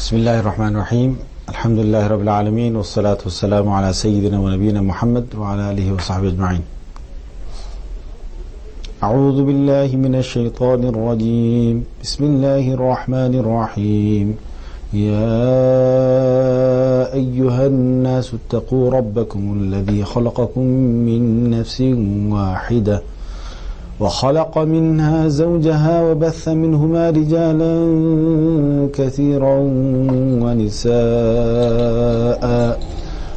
بسم الله الرحمن الرحيم الحمد لله رب العالمين والصلاة والسلام على سيدنا ونبينا محمد وعلى آله وصحبه أجمعين. أعوذ بالله من الشيطان الرجيم. بسم الله الرحمن الرحيم. يا أيها الناس اتقوا ربكم الذي خلقكم من نفس واحدة وخلق منها زوجها وبث منهما رجالا كثيرا ونساء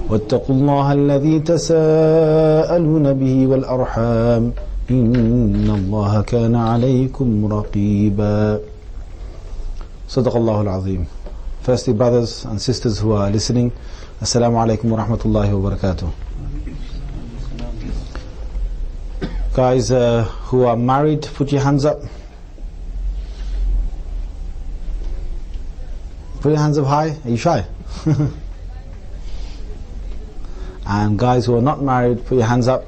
واتقوا الله الذي تساءلون به والأرحام إن الله كان عليكم رقيبا. صدق الله العظيم. Firstly, brothers and sisters who are listening, Assalamu alaikum wa rahmatullahi wa barakatuh. Guys who are married, put your hands up. Put your hands up high. Are you shy? And guys who are not married, put your hands up.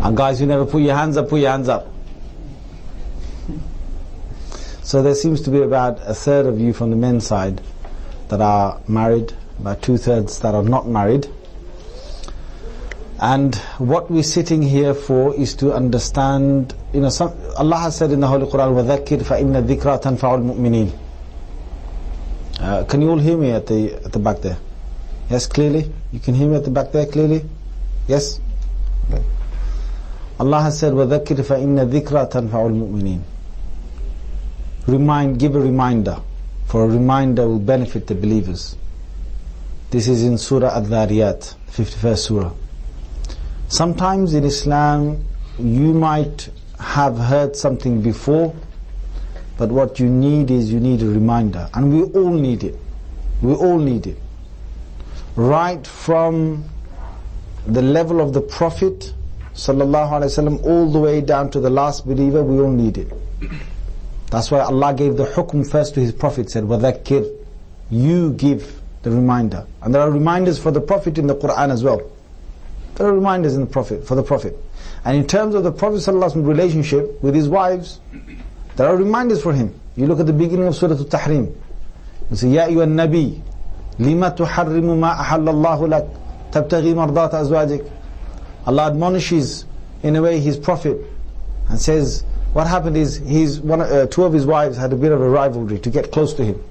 And guys who never put your hands up, put your hands up. So there seems to be about a third of you from the men's side that are married, about 2/3 that are not married. And what we're sitting here for is to understand, Allah has said in the Holy Quran, وَذَكِّرْ فَإِنَّ الذِّكْرَى تَنْفَعُ الْمُؤْمِنِينَ. Can you all hear me at the back there? Yes, clearly? You can hear me at the back there clearly? Yes? Okay. Allah has said, وَذَكِّرْ فَإِنَّ الذِّكْرَى تَنْفَعُ الْمُؤْمِنِينَ. Give a reminder, for a reminder will benefit the believers. This is in Surah Al-Dhariyat, 51st Surah. Sometimes in Islam you might have heard something before, but what you need is a reminder, and we all need it. We all need it. Right from the level of the Prophet sallallahu alaihi wasallam all the way down to the last believer, we all need it. That's why Allah gave the hukm first to His Prophet, said وَذَكِّرْ, you give the reminder. And there are reminders for the Prophet in the Quran as well. There are reminders in the Prophet, for the Prophet. And in terms of the Prophet ﷺ's relationship with his wives, there are reminders for him. You look at the beginning of Surah Al-Tahrim. You say, Ya ayyuhan nabi, lima tuharrimu ma ahallallahu lak, tabtaghi mardata azwajik. Allah admonishes, in a way, his Prophet, and says, what happened is, two of his wives had a bit of a rivalry to get close to him.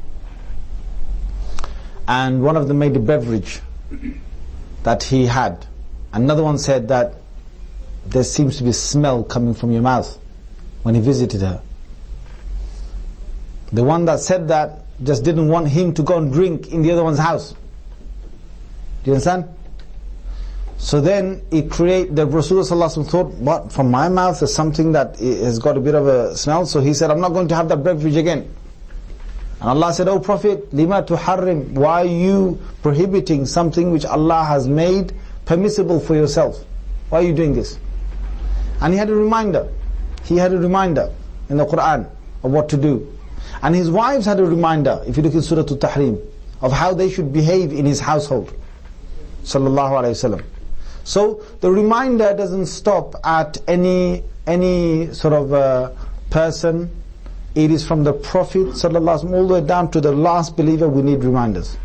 And one of them made a beverage that he had. Another one said that there seems to be a smell coming from your mouth when he visited her. The one that said that just didn't want him to go and drink in the other one's house. Do you understand? So then the Rasulullah thought, what, from my mouth is something that has got a bit of a smell. So he said, I'm not going to have that beverage again. And Allah said, O Prophet, lima tuharrim, why are you prohibiting something which Allah has made permissible for yourself? Why are you doing this? And he had a reminder. He had a reminder in the Quran of what to do. And his wives had a reminder, if you look in Surah Al-Tahrim, of how they should behave in his household. Sallallahu Alaihi Wasallam. So the reminder doesn't stop at any sort of person. It is from the Prophet Sallallahu Alaihi Wasallam all the way down to the last believer. We need reminders.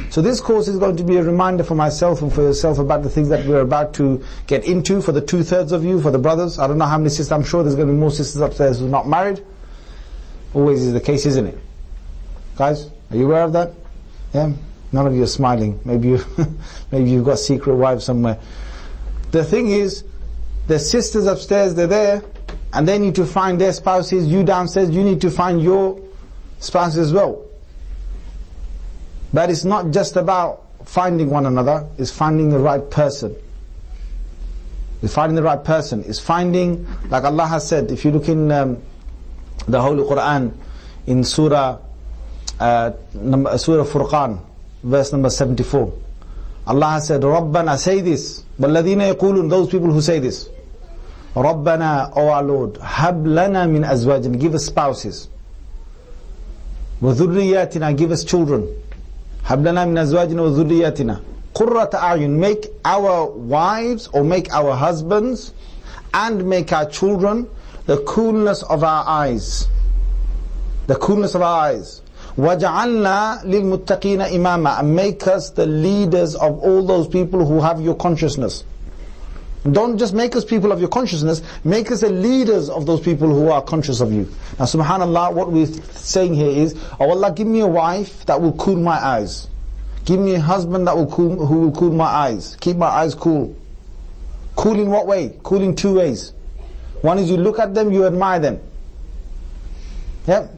So this course is going to be a reminder for myself and for yourself about the things that we're about to get into, for the 2/3 of you, for the brothers. I don't know how many sisters, I'm sure there's going to be more sisters upstairs who are not married. Always is the case, isn't it? Guys, are you aware of that? Yeah? None of you are smiling. Maybe you've got secret wives somewhere. The thing is, the sisters upstairs, they're there, and they need to find their spouses. You downstairs, you need to find your spouse as well. But it's not just about finding one another, it's finding the right person. It's finding the right person. It's finding, like Allah has said, if you look in the Holy Quran, in Surah Furqan, verse number 74, Allah has said, Rabbana, say this, وَالَّذِينَ يَقُولُونَ, those people who say this, Rabbana, O our Lord, هَبْ لَنَا مِنْ أَزْوَاجٍ, give us spouses, وَذُرِّيَّاتِنَا, give us children, هَبْ لَنَا مِنْ أَزْوَاجِنَا وَذُرِّيَّاتِنَا قُرَّةَ أَعْيُنٍ, make our wives or make our husbands and make our children the coolness of our eyes. the coolness of our eyes. وَجَعَلْنَا لِلْمُتَّقِينَ إِمَامًا, and make us the leaders of all those people who have your consciousness. Don't just make us people of your consciousness, make us the leaders of those people who are conscious of you. Now subhanAllah, what we're saying here is, oh Allah, give me a wife that will cool my eyes. Give me a husband that will who will cool my eyes. Keep my eyes cool. Cool in what way? Cool in two ways. One is you look at them, you admire them. Yep.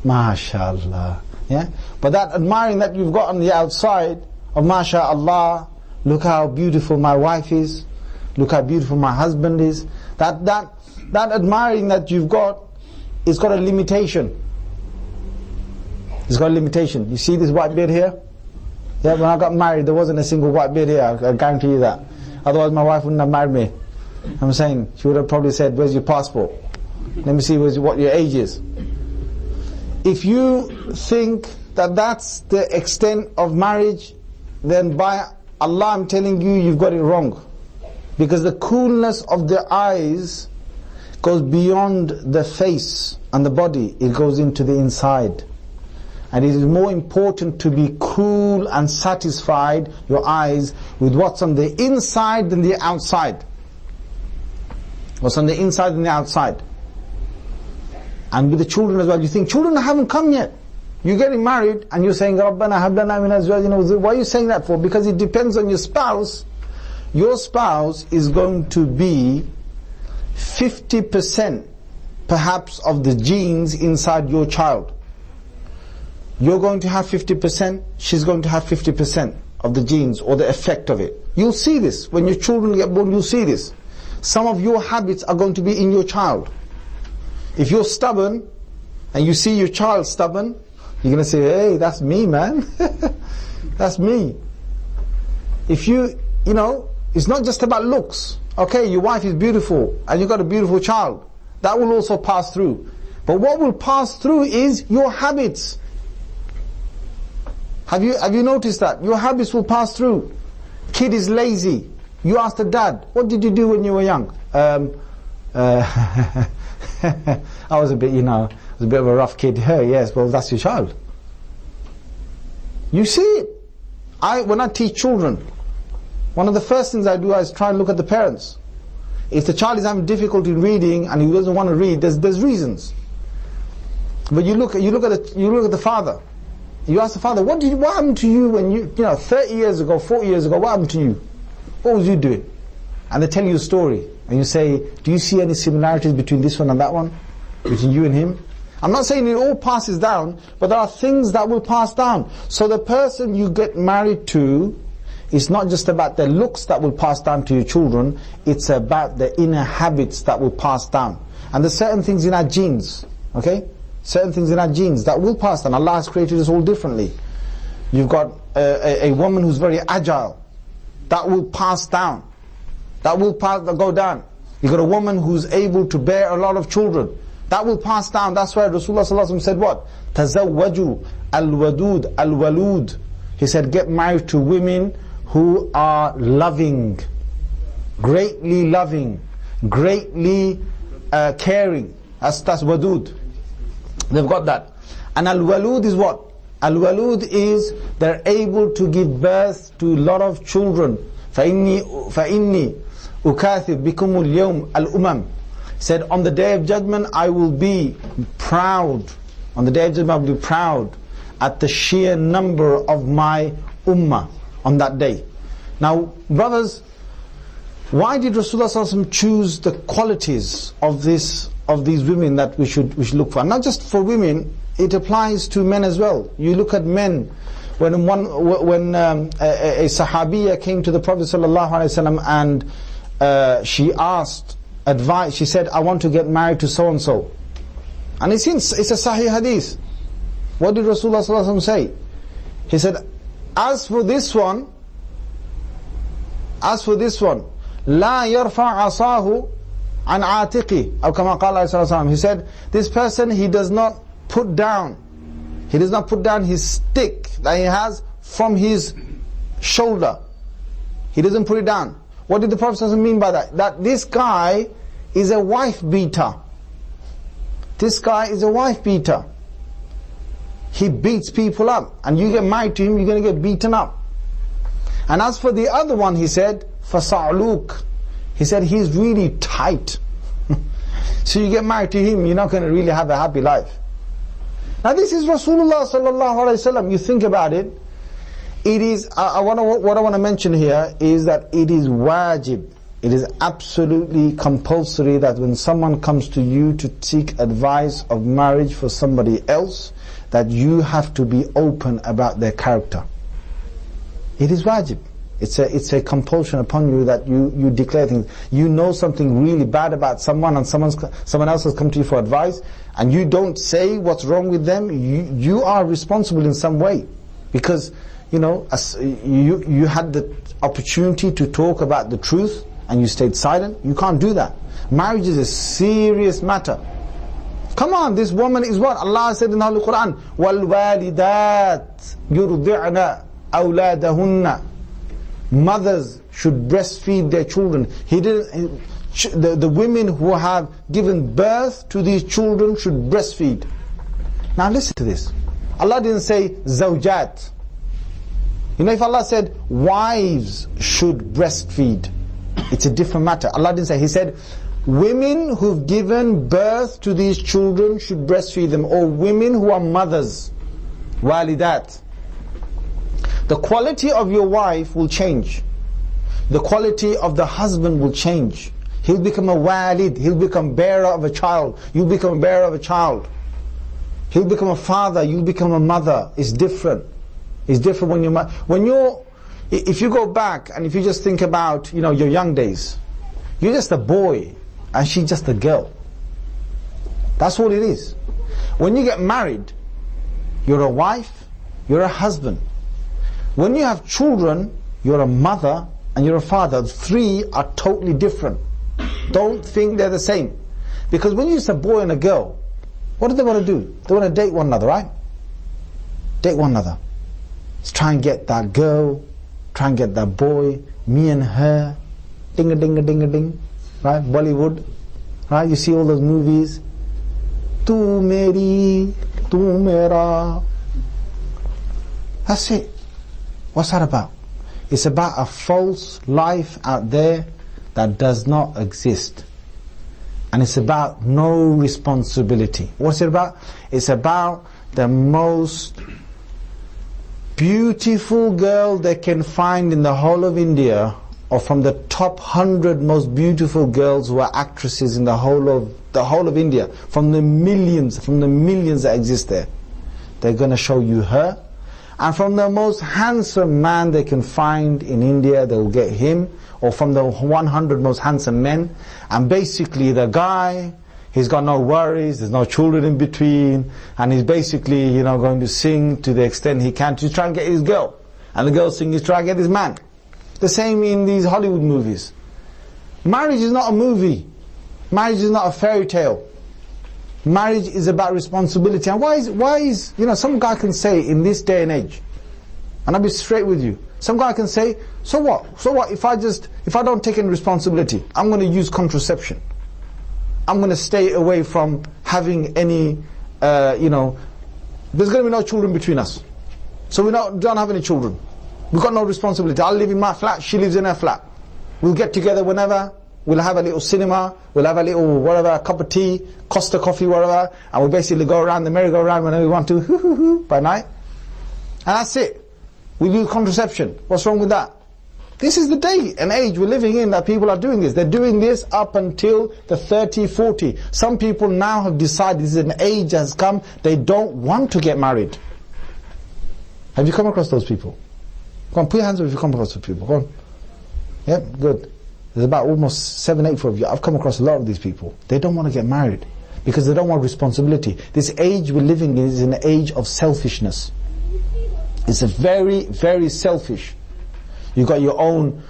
MashaAllah. Yeah? But that admiring that you've got on the outside of MashaAllah, look how beautiful my wife is, look how beautiful my husband is. That admiring that you've got, it's got a limitation. It's got a limitation. You see this white beard here? Yeah, when I got married, there wasn't a single white beard here, I guarantee you that. Otherwise my wife wouldn't have married me. I'm saying, she would have probably said, where's your passport? Let me see what your age is. If you think that that's the extent of marriage, then by Allah, I'm telling you, you've got it wrong. Because the coolness of the eyes goes beyond the face and the body. It goes into the inside. And it is more important to be cool and satisfied, your eyes, with what's on the inside than the outside. What's on the inside than the outside. And with the children as well, you think, children haven't come yet. You're getting married and you're saying, Rabbana hab lana min azwajina. Why are you saying that for? Because it depends on your spouse. Your spouse is going to be 50% perhaps of the genes inside your child. You're going to have 50%, she's going to have 50% of the genes or the effect of it. You'll see this. When your children get born, you'll see this. Some of your habits are going to be in your child. If you're stubborn, and you see your child stubborn, you're going to say, hey, that's me, man. That's me. If you know, it's not just about looks. Okay, your wife is beautiful, and you've got a beautiful child. That will also pass through. But what will pass through is your habits. Have you noticed that? Your habits will pass through. Kid is lazy. You ask the dad, what did you do when you were young? I was a bit, I was a bit of a rough kid. Hey, yes, well, that's your child. You see it. When I teach children, one of the first things I do is try and look at the parents. If the child is having difficulty in reading and he doesn't want to read, there's reasons. But you look at the father. You ask the father, what happened to you when you 30 years ago, 40 years ago, what happened to you? What was you doing? And they tell you a story. And you say, do you see any similarities between this one and that one? Between you and him? I'm not saying it all passes down, but there are things that will pass down. So the person you get married to, it's not just about the looks that will pass down to your children, it's about the inner habits that will pass down. And there's certain things in our genes, okay? Certain things in our genes that will pass down. Allah has created us all differently. You've got a woman who's very agile. That will pass down. That will go down. You've got a woman who's able to bear a lot of children. That will pass down. That's why Rasulullah ﷺ said what? Tazawwaju al-wadud al-walud. He said, get married to women who are loving, greatly caring. That's wadud. They've got that. And al-walud is what? Al-walud is they're able to give birth to a lot of children. فَإِنِّي أُكَاثِرْ بِكُمُ الْيَوْمِ الْأُمَمِ. Said, on the day of judgment I will be proud. On the day of judgment I will be proud at the sheer number of my ummah on that day. Now, brothers, why did Rasulullah ﷺ choose the qualities of these women that we should look for? Not just for women, it applies to men as well. You look at men. When a Sahabiya came to the Prophet ﷺ and she asked advice, she said, I want to get married to so and so. And it's a Sahih Hadith. What did Rasulullah ﷺ say? He said, as for this one, لا يرفع عصاه عن عاتقه أو كما قال عليه الصلاة والسلام. He said, this person, he does not put down his stick that he has from his shoulder. He doesn't put it down. What did the Prophet ﷺ mean by that? That this guy is a wife beater. This guy is a wife beater. He beats people up, and you get married to him, you're going to get beaten up. And as for the other one, he said, فَصَعْلُوك, he said, he's really tight. So you get married to him, you're not going to really have a happy life. Now this is Rasulullah sallallahu alaihi wasallam. You think about it. It is. What I want to mention here is that it is wajib. It is absolutely compulsory that when someone comes to you to seek advice of marriage for somebody else, that you have to be open about their character. It is wajib. It's a compulsion upon you that you declare things. You know something really bad about someone, and someone else has come to you for advice, and you don't say what's wrong with them. You are responsible in some way, because you had the opportunity to talk about the truth and you stayed silent. You can't do that. Marriage is a serious matter. Come on, this woman is what Allah said in the Holy Quran, وَالْوَالِدَاتِ يُرْضِعْنَ أَوْلَادَهُنَّ. Mothers should breastfeed their children. The women who have given birth to these children should breastfeed. Now listen to this. Allah didn't say zawjat. If Allah said wives should breastfeed, it's a different matter. Allah didn't say. He said women who've given birth to these children should breastfeed them, or women who are mothers, walidat. The quality of your wife will change. The quality of the husband will change. He'll become a walid. He'll become bearer of a child. You'll become a bearer of a child. He'll become a father. You'll become a mother. It's different. It's different when you're if you go back and if you just think about your young days, you're just a boy and she's just a girl. That's all it is. When you get married, you're a wife, you're a husband. When you have children, you're a mother and you're a father. The three are totally different. Don't think they're the same. Because when you're just a boy and a girl, what do they want to do? They want to date one another, right? Date one another. Let's try and get that girl, try and get that boy, me and her, ding-a-ding-a-ding-a-ding, right? Bollywood, right? You see all those movies. Tu meri, tu mera. That's it. What's that about? It's about a false life out there that does not exist. And it's about no responsibility. What's it about? It's about the most beautiful girl they can find in the whole of India, or from the top 100 most beautiful girls who are actresses in the whole of India, from the millions that exist there. They're going to show you her. And from the most handsome man they can find in India, they will get him, or from the 100 most handsome men. And basically the guy, he's got no worries, there's no children in between, and he's basically, going to sing to the extent he can to try and get his girl. And the girl sings to try and get his man. The same in these Hollywood movies. Marriage is not a movie. Marriage is not a fairy tale. Marriage is about responsibility. And why is some guy can say in this day and age, and I'll be straight with you, some guy can say, so what if I don't take any responsibility, I'm going to use contraception, I'm going to stay away from having any there's going to be no children between us, so we don't have any children, we've got no responsibility, I'll live in my flat, she lives in her flat, we'll get together whenever, we'll have a little cinema, we'll have a little whatever, a cup of tea, Costa coffee, whatever, and we'll basically go around the merry-go-round whenever we want to, by night. And that's it. We use contraception. What's wrong with that? This is the day and age we're living in that people are doing this. They're doing this up until the 30, 40. Some people now have decided this is an age that has come, they don't want to get married. Have you come across those people? Go on, put your hands up if you come across those people. Go on. Yep, good. There's about almost 7, 8 of you. I've come across a lot of these people. They don't want to get married because they don't want responsibility. This age we're living in is an age of selfishness. It's a very, very selfish. You got your own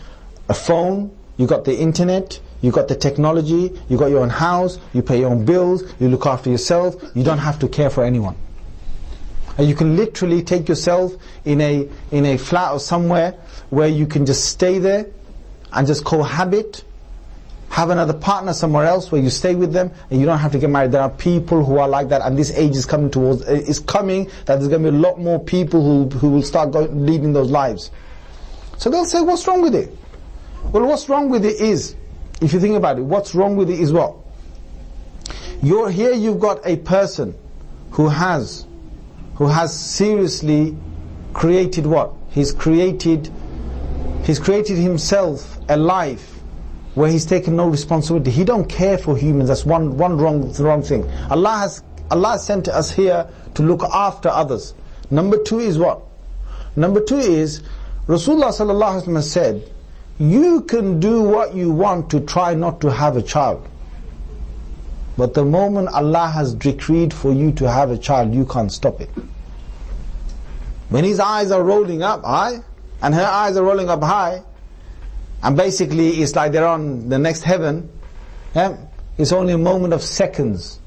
phone, you got the internet, you got the technology, you got your own house, you pay your own bills, you look after yourself, you don't have to care for anyone. And you can literally take yourself in a flat or somewhere where you can just stay there and just cohabit, have another partner somewhere else where you stay with them and you don't have to get married. There are people who are like that, and this age is coming that there's going to be a lot more people who will start leading those lives. So they'll say, what's wrong with it? Well, what's wrong with it is, if you think about it, what's wrong with it is what? You've got a person who has seriously created what? He's created himself a life where he's taken no responsibility. He don't care for humans. That's one wrong thing. Allah has sent us here to look after others. Number two is what? Number two is, Rasulullah sallallahu alaihi wasallam said, you can do what you want to try not to have a child. But the moment Allah has decreed for you to have a child, you can't stop it. When his eyes are rolling up high, and her eyes are rolling up high, and basically it's like they're on the next heaven, it's only a moment of seconds.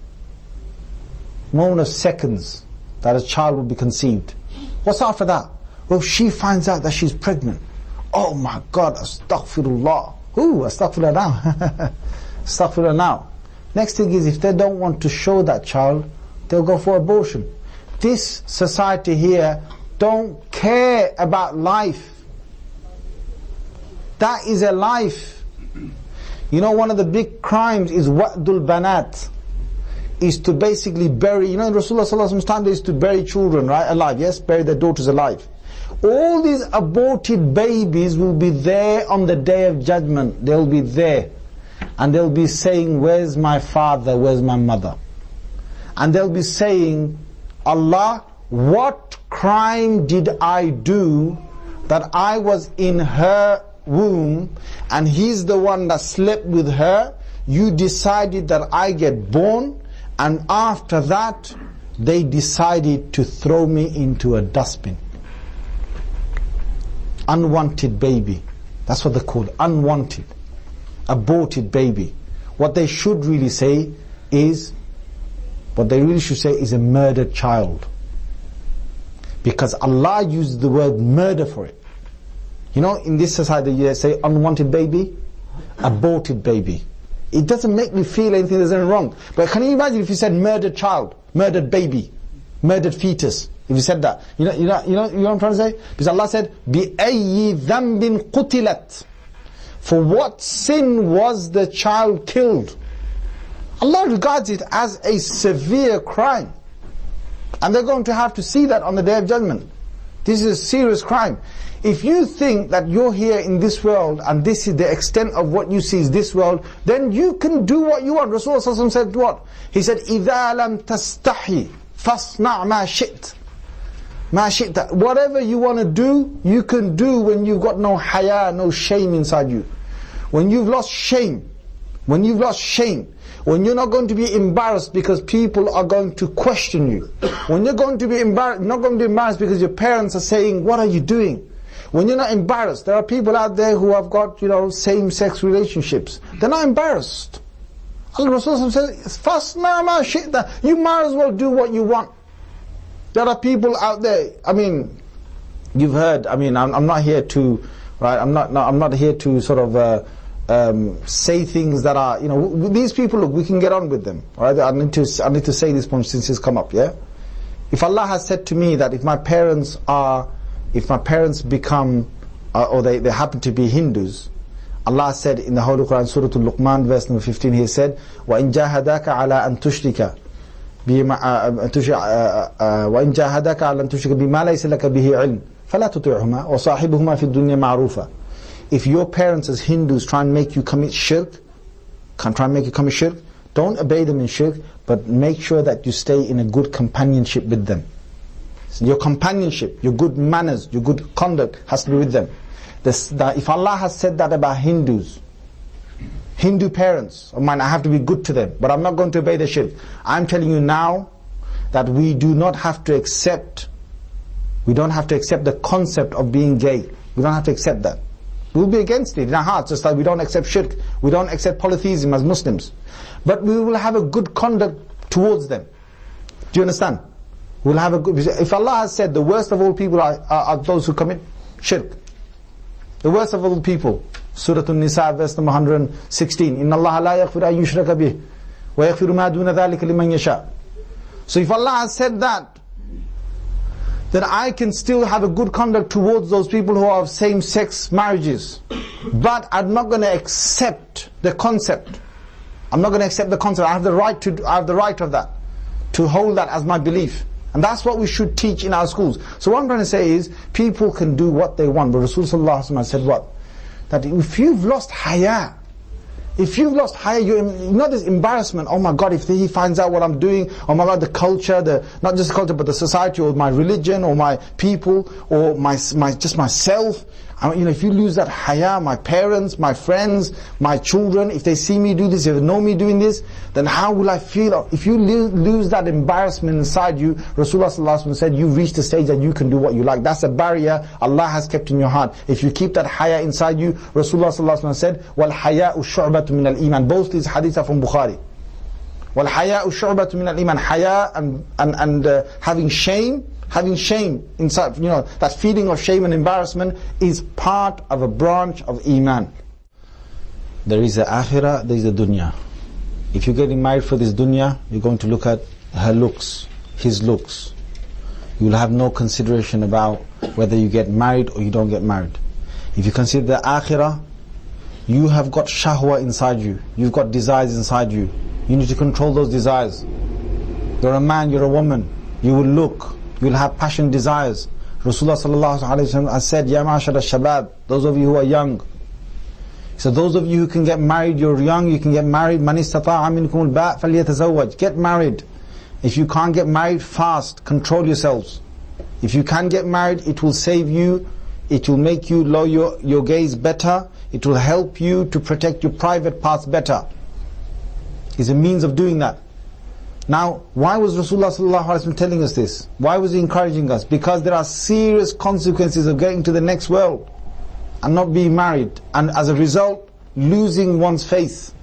That a child will be conceived. What's after that? Well, she finds out that she's pregnant. Oh my God, astaghfirullah. Astaghfirullah now. Astaghfirullah now. Next thing is, if they don't want to show that child, they'll go for abortion. This society here don't care about life. That is a life. You know, one of the big crimes is wa'dul banat, is to basically bury, in Rasulullah sallallahu alaihi wasallam's time they used to bury children, right, alive, yes, bury their daughters alive. All these aborted babies will be there on the Day of Judgment. They'll be there. And they'll be saying, where's my father, where's my mother? And they'll be saying, Allah, what crime did I do that I was in her womb and he's the one that slept with her? You decided that I get born, and after that they decided to throw me into a dustbin. Unwanted baby. That's what they're called, unwanted, aborted baby. What they should really say is, what they really should say is a murdered child. Because Allah used the word murder for it. You know, in this society you say unwanted baby, aborted baby. It doesn't make me feel anything there's anything wrong. But can you imagine if you said murdered child, murdered baby, murdered fetus? If you said that, you know what I'm trying to say? Because Allah said, بِأَيِّ ذَنْبٍ قُتِلَتْ. For what sin was the child killed? Allah regards it as a severe crime. And they're going to have to see that on the Day of Judgment. This is a serious crime. If you think that you're here in this world and this is the extent of what you see is this world, then you can do what you want. Rasulullah said what? He said, إِذَا لَمْ تَسْتَحِي فَاصْنَعْ مَا شِئْتَ. Whatever you want to do, you can do when you've got no haya, no shame inside you. When you've lost shame, when you're not going to be embarrassed because people are going to question you. When you're going to be embarrassed, not going to be embarrassed because your parents are saying, what are you doing? When you're not embarrassed, there are people out there who have got, same-sex relationships. They're not embarrassed. Allah Rasul says, "Fasna ma shi'ta." You might as well do what you want. There are people out there. You've heard. I'm not here to, right? I'm not here to sort of say things that are, these people. Look, we can get on with them. Right? I need to say this point since it's come up. Yeah. If Allah has said to me that if my parents become, or they happen to be Hindus, Allah said in the Holy Quran, Surah Al-Luqman, verse number 15, He said, وَإِن جَاهَدَاكَ عَلَىٰ أَن تُشْرِكَ بِمَا لَيْسَ لَكَ بِهِ عِلْمٍ فَلَا تُطِعْهُمَا وَصَاحِبْهُمَا فِي الدُّنْيَا مَعْرُوفًا. If your parents as Hindus try and make you commit shirk, don't obey them in shirk, but make sure that you stay in a good companionship with them. Your companionship, your good manners, your good conduct has to be with them. If Allah has said that about Hindus, Hindu parents of mine, I have to be good to them, but I'm not going to obey the shirk. I'm telling you now that we do not have to accept the concept of being gay. We don't have to accept that. We'll be against it in our hearts, just like we don't accept shirk. We don't accept polytheism as Muslims. But we will have a good conduct towards them. Do you understand? We'll have a good. If Allah has said the worst of all people are those who commit shirk, The worst of all the people. Surah An-Nisa, verse number 116. Inna Allah la yaghfiru an yushraka bih, wa yaghfiru ma duna dhalika liman yasha. So if Allah has said that, then I can still have a good conduct towards those people who are of same-sex marriages. But I'm not going to accept the concept. I'm not going to accept the concept. I have the right of that, to hold that as my belief. And that's what we should teach in our schools. So what I'm trying to say is, people can do what they want. But Rasulullah said what? That if you've lost haya, you're not this embarrassment, oh my God, if he finds out what I'm doing, oh my God, the culture, not just the culture, but the society, or my religion, or my people, or just myself. If you lose that haya, my parents, my friends, my children, if they see me do this, if they know me doing this, then how will I feel? If you lose that embarrassment inside you, Rasulullah said, you've reached a stage that you can do what you like. That's a barrier Allah has kept in your heart. If you keep that haya inside you, Rasulullah said, وَالْحَيَاءُ شُعْبَةٌ مِنَ الْإِيمَانِ. Both these hadiths are from Bukhari. وَالْحَيَاءُ شُعْبَةٌ مِنَ الْإِيمَانِ. Haya and having shame inside, that feeling of shame and embarrassment is part of a branch of Iman. There is the akhirah, there is the dunya. If you're getting married for this dunya, you're going to look at her looks, his looks. You'll have no consideration about whether you get married or you don't get married. If you consider the akhirah, you have got shahwa inside you. You've got desires inside you. You need to control those desires. You're a man, you're a woman. You will look. You'll have passion, desires. Rasulullah sallallahu alaihi wasallam has said, Ya ma'ashar al-shabab, those of you who are young. So those of you who can get married, you're young, you can get married. Man istata'a minkum al-ba' falyatazawwaj. Get married. If you can't get married, fast. Control yourselves. If you can get married, it will save you. It will make you lower your gaze better. It will help you to protect your private parts better. It's a means of doing that. Now, why was Rasulullah sallallahu alaihi wasallam telling us this? Why was he encouraging us? Because there are serious consequences of getting to the next world and not being married, and as a result, losing one's faith.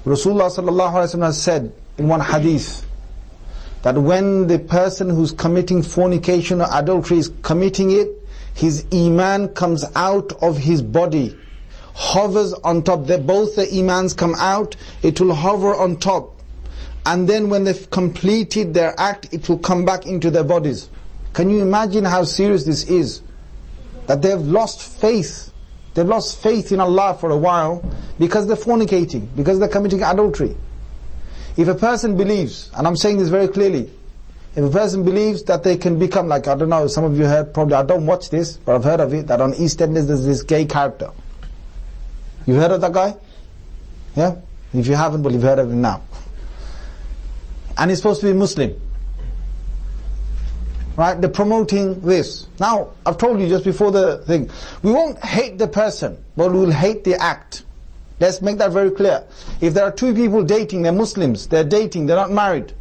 Rasulullah sallallahu alaihi wasallam has said in one hadith that when the person who's committing fornication or adultery is committing it, his iman comes out of his body, hovers on top. Both the imans come out, it will hover on top. And then when they've completed their act, it will come back into their bodies. Can you imagine how serious this is? That they've lost faith. They've lost faith in Allah for a while because they're fornicating, because they're committing adultery. If a person believes, and I'm saying this very clearly, if a person believes that they can become like, I don't know, some of you heard, probably, I don't watch this, but I've heard of it, that on EastEnders there's this gay character. You've heard of that guy? Yeah? If you haven't, well, you've heard of him now. And he's supposed to be Muslim. Right? They're promoting this. Now, I've told you just before the thing, we won't hate the person, but we will hate the act. Let's make that very clear. If there are two people dating, they're Muslims, they're dating, they're not married,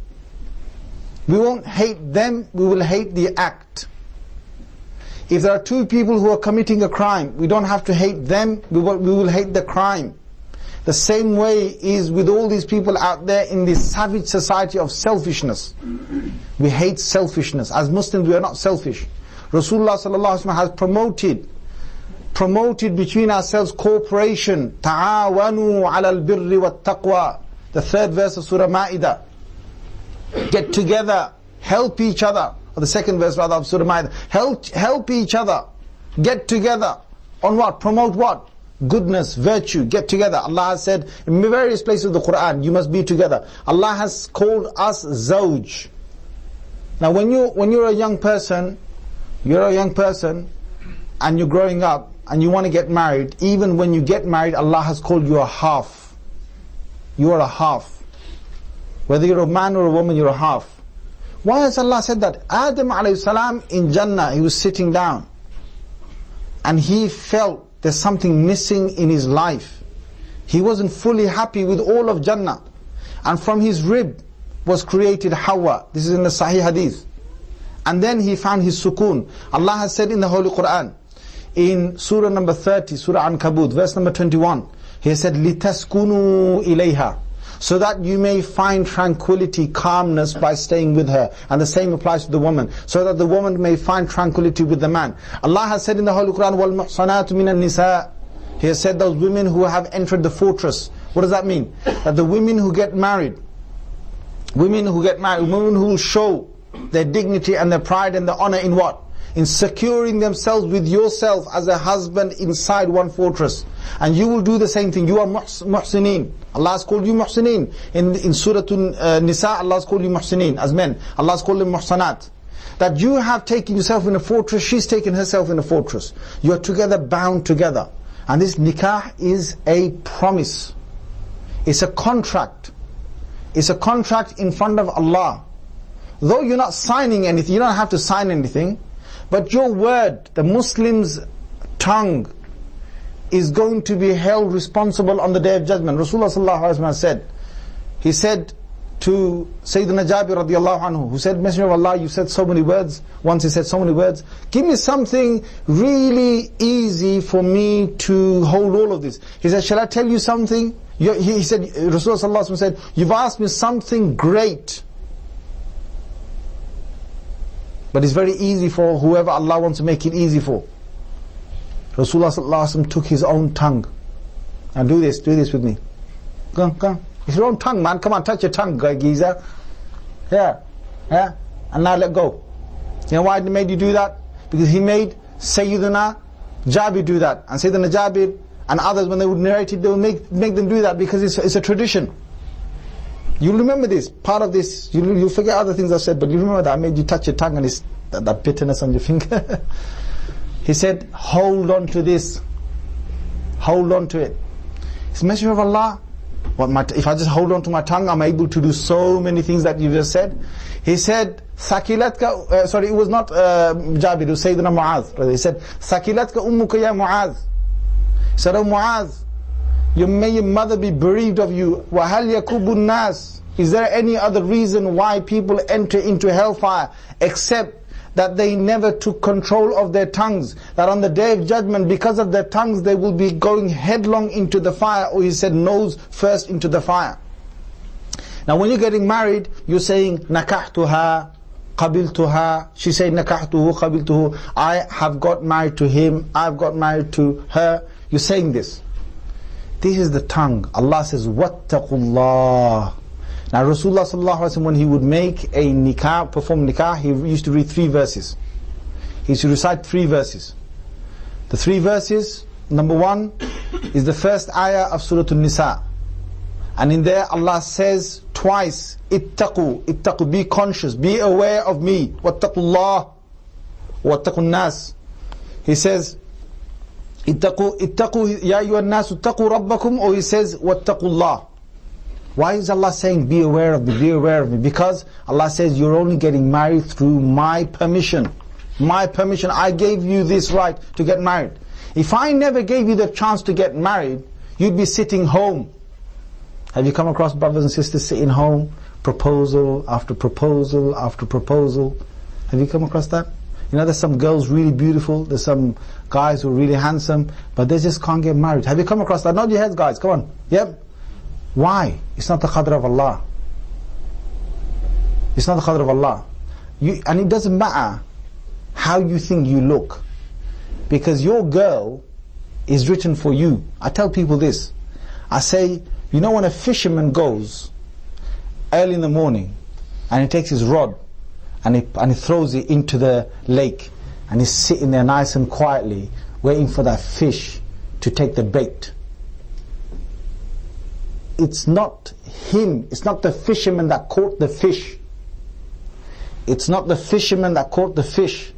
we won't hate them, we will hate the act. If there are two people who are committing a crime, we don't have to hate them, we will hate the crime. The same way is with all these people out there in this savage society of selfishness. We hate selfishness. As Muslims, we are not selfish. Rasulullah sallallahu alaihi wasallam has promoted between ourselves cooperation. Ta'awanu ala al-birri wa taqwa. The 3rd verse of Surah Ma'idah. Get together, help each other. Or the 2nd verse rather of Surah Ma'idah. Help each other. Get together. On what? Promote what? Goodness, virtue, get together. Allah has said in various places of the Quran, you must be together. Allah has called us zawj. Now when you're a young person, and you're growing up, and you want to get married, even when you get married, Allah has called you a half. You are a half. Whether you're a man or a woman, you're a half. Why has Allah said that? Adam alayhi salam in Jannah, he was sitting down, and he felt there's something missing in his life. He wasn't fully happy with all of Jannah. And from his rib was created Hawa. This is in the Sahih Hadith. And then he found his sukoon. Allah has said in the Holy Quran, in Surah number 30, Surah Ankabut, verse number 21, He said, لِتَسْكُنُوا إِلَيْهَا. so that you may find tranquility, calmness by staying with her. And the same applies to the woman, so that the woman may find tranquility with the man. Allah has said in the Holy Quran, وَالْمُحْصَنَاتُ مِنَ النِّسَاءِ. He has said those women who have entered the fortress. What does that mean? That the women who get married, women who will show their dignity and their pride and their honor in what? In securing themselves with yourself as a husband inside one fortress. And you will do the same thing. You are muhsineen. Allah has called you muhsineen. In Surah Nisa, Allah has called you muhsineen as men. Allah has called them muhsanat. That you have taken yourself in a fortress, she's taken herself in a fortress. You are together, bound together. And this nikah is a promise. It's a contract. It's a contract in front of Allah. Though you're not signing anything, you don't have to sign anything, but your word, the Muslim's tongue, is going to be held responsible on the Day of Judgment. Rasulullah sallallahu alaihi wasallam said, he said to Sayyidina Jabir radiallahu anhu, who said, Messenger of Allah, you said so many words. Once he said so many words, give me something really easy for me to hold all of this. He said, shall I tell you something? He said, Rasulullah sallallahu alaihi wasallam said, you've asked me something great, but it's very easy for whoever Allah wants to make it easy for. Rasulullah sallallahu alaihi wasallam took his own tongue. And do this with me. Come. It's your own tongue, man. Come on, touch your tongue, geezer. Yeah. And now let go. You know why he made you do that? Because he made Sayyidina Jabir do that. And Sayyidina Jabir and others, when they would narrate it, they would make them do that, because it's a tradition. You'll remember this, part of this. You'll forget other things I said, but you remember that I made you touch your tongue and it's that bitterness on your finger. He said, hold on to this. Hold on to it. It's Messenger of Allah. If I just hold on to my tongue, I'm able to do so many things that you just said. He said, Thakilatka, it was not Jabir, it was Sayyidina Muaz. He said, Thakilatka ummuka ya Muaz. He said, oh Muaz, may your mother be bereaved of you. وَهَلْ يَكُبُ النَّاسِ. Is there any other reason why people enter into hellfire except that they never took control of their tongues? That on the Day of Judgment, because of their tongues, they will be going headlong into the fire, or he said nose first into the fire. Now when you're getting married, you're saying nakahtuha, qabiltuha. She said nakahtuhu, qabiltuhu. I have got married to him, I've got married to her. You're saying this. This is the tongue. Allah says, wattaqullah. Now Rasulullah sallallahu alaihi wasallam, when he would make a nikah, perform nikah, he used to read 3 verses. He used to recite 3 verses. The 3 verses, number 1 is the first ayah of Surah An-Nisa. And in there Allah says twice, ittaqu, be conscious, be aware of me. Wattaqullah, wattaqun nas. He says, ittaqu ya ayyuhan nas ittaqu rabbakum, or he says wattaqullah. Why is Allah saying be aware of me, be aware of me? Because Allah says you're only getting married through my permission. My permission. I gave you this right to get married. If I never gave you the chance to get married, you'd be sitting home. Have you come across brothers and sisters sitting home, proposal after proposal after proposal? Have you come across that? You know, there's some girls really beautiful, there's some guys who are really handsome, but they just can't get married. Have you come across that? Nod your heads, guys, come on. Yep. Why? It's not the qadr of Allah. It's not the qadr of Allah. And it doesn't matter how you think you look, because your girl is written for you. I tell people this. I say, you know, when a fisherman goes early in the morning and he takes his rod and he throws it into the lake, and he's sitting there nice and quietly waiting for that fish to take the bait. It's not him, it's not the fisherman that caught the fish. It's not the fisherman that caught the fish,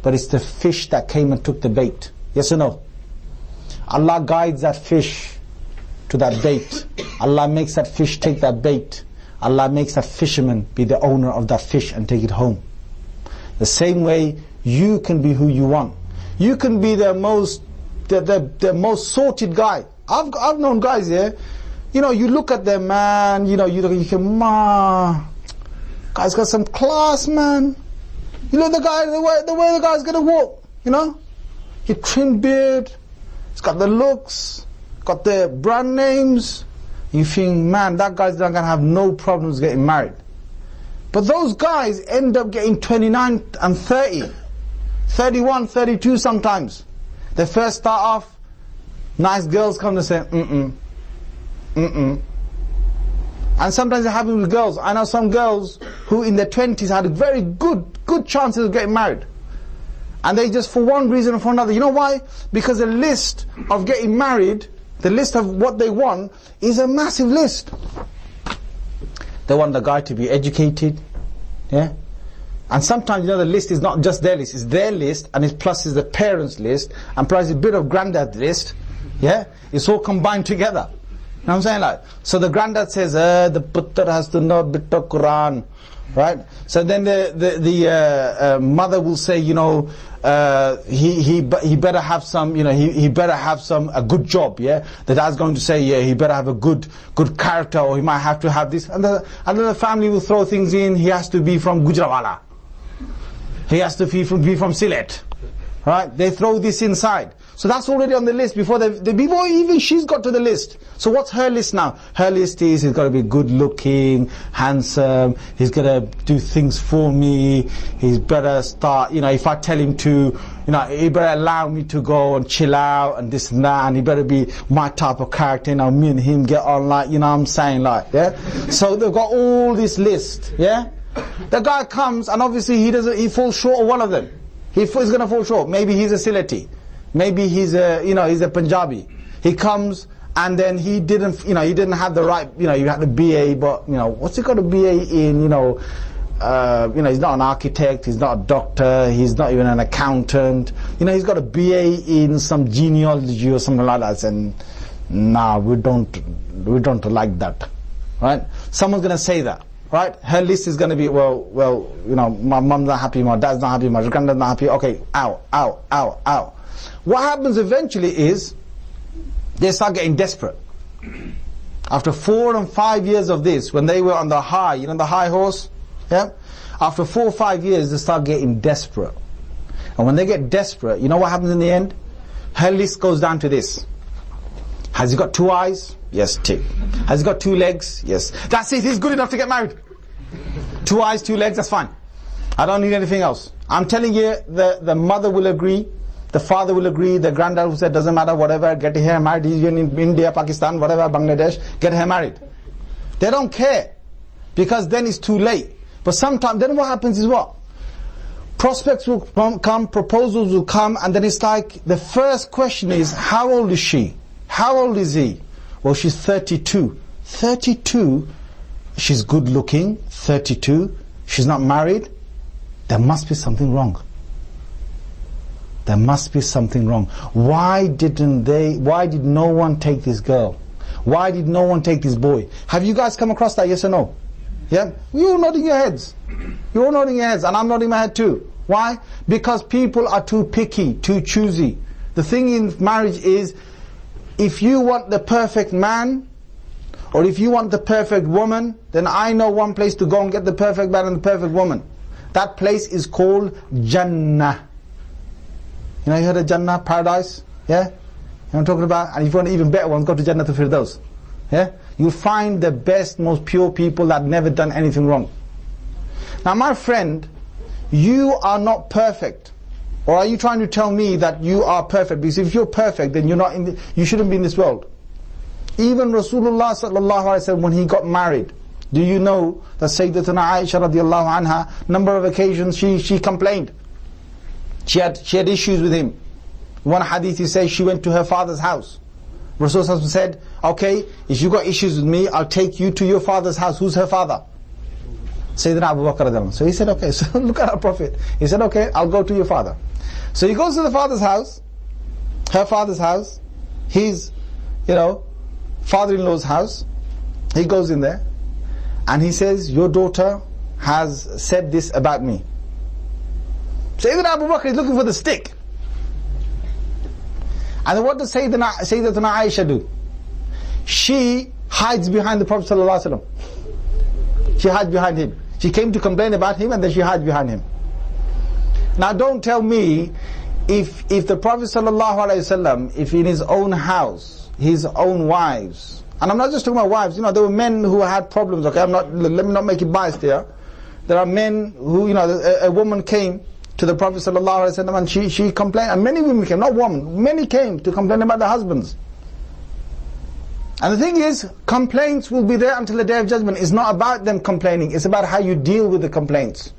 but it's the fish that came and took the bait. Yes or no? Allah guides that fish to that bait. Allah makes that fish take that bait. Allah makes that fisherman be the owner of that fish and take it home. The same way you can be who you want. You can be the most sorted guy. I've known guys here. You know, you look at them, man. You know, you can, guy's got some class, man. You know the guy, the way the guy's gonna walk. You know, he trimmed beard. He's got the looks, got the brand names. You think, man, that guy's not going to have no problems getting married. But those guys end up getting 29 and 30, 31, 32 sometimes. They first start off, nice girls come to say, And sometimes it happens with girls. I know some girls who in their 20s had a very good chances of getting married. And they just, for one reason or for another. You know why? Because the list of getting married, the list of what they want, is a massive list. They want the guy to be educated, yeah? And sometimes, you know, the list is not just their list, it's their list, and it's plus is the parents' list, and plus a bit of granddad's list, yeah? It's all combined together. You know what I'm saying? Like, so the granddad says, the putter has to know a bit of Quran, right? So then the mother will say, you know, he better have some, you know, he better have a good job, yeah. The dad's going to say, yeah, he better have a good character, or he might have to have this, and then the family will throw things in. He has to be from Gujranwala, he has to be from Sylhet, right? They throw this inside. So that's already on the list before before even she's got to the list. So what's her list now? Her list is, he's got to be good looking, handsome, he's got to do things for me, he's better start, you know, if I tell him to, you know, he better allow me to go and chill out and this and that, and he better be my type of character, you know, me and him get on, like, you know what I'm saying, like, yeah? So they've got all this list, yeah? The guy comes and obviously he falls short of one of them. He's going to fall short. Maybe he's a Sylheti. Maybe he's a Punjabi. He comes and then he didn't have the right, you know, you had the BA, but, you know, what's he got a BA in, you know, he's not an architect, he's not a doctor, he's not even an accountant, you know, he's got a BA in some genealogy or something like that, and nah, we don't like that, right? Someone's going to say that, right? Her list is going to be, well, you know, my mum's not happy, my dad's not happy, my granddad's not happy, okay, out. What happens eventually is they start getting desperate. After 4 and 5 years of this, when they were on the high, you know, the high horse, yeah? After 4 or 5 years, they start getting desperate. And when they get desperate, you know what happens in the end? Her list goes down to this. Has he got 2 eyes? Yes, tick. Has he got 2 legs? Yes. That's it, he's good enough to get married. 2 eyes, 2 legs, that's fine. I don't need anything else. I'm telling you, the mother will agree, the father will agree, the granddad will say, doesn't matter, whatever, get her married, he's in India, Pakistan, whatever, Bangladesh, get her married. They don't care, because then it's too late. But sometimes, then what happens is what? Prospects will come, proposals will come, and then it's like, the first question is, how old is she? How old is he? Well, she's 32. 32, she's good looking, 32, she's not married. There must be something wrong. There must be something wrong. Why did no one take this girl? Why did no one take this boy? Have you guys come across that, yes or no? Yeah? You're nodding your heads. You're nodding your heads, and I'm nodding my head too. Why? Because people are too picky, too choosy. The thing in marriage is, if you want the perfect man, or if you want the perfect woman, then I know one place to go and get the perfect man and the perfect woman. That place is called Jannah. You know, you heard of Jannah, paradise? Yeah? You know what I'm talking about? And if you want an even better one, go to Jannah to Firdaus. Yeah? You'll find the best, most pure people that never done anything wrong. Now my friend, you are not perfect. Or are you trying to tell me that you are perfect? Because if you're perfect, then you shouldn't be in this world. Even Rasulullah sallallahu alaihi wasallam, when he got married, do you know that Sayyidatuna Aisha radiallahu anha, number of occasions she complained. She had issues with him. One hadith he says she went to her father's house. Rasulullah said, okay, if you got issues with me, I'll take you to your father's house. Who's her father? Sayyidina Abu Bakr radiallahu anhu. So he said, okay, so look at our Prophet. He said, okay, I'll go to your father. So he goes to the father's house, her father's house, his, you know, father-in-law's house. He goes in there and he says, your daughter has said this about me. Sayyidina Abu Bakr is looking for the stick. And then what does Sayyidatuna Aisha do? She hides behind the Prophet ﷺ. She hides behind him. She came to complain about him and then she hides behind him. Now don't tell me if the Prophet ﷺ, if in his own house, his own wives And I'm not just talking about wives, there were men who had problems, okay? Let me not make it biased here. There are men who, a woman came to the Prophet ﷺ and she complained, and many women came, not women, many came to complain about their husbands. And the thing is, complaints will be there until the Day of Judgment. It's not about them complaining, it's about how you deal with the complaints.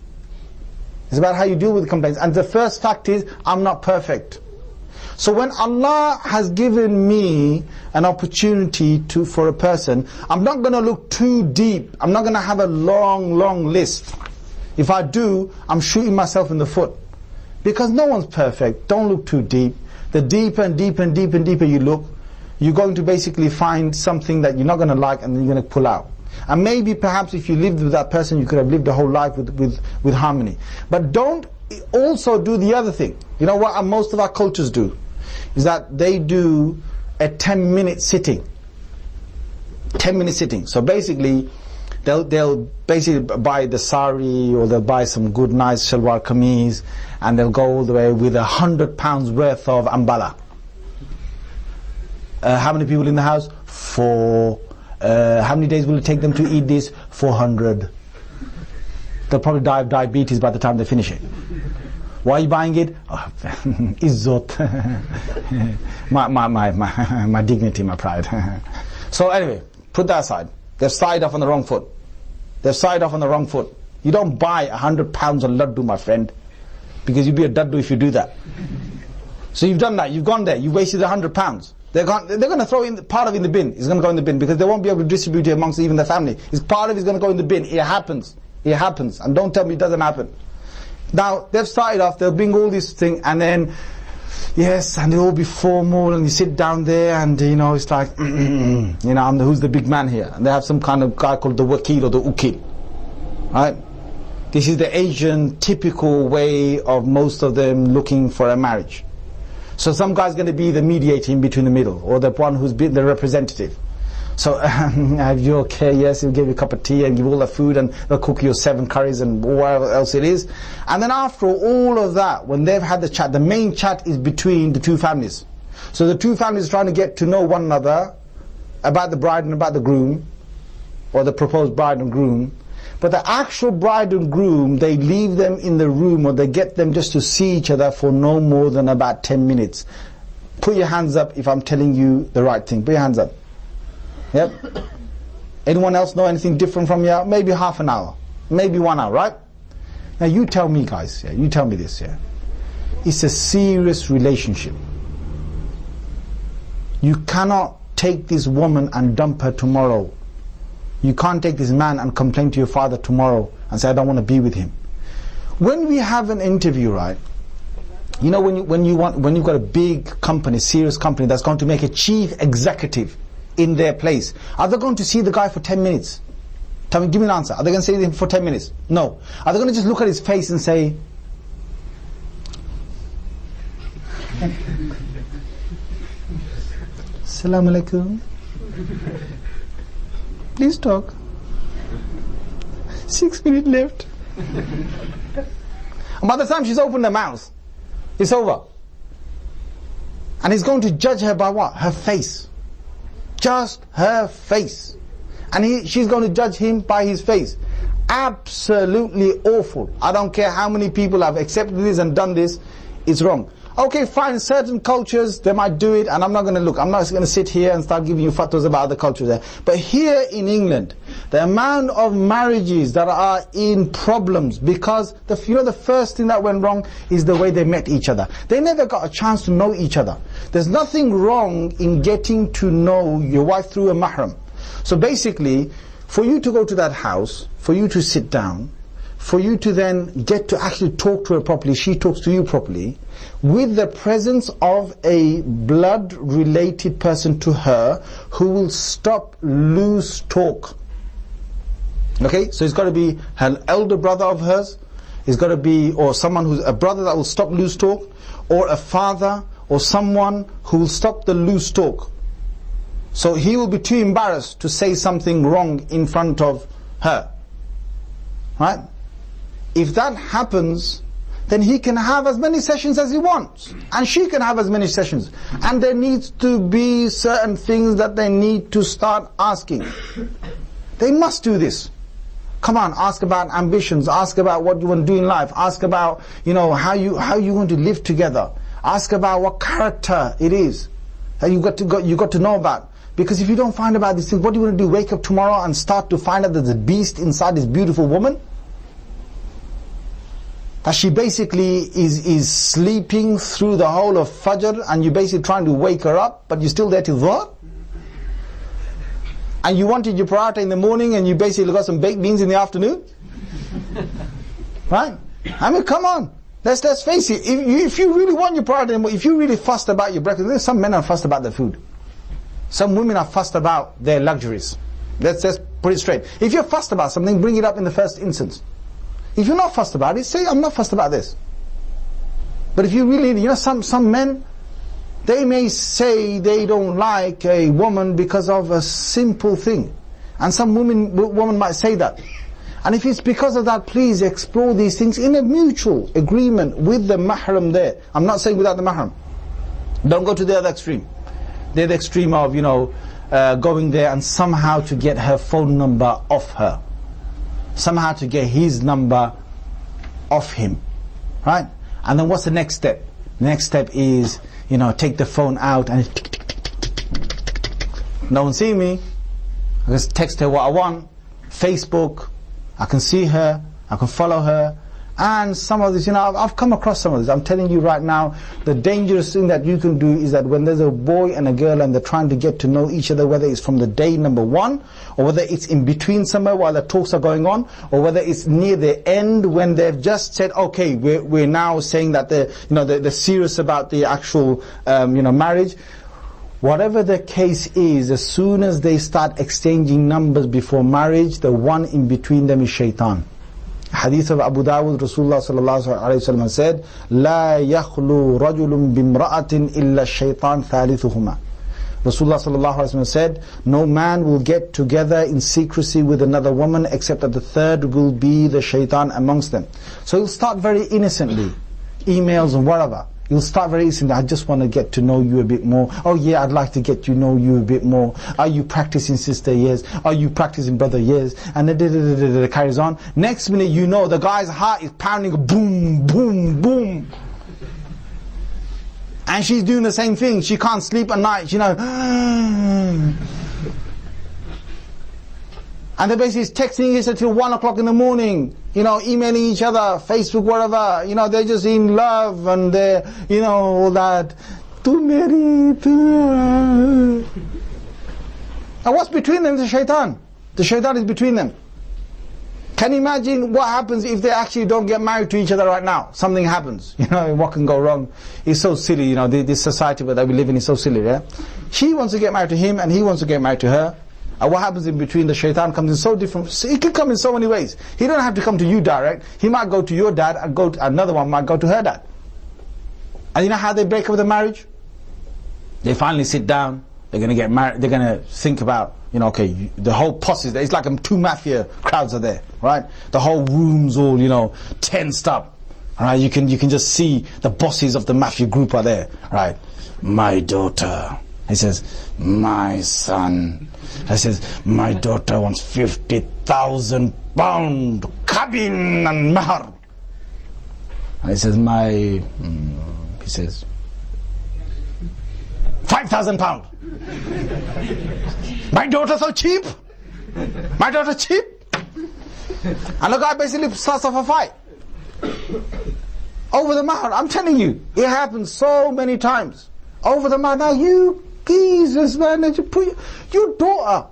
It's about how you deal with the complaints. And the first fact is, I'm not perfect. So when Allah has given me an opportunity for a person, I'm not going to look too deep. I'm not going to have a long list. If I do, I'm shooting myself in the foot. Because no one's perfect. Don't look too deep. The deeper and deeper and deeper and deeper you look, you're going to basically find something that you're not going to like, and then you're going to pull out. And maybe perhaps if you lived with that person, you could have lived a whole life with harmony. But don't also do the other thing. You know what most of our cultures do? Is that they do a 10-minute sitting. 10-minute sitting. So basically, they'll basically buy the sari, or they'll buy some good nice shalwar kameez, and they'll go all the way with £100 worth of ambala. How many people in the house? 4. How many days will it take them to eat this? 400. They'll probably die of diabetes by the time they finish it. Why are you buying it? Oh, izzot. my dignity, my pride. So anyway, put that aside. They've started off on the wrong foot. They've started off on the wrong foot. You don't buy £100 of laddu, my friend, because you'd be a daddu if you do that. So you've done that. You've gone there. You've wasted £100. They're going to throw in part of it in the bin. It's going to go in the bin because they won't be able to distribute it amongst even the family. It's part of it's going to go in the bin. It happens. It happens. And don't tell me it doesn't happen. Now, they've started off, they'll bring all these things, and then, yes, and they'll all be formal, and you sit down there, and, it's like, who's the big man here? And they have some kind of guy called the wakil or the ukil. Right? This is the Asian typical way of most of them looking for a marriage. So some guy's going to be the mediator in between the middle, or the one who's been the representative. So, are you okay? Yes, he'll give you a cup of tea and give all the food, and they'll cook you 7 curries and whatever else it is. And then after all of that, when they've had the chat, the main chat is between the two families. So the two families are trying to get to know one another about the bride and about the groom, or the proposed bride and groom. But the actual bride and groom, they leave them in the room, or they get them just to see each other for no more than about 10 minutes. Put your hands up if I'm telling you the right thing. Put your hands up. Yep. Anyone else know anything different from you? Maybe half an hour, maybe 1 hour, right? Now you tell me, guys, you tell me this, it's a serious relationship. You cannot take this woman and dump her tomorrow. You can't take this man and complain to your father tomorrow and say, I don't want to be with him. When we have an interview, right, when you've got a big company, serious company that's going to make a chief executive in their place, are they going to see the guy for 10 minutes? Tell me, give me an answer. Are they going to see him for 10 minutes? No. Are they going to just look at his face and say, Assalamu alaikum. Please talk. 6 minutes left. And by the time she's opened her mouth, it's over. And he's going to judge her by what? Her face. Just her face. And she's going to judge him by his face. Absolutely awful. I don't care how many people have accepted this and done this, it's wrong. Okay, fine, certain cultures, they might do it, and I'm not going to look. I'm not going to sit here and start giving you fatwas about other cultures there. But here in England, the amount of marriages that are in problems because the first thing that went wrong is the way they met each other. They never got a chance to know each other. There's nothing wrong in getting to know your wife through a mahram. So basically, for you to go to that house, for you to sit down, for you to then get to actually talk to her properly, she talks to you properly, with the presence of a blood-related person to her who will stop loose talk. Okay, so it's got to be an elder brother of hers, it's got to be, or someone who's a brother that will stop loose talk, or a father, or someone who will stop the loose talk. So he will be too embarrassed to say something wrong in front of her. Right? If that happens, then he can have as many sessions as he wants, and she can have as many sessions. And there needs to be certain things that they need to start asking. They must do this. Come on, ask about ambitions, ask about what you want to do in life, ask about, how you want to live together, ask about what character it is that you got to know about. Because if you don't find about these things, what do you want to do? Wake up tomorrow and start to find out that there's a beast inside this beautiful woman? That she basically is sleeping through the whole of Fajr, and you're basically trying to wake her up, but you're still there till Dhuhr? And you wanted your paratha in the morning, and you basically got some baked beans in the afternoon? Right? I mean, come on. Let's face it. If you really want your paratha, if you really fussed about your breakfast, some men are fussed about their food. Some women are fussed about their luxuries. Let's put it straight. If you're fussed about something, bring it up in the first instance. If you're not fussed about it, say, I'm not fussed about this. But if you really, some men, they may say they don't like a woman because of a simple thing. And some woman might say that. And if it's because of that, please explore these things in a mutual agreement with the mahram there. I'm not saying without the mahram. Don't go to the other extreme. The other extreme of, going there and somehow to get her phone number off her. Somehow to get his number off him. Right? And then what's the next step? The next step is, take the phone out and no one see me. I just text her what I want. Facebook, I can see her, I can follow her. And some of this, I've come across some of this. I'm telling you right now, the dangerous thing that you can do is that when there's a boy and a girl and they're trying to get to know each other, whether it's from the day number one, or whether it's in between somewhere while the talks are going on, or whether it's near the end when they've just said, okay, we're now saying that they're serious about the actual, marriage. Whatever the case is, as soon as they start exchanging numbers before marriage, the one in between them is shaitan. Hadith of Abu Dawud, Rasulullah sallallahu alaihi wasallam said, "La yakhlu rajulun bimra'atin illa shaitan thalithuhuma." Rasulullah sallallahu alaihi wasallam said, no man will get together in secrecy with another woman except that the third will be the shaitan amongst them. So he'll start very innocently, emails and whatever. You'll start very innocently. I just want to get to know you a bit more. Oh yeah, I'd like to get to know you a bit more. Are you practicing sister? Yes. Are you practicing brother? Yes. And then carries on. Next minute, the guy's heart is pounding, boom, boom, boom. And she's doing the same thing. She can't sleep at night. And they're basically texting each other till 1 o'clock in the morning, emailing each other, Facebook, whatever, they're just in love and they're, all that. Tu meri, tu. And what's between them? The shaitan. The shaitan is between them. Can you imagine what happens if they actually don't get married to each other right now? Something happens. What can go wrong? It's so silly, this society that we live in is so silly, yeah? She wants to get married to him and he wants to get married to her. And what happens in between? The shaitan comes in so different. He can come in so many ways. He don't have to come to you direct. He might go to your dad and another one might go to her dad. And you know how they break up the marriage? They finally sit down. They're going to get married. They're going to think about, okay, the whole posse is there. It's like two mafia crowds are there, right? The whole room's all, tensed up. Right? You can just see the bosses of the mafia group are there, right? My daughter. He says, my son. He says, my daughter wants 50,000 pound cabin and mahar. And he says, he says, 5,000 pound. My daughter so cheap. My daughter cheap. And the guy basically starts off a fight over the mahar. I'm telling you, it happens so many times. Over the mahar. Now you Jesus, man, you put your daughter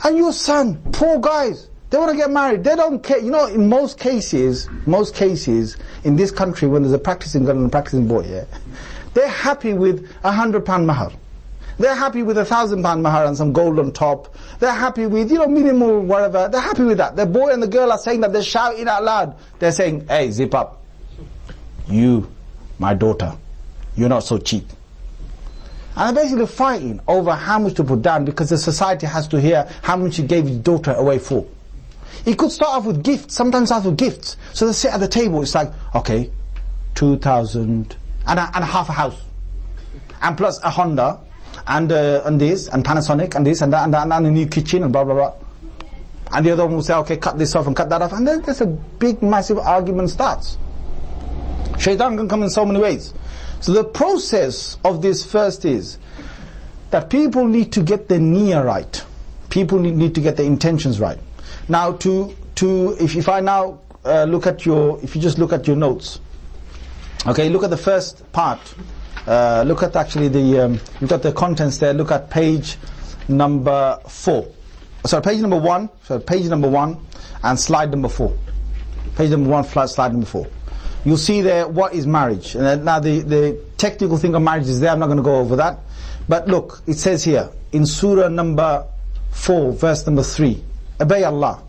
and your son, poor guys, they want to get married. They don't care. In most cases, in this country, when there's a practicing girl and a practicing boy, yeah, they're happy with £100 mahar. They're happy with £1,000 mahar and some gold on top. They're happy with, minimal whatever. They're happy with that. The boy and the girl are saying that. They're shouting out loud. They're saying, hey, zip up. You, my daughter, you're not so cheap. And they're basically fighting over how much to put down because the society has to hear how much he gave his daughter away for. He could start off with gifts, sometimes start with gifts. So they sit at the table, it's like, okay, 2,000, and half a house, and plus a Honda, and this, and Panasonic, and this, and that, and a new kitchen, and blah blah blah. And the other one will say, okay, cut this off and cut that off, and then there's a big massive argument starts. Shaitan can come in so many ways. So the process of this first is that people need to get the niyyah right. People need to get the intentions right. Now if I now look at if you just look at your notes, okay, look at the first part, look at actually you've got the contents there, look at page number 4. Sorry, page number 1, and slide number 4. Page number 1, slide number 4. You'll see there what is marriage. And now the technical thing of marriage is there, I'm not going to go over that. But look, it says here, in surah number 4, verse number 3, obey Allah.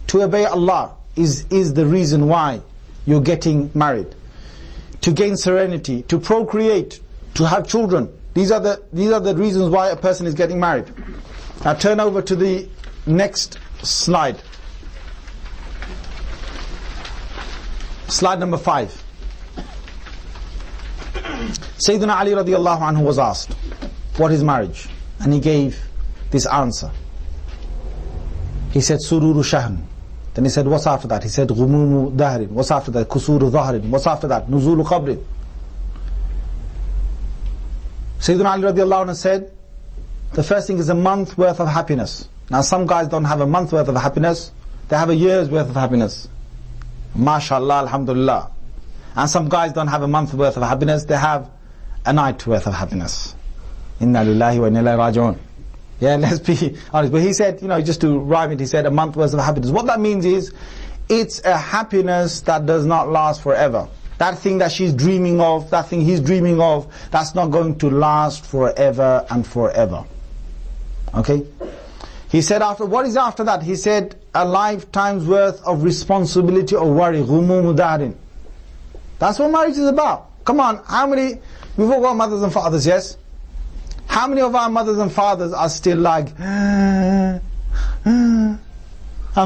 To obey Allah is the reason why you're getting married. To gain serenity, to procreate, to have children. These are the reasons why a person is getting married. Now turn over to the next slide. Slide number 5. Sayyidina Ali radiallahu anhu was asked, what is marriage? And he gave this answer. He said, sururu shahr. Then he said, what's after that? He said, ghumumu dahrin. What's after that? Kusuru dhahrin. What's after that? Nuzulu qabrin. Sayyidina Ali radiallahu anhu said, the first thing is a month worth of happiness. Now some guys don't have a month worth of happiness, they have a year's worth of happiness. MashaAllah, alhamdulillah. And some guys don't have a month worth of happiness, they have a night worth of happiness. Inna lillahi wa inna ilayhi raji'un. Yeah, let's be honest. But he said, just to rhyme it, he said a month worth of happiness. What that means is, it's a happiness that does not last forever. That thing that she's dreaming of, that thing he's dreaming of, that's not going to last forever and forever. Okay? He said, what is after that? He said, a lifetime's worth of responsibility or worry. Ghumum darin. That's what marriage is about. Come on, we've all got mothers and fathers, yes? How many of our mothers and fathers are still like, I'm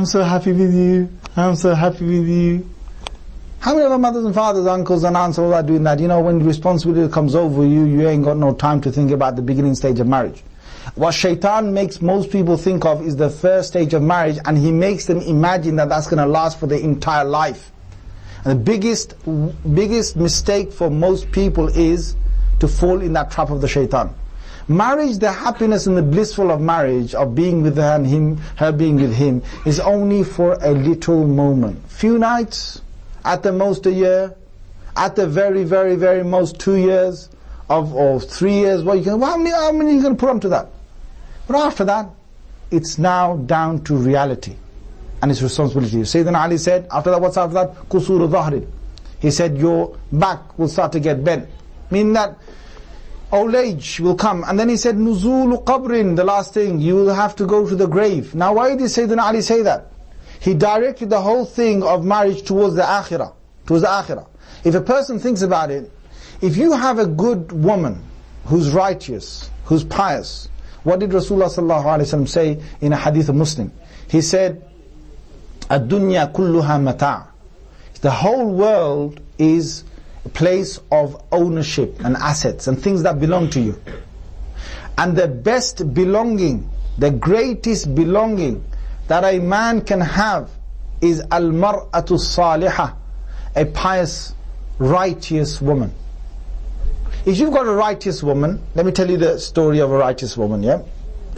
so happy with you, I'm so happy with you? How many of our mothers and fathers, uncles and aunts, all are doing that? When responsibility comes over you, you ain't got no time to think about the beginning stage of marriage. What shaitan makes most people think of is the first stage of marriage, and he makes them imagine that that's going to last for their entire life. And the biggest mistake for most people is to fall in that trap of the shaitan. Marriage, the happiness and the blissful of marriage, of being with her and her being with him, is only for a little moment. Few nights, at the most a year, at the very, very, very most 2 years, or 3 years. How many are you going to put onto that? But after that, it's now down to reality and its responsibility. Sayyidina Ali said, after that, what's after that? Kusuru dhahrin. He said, your back will start to get bent. Meaning that old age will come. And then he said, nuzulu qabrin, the last thing, you will have to go to the grave. Now why did Sayyidina Ali say that? He directed the whole thing of marriage towards the akhirah. Towards the akhirah. If a person thinks about it, if you have a good woman who's righteous, who's pious, what did Rasulullah ﷺ say in a hadith of Muslim? He said, "Ad-dunya kulluha mata'." The whole world is a place of ownership and assets and things that belong to you. And the best belonging, the greatest belonging that a man can have is al-mar'atu salihah, a pious, righteous woman. If you've got a righteous woman, let me tell you the story of a righteous woman, yeah?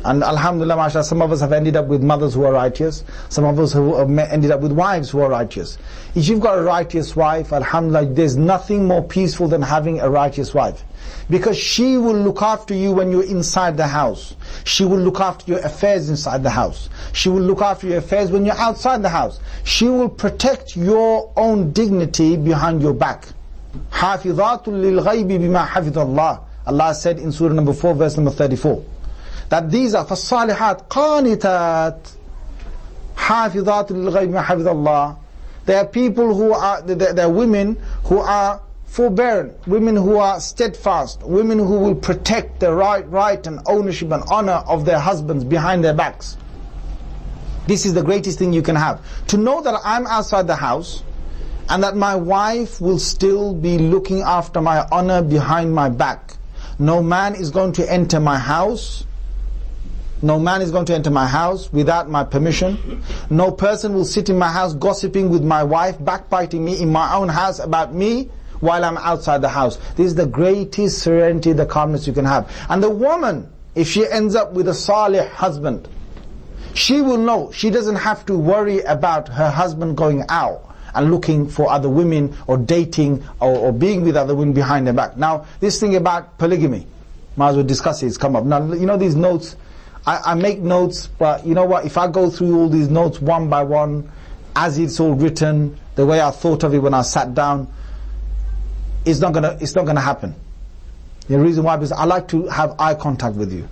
And alhamdulillah, mashallah, some of us have ended up with mothers who are righteous, some of us who have ended up with wives who are righteous. If you've got a righteous wife, alhamdulillah, there's nothing more peaceful than having a righteous wife. Because she will look after you when you're inside the house. She will look after your affairs inside the house. She will look after your affairs when you're outside the house. She will protect your own dignity behind your back. حَافِظَاتٌ لِلْغَيْبِ بِمَا حَفِظَ اللَّهِ. Allah said in surah number 4, verse number 34, that these are فَالصَّالِحَاتِ قَانِتَاتِ حَافِظَاتٌ لِلْغَيْبِ بِمَا حَفِظَ اللَّهِ. They are people who are, they are women who are forbearing, women who are steadfast, women who will protect the right and ownership and honor of their husbands behind their backs. This is the greatest thing you can have. To know that I'm outside the house, and that my wife will still be looking after my honor behind my back. No man is going to enter my house. No man is going to enter my house without my permission. No person will sit in my house gossiping with my wife, backbiting me in my own house about me while I'm outside the house. This is the greatest serenity, the calmness you can have. And the woman, if she ends up with a salih husband, she will know she doesn't have to worry about her husband going out and looking for other women or dating or being with other women behind their back. Now, this thing about polygamy, might as well discuss it, it's come up. Now, you know these notes, I make notes, but you know what, if I go through all these notes one by one, as it's all written, the way I thought of it when I sat down, it's not gonna happen. The reason why, because I like to have eye contact with you.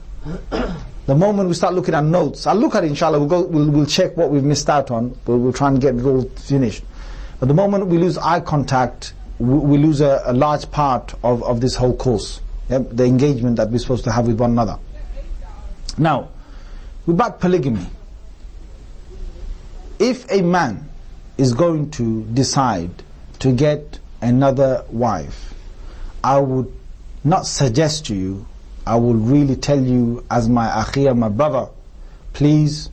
The moment we start looking at notes, I'll look at it inshallah, we'll check what we've missed out on, we'll try and get it all finished. But the moment we lose eye contact, we lose a large part of this whole course, the engagement that we're supposed to have with one another. Now, about polygamy, if a man is going to decide to get another wife, I would not suggest to you, I will really tell you as my akhi, my brother, please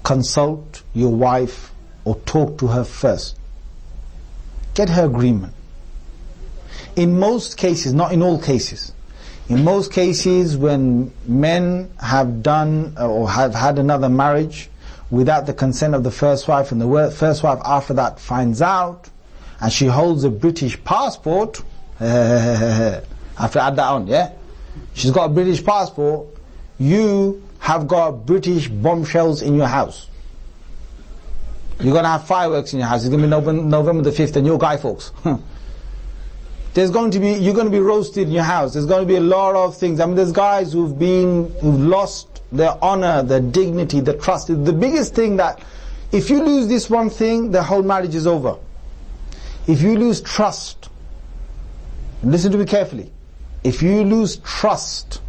consult your wife or talk to her first. Get her agreement. In most cases, not in all cases, in most cases when men have done or have had another marriage without the consent of the first wife, and the first wife after that finds out and she holds a British passport, I have to add that on, yeah? She's got a British passport, you have got British bombshells in your house. You're going to have fireworks in your house. It's going to be November the 5th and you're Guy Fawkes. You're going to be roasted in your house. There's going to be a lot of things. I mean, there's guys who've lost their honor, their dignity, their trust. The biggest thing that, if you lose this one thing, the whole marriage is over. If you lose trust, and listen to me carefully, if you lose trust,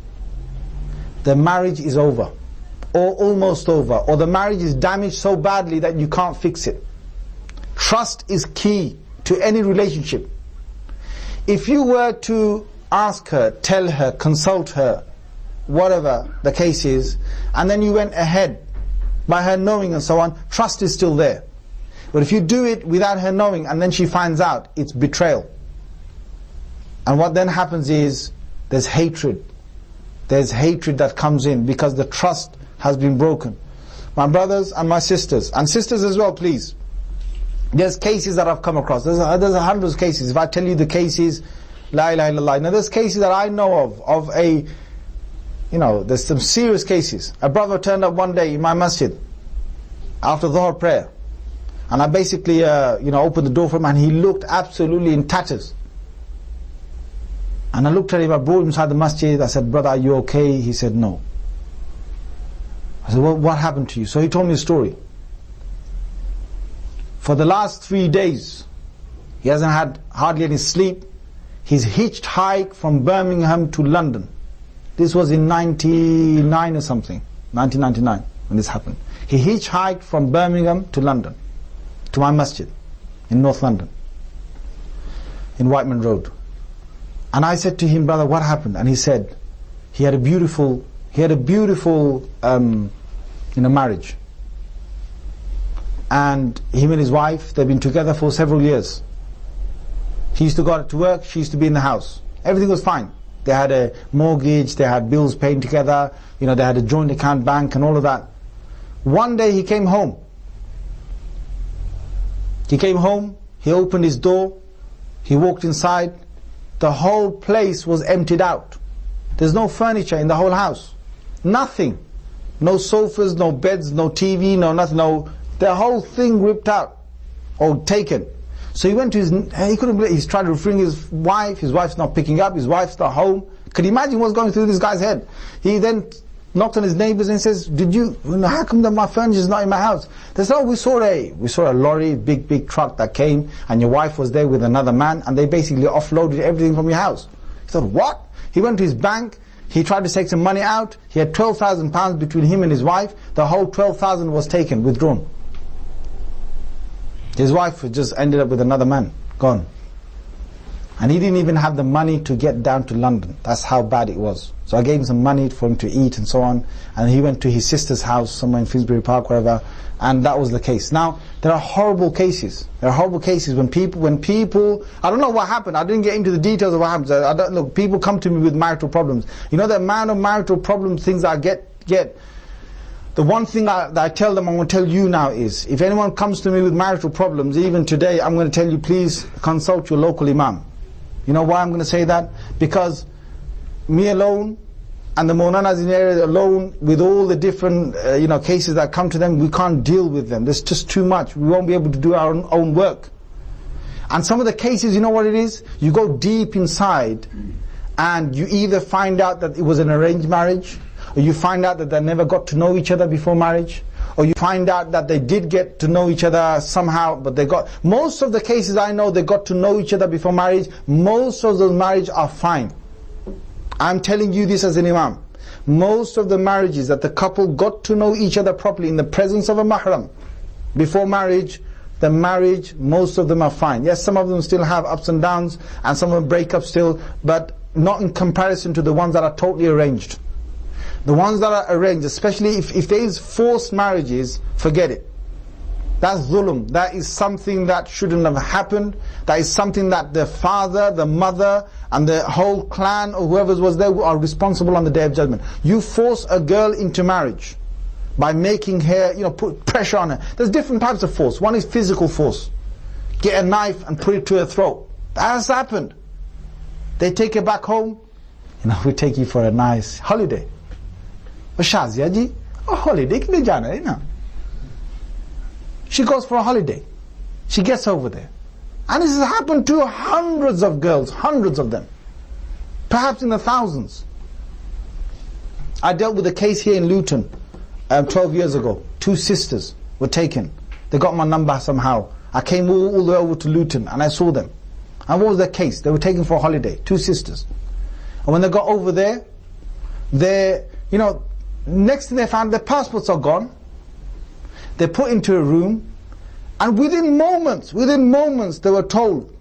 the marriage is over, or almost over, or the marriage is damaged so badly that you can't fix it. Trust is key to any relationship. If you were to ask her, tell her, consult her, whatever the case is, and then you went ahead by her knowing and so on, trust is still there. But if you do it without her knowing and then she finds out, it's betrayal. And what then happens is, there's hatred. There's hatred that comes in because the trust has been broken. My brothers and my sisters, and sisters as well, please. There's cases that I've come across. There's hundreds of cases. If I tell you the cases, la ilaha illallah. Now there's cases that I know of a, you know, there's some serious cases. A brother turned up one day in my masjid after Dhuhr prayer, and I basically, opened the door for him, and he looked absolutely in tatters. And I looked at him, I brought him inside the masjid, I said, brother, are you okay? He said, no. I said, well, what happened to you? So he told me a story. For the last 3 days, he hasn't had hardly any sleep. He's hitchhiked from Birmingham to London. This was in 99 or something, 1999, when this happened. He hitchhiked from Birmingham to London, to my masjid, in North London, in Whiteman Road. And I said to him, brother, what happened? And he said, he had a beautiful marriage. And him and his wife, they've been together for several years. He used to go to work, she used to be in the house. Everything was fine. They had a mortgage, they had bills paying together, they had a joint account bank and all of that. One day he came home. He opened his door, he walked inside, the whole place was emptied out. There's no furniture in the whole house. Nothing. No sofas, no beds, no TV, no nothing, the whole thing ripped out or taken. So he went to he couldn't believe, he's trying to ring his wife's not picking up, his wife's not home. Could you imagine what's going through this guy's head? He then knocked on his neighbors and says, how come that my furniture is not in my house? They said, we saw a lorry, big truck that came, and your wife was there with another man, and they basically offloaded everything from your house. He thought, what? He went to his bank, he tried to take some money out, he had £12,000 between him and his wife, the whole 12,000 was taken, withdrawn. His wife just ended up with another man, gone. And he didn't even have the money to get down to London. That's how bad it was. So I gave him some money for him to eat and so on. And he went to his sister's house somewhere in Finsbury Park, wherever. And that was the case. Now, there are horrible cases. There are horrible cases when people, I don't know what happened. I didn't get into the details of what happened. Look, people come to me with marital problems. You know the amount of marital problems, things I get. The one thing that I tell them, I'm going to tell you now is, if anyone comes to me with marital problems, even today, I'm going to tell you, please consult your local imam. You know why I'm going to say that? Because me alone and the Mawlanas in the area alone, with all the different cases that come to them, we can't deal with them. There's just too much. We won't be able to do our own work. And some of the cases, you know what it is? You go deep inside and you either find out that it was an arranged marriage, or you find out that they never got to know each other before marriage, or you find out that they did get to know each other somehow, but most of the cases I know, they got to know each other before marriage. Most of those marriages are fine. I'm telling you this as an imam. Most of the marriages that the couple got to know each other properly in the presence of a mahram before marriage, the marriage, most of them are fine. Yes, some of them still have ups and downs, and some of them break up still, but not in comparison to the ones that are totally arranged. The ones that are arranged, especially if there is forced marriages, forget it. That's zulm. That is something that shouldn't have happened. That is something that the father, the mother, and the whole clan or whoever was there are responsible on the Day of Judgment. You force a girl into marriage by making her, put pressure on her. There's different types of force. One is physical force. Get a knife and put it to her throat. That has happened. They take her back home. We take you for a nice holiday. Shazia ji, a holiday ke liye jana hai na. She goes for a holiday. She gets over there. And this has happened to hundreds of girls, hundreds of them. Perhaps in the thousands. I dealt with a case here in Luton 12 years ago. 2 sisters were taken. They got my number somehow. I came all the way over to Luton and I saw them. And what was their case? They were taken for a holiday. 2 sisters. And when they got over there, next thing they found, their passports are gone. They're put into a room, and within moments, they were told,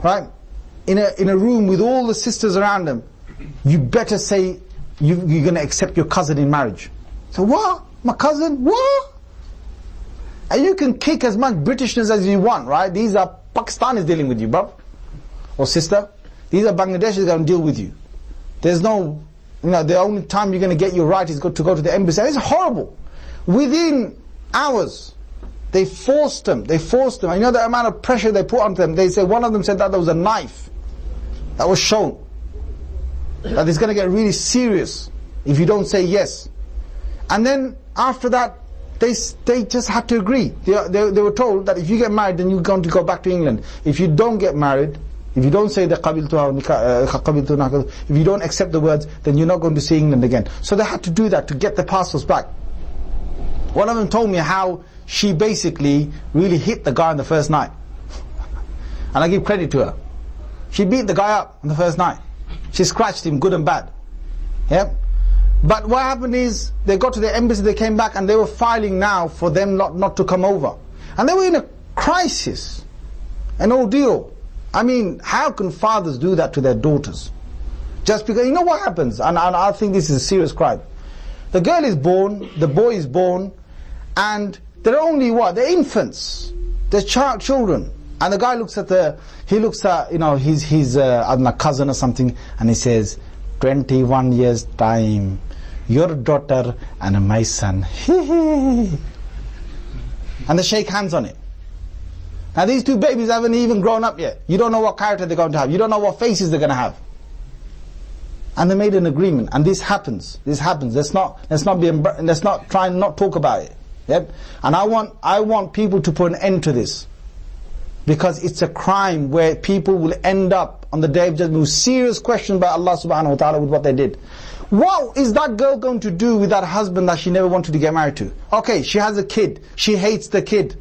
right, in a room with all the sisters around them, you better say you're going to accept your cousin in marriage. So what? My cousin? What? And you can kick as much Britishness as you want, right? These are Pakistanis dealing with you, bruv, or sister. These are Bangladeshis going to deal with you. There's no, the only time you're going to get your right is to go to the embassy. It's horrible. Within hours, they forced them. And you know the amount of pressure they put on them. They said, one of them said that there was a knife that was shown. That it's going to get really serious if you don't say yes. And then after that, they just had to agree. They were told that if you get married, then you're going to go back to England. If you don't get married, if you don't say the qabiltu, if you don't accept the words, then you're not going to see England again. So they had to do that to get the passports back. One of them told me how she basically really hit the guy on the first night. And I give credit to her. She beat the guy up on the first night. She scratched him good and bad. Yep. But what happened is, they got to the embassy, they came back, and they were filing now for them not to come over. And they were in a crisis, an ordeal. I mean, how can fathers do that to their daughters? Just because, you know what happens? And I think this is a serious crime. The girl is born, the boy is born, and they're only what? They're infants. They're children. And the guy looks at his I don't know, cousin or something, and he says, 21 years time, your daughter and my son. And they shake hands on it. Now these 2 babies haven't even grown up yet. You don't know what character they're going to have. You don't know what faces they're going to have. And they made an agreement. And this happens. Let's not try and not talk about it. Yep. And I want people to put an end to this. Because it's a crime where people will end up on the Day of Judgment with serious questions by Allah subhanahu wa ta'ala with what they did. What is that girl going to do with that husband that she never wanted to get married to? Okay, she has a kid. She hates the kid.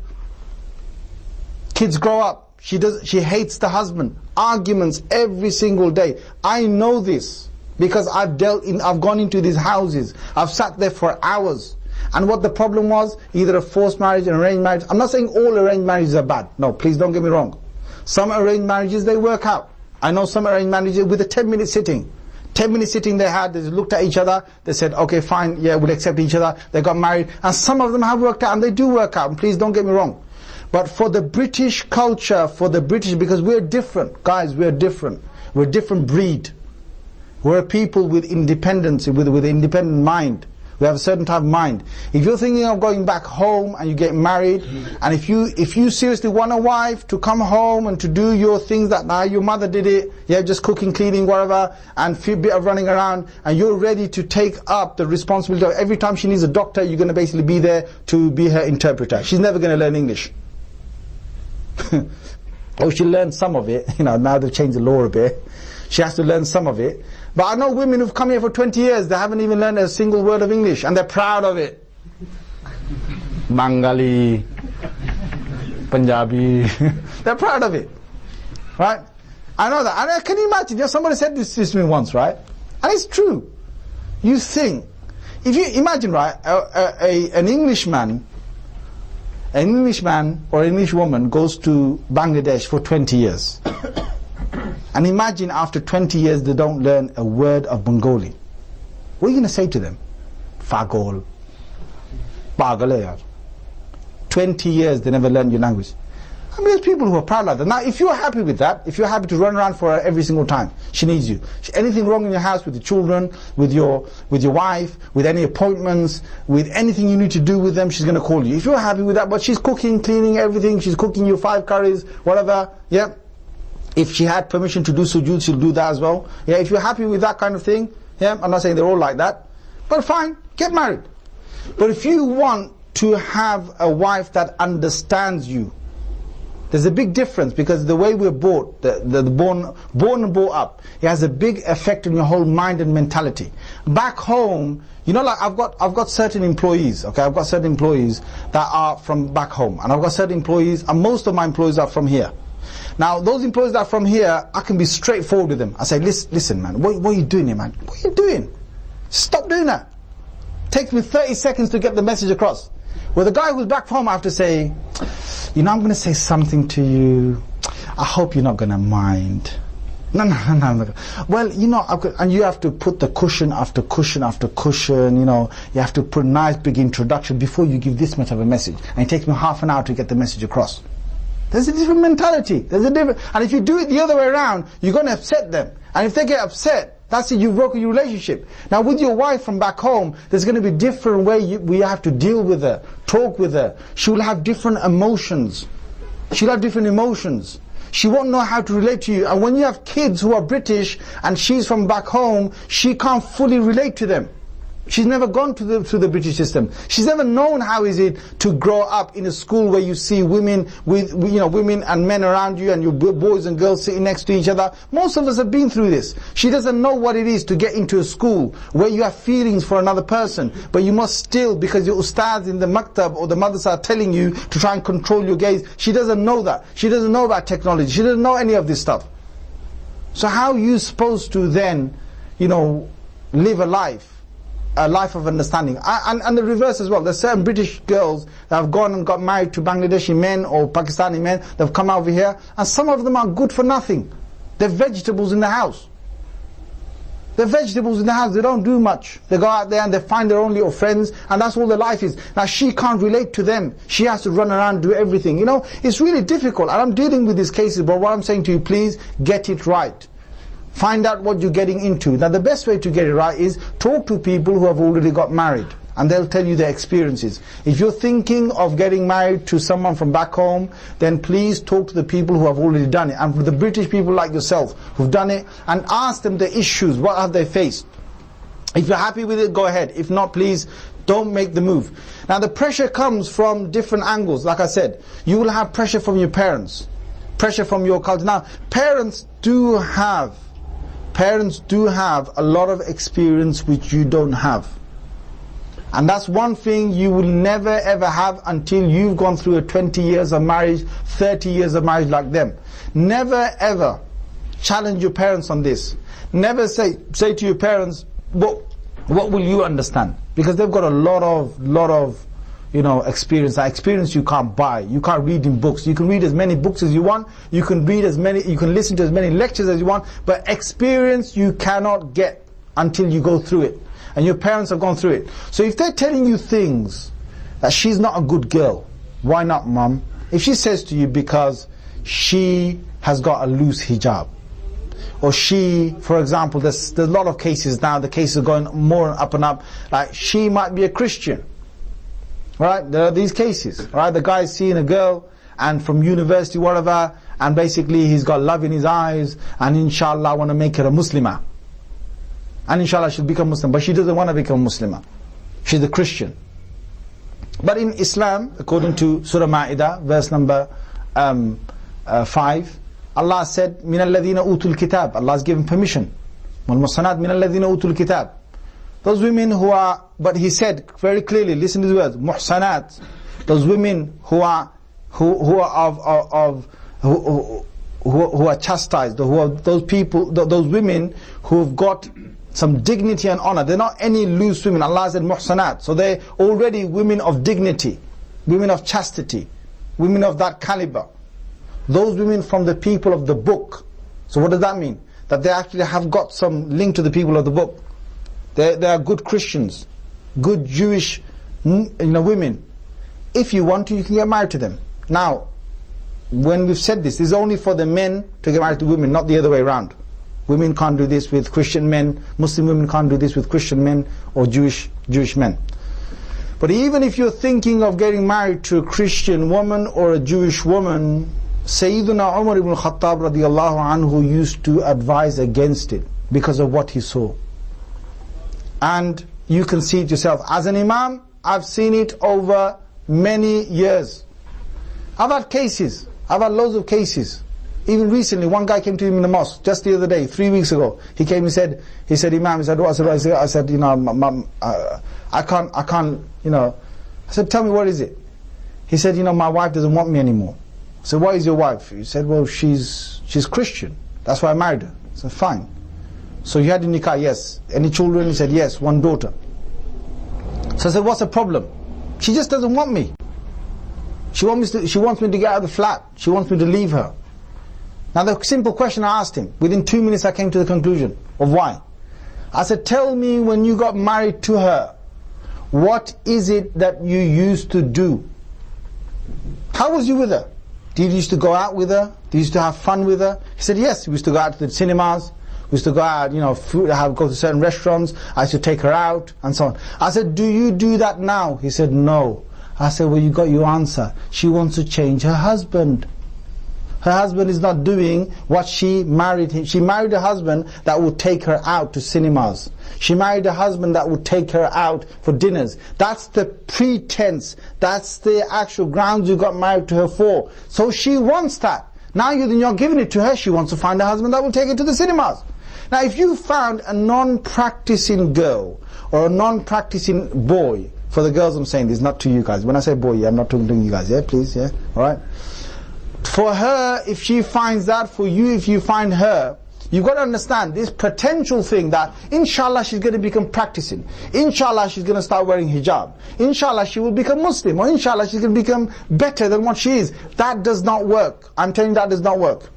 Kids grow up. She hates the husband. Arguments every single day. I know this because I've gone into these houses. I've sat there for hours. And what the problem was, either a forced marriage and arranged marriage. I'm not saying all arranged marriages are bad. No, please don't get me wrong. Some arranged marriages, they work out. I know some arranged marriages with a 10-minute sitting. 10-minute sitting they had, they looked at each other, they said, okay, fine, yeah, we'll accept each other. They got married. And some of them have worked out, and they do work out. And please don't get me wrong. But for the British culture, for the British, because we're different. Guys, we're different. We're a different breed. We're a people with independence, with an independent mind. We have a certain type of mind. If you're thinking of going back home and you get married, and if you seriously want a wife to come home and to do your things that your mother did it, yeah, just cooking, cleaning, whatever, and a bit of running around, and you're ready to take up the responsibility of every time she needs a doctor, you're going to basically be there to be her interpreter. She's never going to learn English. Or she'll learn some of it. You know, now they've changed the law a bit. She has to learn some of it. But I know women who've come here for 20 years, they haven't even learned a single word of English, and they're proud of it. Bengali, Punjabi, they're proud of it, right? I know that. And can you imagine, you know, somebody said this to me once, right? And it's true. You think, if you imagine, right, an Englishman or an English woman goes to Bangladesh for 20 years. And imagine after 20 years they don't learn a word of Bengali. What are you going to say to them? Fagol. Pagal. 20 years they never learned your language. I mean, there's people who are proud like that. Now, if you're happy with that, if you're happy to run around for her every single time, she needs you. Anything wrong in your house with the children, with your wife, with any appointments, with anything you need to do with them, she's going to call you. If you're happy with that, but she's cooking, cleaning, everything, she's cooking you 5 curries, whatever, yeah. If she had permission to do sujood, she'll do that as well. Yeah, if you're happy with that kind of thing, yeah, I'm not saying they're all like that, but fine, get married. But if you want to have a wife that understands you, there's a big difference, because the way we're born, born and brought up, it has a big effect on your whole mind and mentality. Back home, you know, like I've got certain employees, okay, I've got certain employees that are from back home, and I've got certain employees, and most of my employees are from here. Now, those employees that are from here, I can be straightforward with them. I say, listen man, what are you doing here, man? What are you doing? Stop doing that. Takes me 30 seconds to get the message across. Well, the guy who's back home, I have to say, you know, I'm going to say something to you. I hope you're not going to mind. No. Well, you know, and you have to put the cushion after cushion after cushion, you know, you have to put a nice big introduction before you give this much of a message. And it takes me half an hour to get the message across. There's a different mentality. There's a different, and if you do it the other way around, you're going to upset them. And if they get upset, that's it, you've broken your relationship. Now with your wife from back home, there's going to be different way we have to deal with her, talk with her. She will have different emotions. She'll have different emotions. She won't know how to relate to you. And when you have kids who are British and she's from back home, she can't fully relate to them. She's never gone through the British system. She's never known how is it to grow up in a school where you see women with women and men around you, and your boys and girls sitting next to each other. Most of us have been through this. She doesn't know what it is to get into a school where you have feelings for another person, but you must still, because your ustads in the maktab or the madrasa are telling you to try and control your gaze. She doesn't know that. She doesn't know about technology. She doesn't know any of this stuff. So how are you supposed to then, live a life of understanding? And the reverse as well. There's certain British girls that have gone and got married to Bangladeshi men or Pakistani men. They've come over here, and some of them are good for nothing. They're vegetables in the house. They're vegetables in the house. They don't do much. They go out there and they find their own little friends, and that's all their life is. Now she can't relate to them. She has to run around and do everything. It's really difficult. And I'm dealing with these cases, but what I'm saying to you, please get it right. Find out what you're getting into. Now the best way to get it right is talk to people who have already got married, and they'll tell you their experiences. If you're thinking of getting married to someone from back home, then please talk to the people who have already done it, and for the British people like yourself who've done it, and ask them the issues, what have they faced. If you're happy with it, go ahead. If not, please don't make the move. Now the pressure comes from different angles. Like I said, you will have pressure from your parents, pressure from your culture. Now parents do have a lot of experience which you don't have. And that's one thing you will never ever have until you've gone through a 20 years of marriage, 30 years of marriage like them. Never ever challenge your parents on this. Never say to your parents, well, What will you understand? Because they've got a lot of experience. That experience you can't buy. You can't read in books. You can read as many books as you want. You can listen to as many lectures as you want. But experience you cannot get until you go through it. And your parents have gone through it. So if they're telling you things that she's not a good girl, why not, mom? If she says to you because she has got a loose hijab, or she, for example, there's a lot of cases now, the cases are going more up and up, like she might be a Christian, right? There are these cases, right? The guy's seeing a girl, and from university, whatever, and basically he's got love in his eyes, and inshallah I want to make her a Muslimah. And inshallah she'll become Muslim, but she doesn't want to become Muslimah. She's a Christian. But in Islam, according to Surah Ma'idah, verse number 5, Allah said, مِنَ الَّذِينَ أُوتُوا الْكِتَابِ, Allah has given permission. وَالْمُحْصَنَاتِ مِنَ الَّذِينَ أُوتُوا الْكِتَابِ. Those women who are, but he said very clearly, listen to these words, muhsanat, those women who are chastised, who are those people, those women who have got some dignity and honor. They're not any loose women. Allah said muhsanat. So they're already women of dignity, women of chastity, women of that caliber. Those women from the people of the book. So what does that mean? That they actually have got some link to the people of the book. They are good Christians, good Jewish women. If you want to, you can get married to them. Now, when we've said this is only for the men to get married to women, not the other way around. Women can't do this with Christian men. Muslim women can't do this with Christian men or Jewish men. But even if you're thinking of getting married to a Christian woman or a Jewish woman, Sayyiduna Umar ibn Khattab radiallahu anhu used to advise against it because of what he saw. And you can see it yourself. As an imam, I've seen it over many years. I've had cases. I've had loads of cases. Even recently, one guy came to him in the mosque, just the other day, 3 weeks ago. He came, he said, Imam, he said, what? I said, I can't, I said, tell me, what is it? He said, my wife doesn't want me anymore. I said, why is your wife? He said, well, she's Christian. That's why I married her. I said, fine. So you had a nikah? Yes. Any children? He said, yes, one daughter. So I said, what's the problem? She just doesn't want me. She wants me to get out of the flat. She wants me to leave her. Now the simple question I asked him, within 2 minutes I came to the conclusion of why. I said, tell me, when you got married to her, what is it that you used to do? How was you with her? Did you used to go out with her? Did you used to have fun with her? He said, yes, we used to go out to the cinemas. We used to go out, go to certain restaurants. I used to take her out and so on. I said, do you do that now? He said, no. I said, well, you got your answer. She wants to change her husband. Her husband is not doing what she married him. She married a husband that would take her out to cinemas. She married a husband that would take her out for dinners. That's the pretense. That's the actual grounds you got married to her for. So she wants that. Now you're giving it to her. She wants to find a husband that will take her to the cinemas. Now if you found a non-practicing girl or a non-practicing boy, for the girls I'm saying this, not to you guys. When I say boy, yeah, I'm not talking to you guys, yeah, please, yeah, alright? For her, if she finds that, for you, if you find her, you've got to understand this potential thing that inshallah she's going to become practicing. Inshallah she's going to start wearing hijab. Inshallah she will become Muslim. Or inshallah she's going to become better than what she is. That does not work. I'm telling you, that does not work.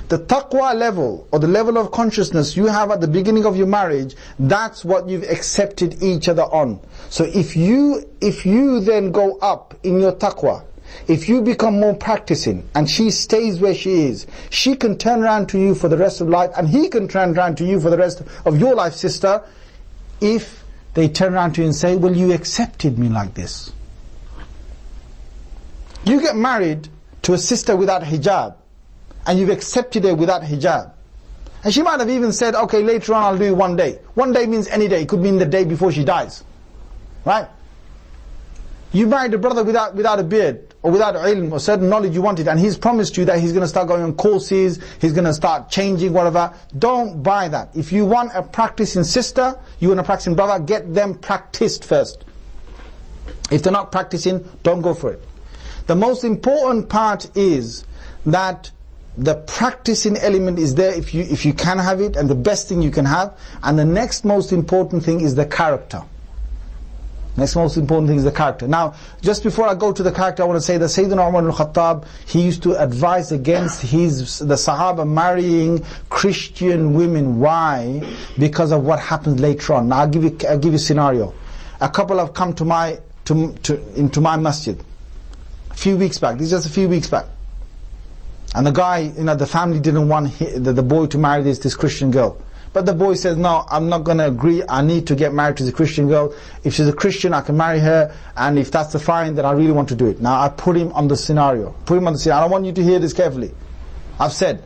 The taqwa level, or the level of consciousness you have at the beginning of your marriage, that's what you've accepted each other on. So if you then go up in your taqwa, if you become more practicing and she stays where she is, she can turn around to you for the rest of life, and he can turn around to you for the rest of your life, sister, if they turn around to you and say, well, you accepted me like this. You get married to a sister without hijab, and you've accepted her without hijab. And she might have even said, okay, later on I'll do it one day. One day means any day. It could mean the day before she dies. Right? You married a brother without a beard, or without ilm, or certain knowledge you wanted, and he's promised you that he's going to start going on courses, he's going to start changing, whatever. Don't buy that. If you want a practicing sister, you want a practicing brother, get them practiced first. If they're not practicing, don't go for it. The most important part is that the practicing element is there if you can have it, and the best thing you can have. And the next most important thing is the character. Next most important thing is the character. Now, just before I go to the character, I want to say that Sayyidina Umar al-Khattab, he used to advise against the Sahaba marrying Christian women. Why? Because of what happens later on. Now, I'll give you a scenario. A couple have come into my masjid a few weeks back. This is just a few weeks back. And the guy, the family didn't want the boy to marry this Christian girl. But the boy says, no, I'm not going to agree. I need to get married to the Christian girl. If she's a Christian, I can marry her. And if that's the fine, then I really want to do it. Now, I put him on the scenario. I don't want you to hear this carefully. I've said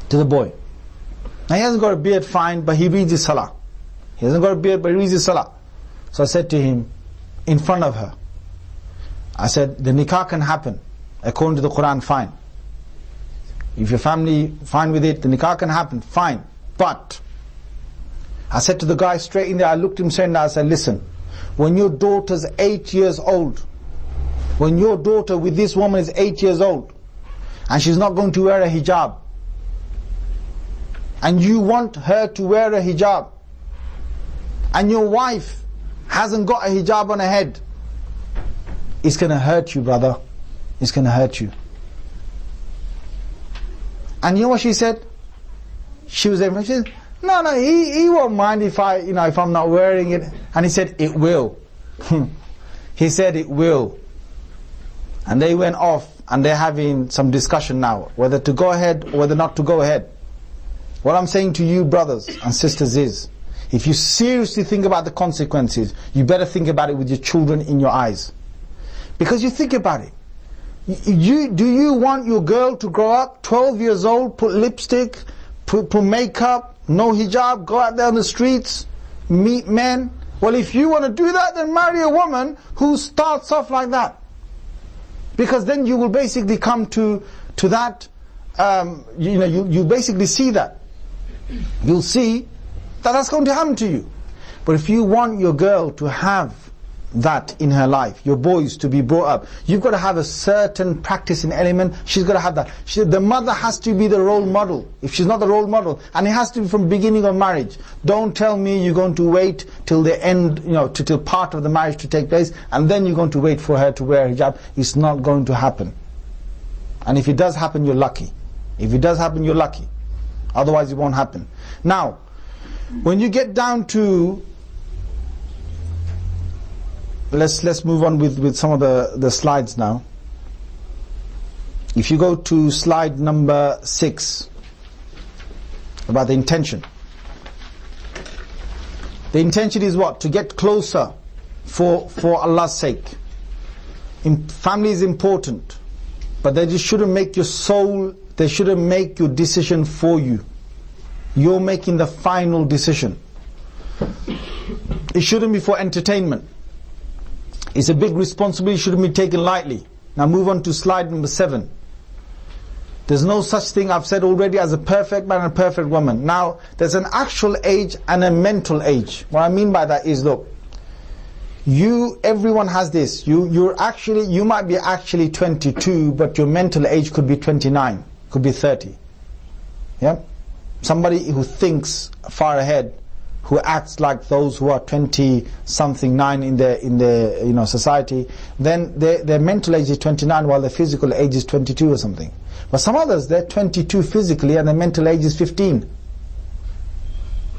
to the boy, now he hasn't got a beard, fine, but he reads his salah. He hasn't got a beard, but he reads his salah. So I said to him, in front of her, I said, the nikah can happen. According to the Quran, fine. If your family fine with it, the nikah can happen, fine. But I said to the guy straight in there, I looked him straight in there, I said, listen, when your daughter's 8 years old, when your daughter with this woman is 8 years old, and she's not going to wear a hijab, and you want her to wear a hijab, and your wife hasn't got a hijab on her head, it's going to hurt you, brother. It's going to hurt you. And you know what she said? She was there. She said, no, he won't mind if if I'm not wearing it. And he said, it will. He said, it will. And they went off, and they're having some discussion now, whether to go ahead or whether not to go ahead. What I'm saying to you, brothers and sisters, is, if you seriously think about the consequences, you better think about it with your children in your eyes. Because you think about it. Do you want your girl to grow up 12 years old, put lipstick, put makeup, no hijab, go out there on the streets, meet men? Well, if you want to do that, then marry a woman who starts off like that. Because then you will basically come to that, you basically see that. You'll see that that's going to happen to you. But if you want your girl to have that in her life, your boys to be brought up, you've got to have a certain practicing element. She's got to have that. The mother has to be the role model. If she's not the role model, and it has to be from beginning of marriage. Don't tell me you're going to wait till the end, till part of the marriage to take place, and then you're going to wait for her to wear a hijab. It's not going to happen. And if it does happen, you're lucky. If it does happen, you're lucky. Otherwise, it won't happen. Now, when you get down to, let's move on with some of the slides now. If you go to slide number 6, about the intention. The intention is what? To get closer for Allah's sake. Family is important, but they just shouldn't make your soul, they shouldn't make your decision for you. You're making the final decision. It shouldn't be for entertainment. It's a big responsibility, shouldn't be taken lightly. Now move on to slide number 7. There's no such thing, I've said already, as a perfect man and a perfect woman. Now, there's an actual age and a mental age. What I mean by that is, look, everyone has this. You might be actually 22, but your mental age could be 29, could be 30. Yeah? Somebody who thinks far ahead, who acts like those who are 20-something, 9 in the society, then their mental age is 29 while their physical age is 22 or something. But some others, they're 22 physically and their mental age is 15.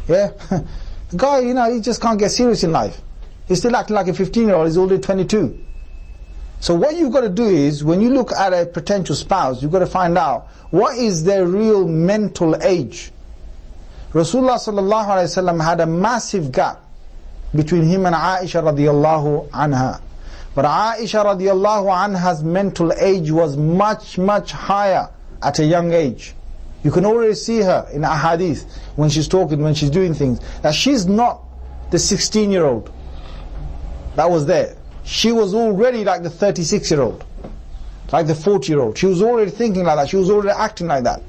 Yeah? The guy, he just can't get serious in life. He's still acting like a 15-year-old, he's already 22. So what you've got to do is, when you look at a potential spouse, you've got to find out what is their real mental age. Rasulullah sallallahu alaihi wasallam had a massive gap between him and Aisha radiallahu anha. But Aisha radiallahu anha's mental age was much, much higher at a young age. You can already see her in ahadith when she's talking, when she's doing things, that she's not the 16-year-old that was there. She was already like the 36-year-old, like the 40-year-old. She was already thinking like that. She was already acting like that.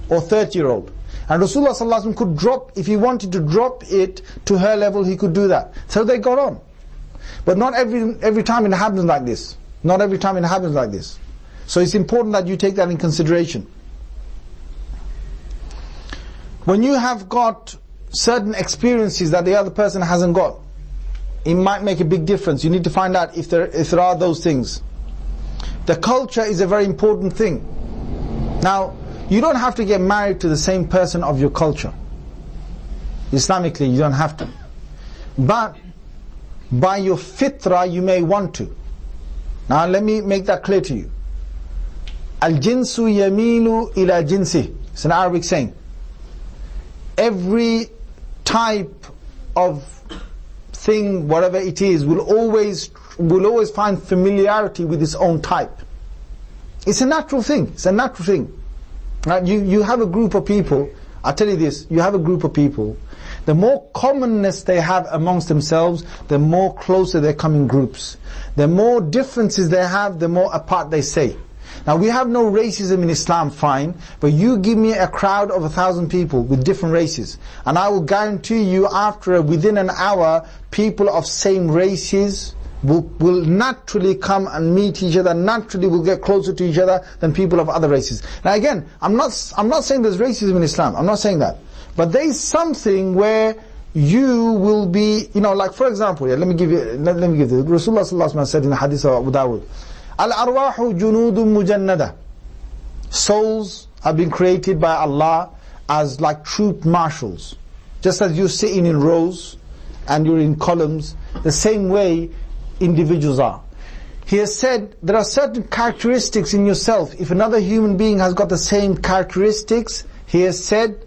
Or 30-year-old. And Rasulullah sallallahu alaihi wasallam could drop, if he wanted to drop it to her level, he could do that. So they got on. But not every time it happens like this. Not every time it happens like this. So it's important that you take that in consideration. When you have got certain experiences that the other person hasn't got, it might make a big difference. You need to find out if there are those things. The culture is a very important thing. Now, you don't have to get married to the same person of your culture. Islamically, you don't have to. But by your fitrah, you may want to. Now, let me make that clear to you. Al-jinsu yamilu ila jinsi. It's an Arabic saying. Every type of thing, whatever it is, will always find familiarity with its own type. It's a natural thing. It's a natural thing. Right? You have a group of people, I'll tell you this, you have a group of people, the more commonness they have amongst themselves, the more closer they come in groups. The more differences they have, the more apart they stay. Now, we have no racism in Islam, fine, but you give me a crowd of 1,000 people with different races, and I will guarantee you within an hour, people of same races will naturally come and meet each other, naturally will get closer to each other than people of other races. Now again, I'm not saying there's racism in Islam, I'm not saying that. But there is something where you will be, like for example, let me give this. Rasulullah sallallahu alaihi wasallam said in the hadith of Abu Dawud, Al-arwahu junudun mujannada. Souls have been created by Allah as like troop marshals. Just as you're sitting in rows and you're in columns, the same way individuals are. He has said there are certain characteristics in yourself. If another human being has got the same characteristics, he has said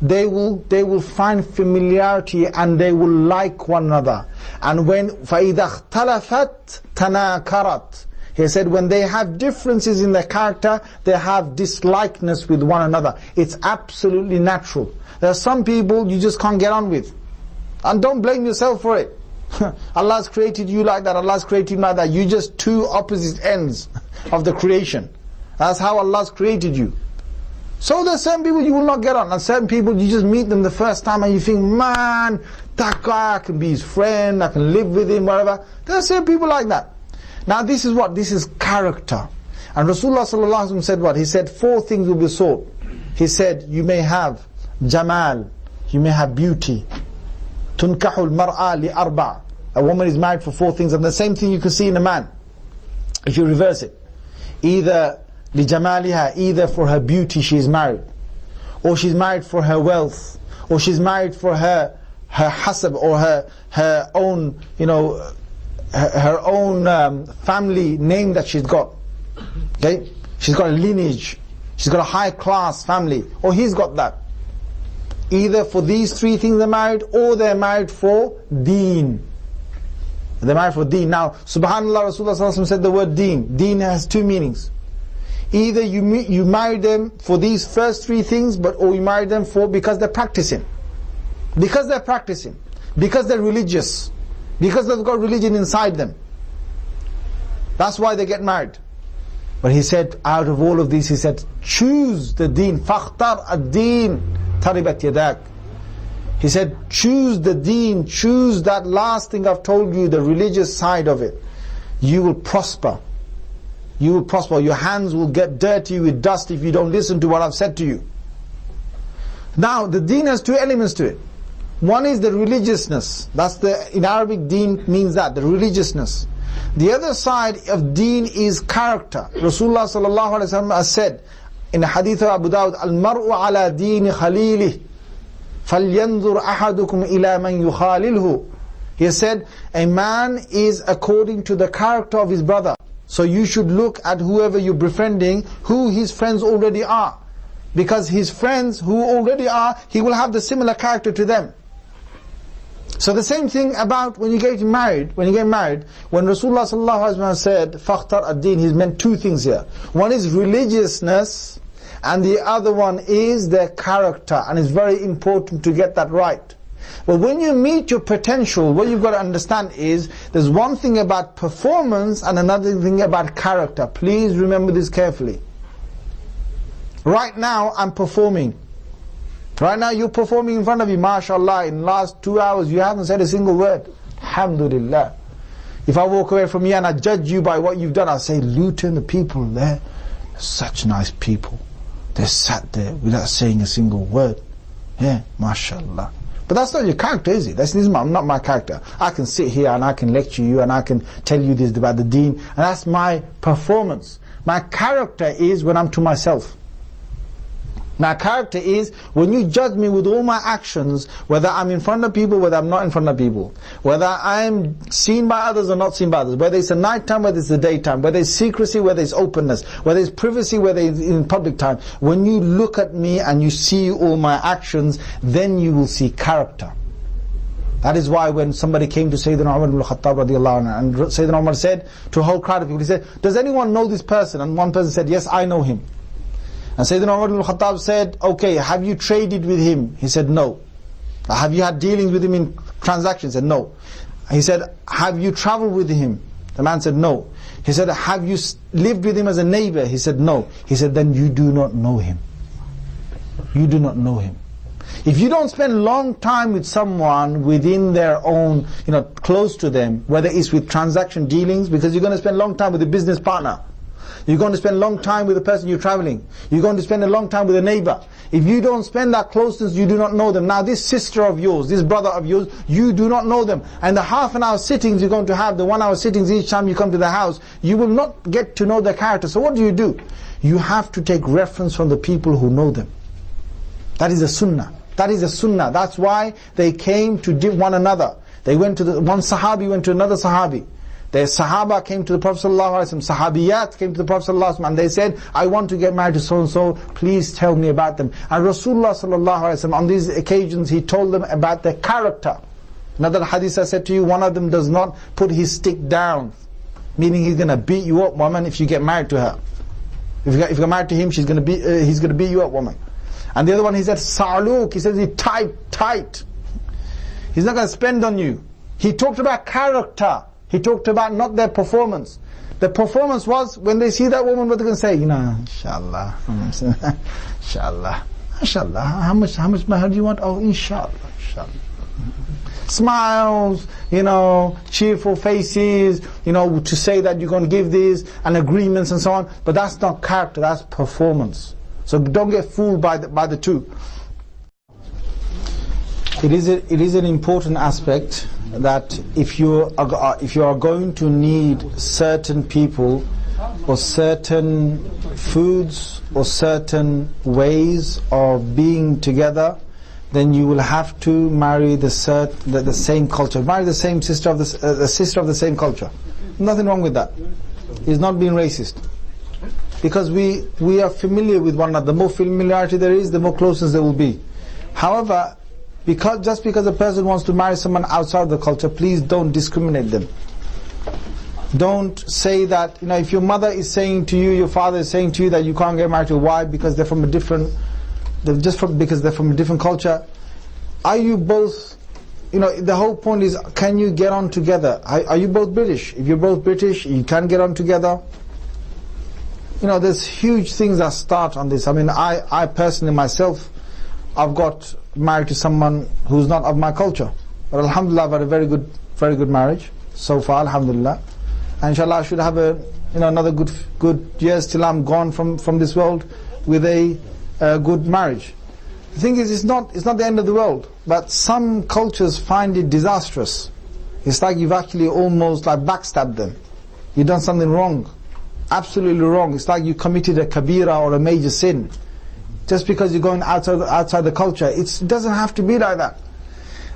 they will find familiarity and they will like one another. And when فَإِذَا اخْتَلَفَتْ تَنَاكَرَتْ, he said when they have differences in their character, they have dislikeness with one another. It's absolutely natural. There are some people you just can't get on with. And don't blame yourself for it. Allah's created you like that, Allah's created you like that. You're just two opposite ends of the creation. That's how Allah's created you. So there's certain people you will not get on, and certain people you just meet them the first time and you think, man, that guy, I can be his friend, I can live with him, whatever. There are certain people like that. Now this is what? This is character. And Rasulullah sallallahu alaihi wasallam said what? He said 4 things will be sought. He said you may have jamal, you may have beauty. Tunkahul mar'a li arba'. A woman is married for 4 things, and the same thing you can see in a man. If you reverse it, either li jamaliha, either for her beauty she is married, or she's married for her wealth, or she's married for her hasab, or her own, her own family name that she's got. Okay, she's got a lineage, she's got a high class family, or he's got that. Either for these 3 things they're married, or they're married for deen. They're married for deen. Now, subhanallah, Rasulullah said the word deen. Deen has 2 meanings. Either you marry them for these first 3 things, or you marry them because they're practicing. Because they're practicing. Because they're religious. Because they've got religion inside them. That's why they get married. But he said, out of all of these, he said, choose the deen. فَاخْتَرْ الدِّينَ تَرِبَتْ يَدَاكَ. He said, choose the deen, choose that last thing I've told you, the religious side of it. You will prosper. You will prosper. Your hands will get dirty with dust if you don't listen to what I've said to you. Now, the deen has 2 elements to it. One is the religiousness. In Arabic, deen means that, the religiousness. The other side of deen is character. Rasulullah sallallahu alaihi wasallam has said in the hadith of Abu Dawud, Al-mar'u ala deen khalilih, فَلْيَنْظُرْ أَحَدُكُمْ إِلَى مَنْ يُخَالِلْهُ. He said, a man is according to the character of his brother. So you should look at whoever you're befriending, who his friends already are. Because his friends who already are, he will have the similar character to them. So the same thing about when you get married. When Rasulullah sallallahu alaihi wasallam said, فَاخْتَرْ الدِّينِ, he meant 2 things here. One is religiousness, and the other one is their character, and it's very important to get that right. But when you meet your potential, what you've got to understand is, there's one thing about performance and another thing about character. Please remember this carefully. Right now, I'm performing. Right now, you're performing in front of you, mashallah, in the last 2 hours, you haven't said a single word. Alhamdulillah. If I walk away from you and I judge you by what you've done, I'll say, Luton, the people there, such nice people. They sat there without saying a single word. Yeah, mashallah. But that's not your character, is it? This is not my character. I can sit here and I can lecture you and I can tell you this about the deen, and that's my performance. My character is when I'm to myself. My character is when you judge me with all my actions, whether I'm in front of people, whether I'm not in front of people, whether I'm seen by others or not seen by others, whether it's a night time, whether it's a daytime, whether it's secrecy, whether it's openness, whether it's privacy, whether it's in public time. When you look at me and you see all my actions, then you will see character. That is why when somebody came to Sayyidina Umar ibn al-Khattab radiallahu anhu, and Sayyidina Umar said to a whole crowd of people, he said, does anyone know this person? And one person said, yes, I know him. And Sayyidina Umar ibn al-Khattab said, okay, have you traded with him? He said, no. Have you had dealings with him in transactions? He said, no. He said, have you traveled with him? The man said, no. He said, have you lived with him as a neighbor? He said, no. He said, then you do not know him. You do not know him. If you don't spend long time with someone within their own, close to them, whether it's with transaction dealings, because you're going to spend a long time with a business partner. You're going to spend a long time with the person you're traveling. You're going to spend a long time with a neighbor. If you don't spend that closeness, you do not know them. Now this sister of yours, this brother of yours, you do not know them. And the half an hour sittings you're going to have, the 1 hour sittings each time you come to the house, you will not get to know their character. So what do? You have to take reference from the people who know them. That is a sunnah. That is a sunnah. That's why they came to one another. They went to one Sahabi went to another Sahabi. The Sahaba came to the Prophet ﷺ, Sahabiyat came to the Prophet ﷺ, and they said, I want to get married to so-and-so, please tell me about them. And Rasulullah ﷺ, on these occasions, he told them about their character. Another hadith I said to you, one of them does not put his stick down, meaning he's going to beat you up, woman, if you get married to her. If you get married to him, he's going to beat you up, woman. And the other one, he said, Sa'luk, he says, he's tight. He's not going to spend on you. He talked about character. He talked about not their performance. The performance was when they see that woman, what they can say, inshallah, inshallah, inshallah. How much mahar do you want? Oh, inshallah, inshallah. Smiles, cheerful faces, to say that you're going to give this, and agreements and so on. But that's not character, that's performance. So don't get fooled by the two. It is an important aspect that if you are going to need certain people or certain foods or certain ways of being together, then you will have to marry the same culture. Marry the same sister of the sister of the same culture. Nothing wrong with that. It's not being racist. Because we are familiar with one another. The more familiarity there is, the more closeness there will be. However, just because a person wants to marry someone outside the culture, please don't discriminate them. Don't say that, if your mother is saying to you, your father is saying to you that you can't get married to a wife because they're from a different, because they're from a different culture. Are you both, the whole point is, can you get on together? Are you both British? If you're both British, you can get on together. There's huge things that start on this. I personally myself, I've got married to someone who's not of my culture. But alhamdulillah, I've had a very good marriage so far, alhamdulillah. And inshallah I should have another good years till I'm gone from this world with a good marriage. The thing is, it's not the end of the world, but some cultures find it disastrous. It's like you've actually almost backstabbed them. You've done something wrong, absolutely wrong. It's like you committed a kabira or a major sin. Just because you're going outside the culture, it doesn't have to be like that.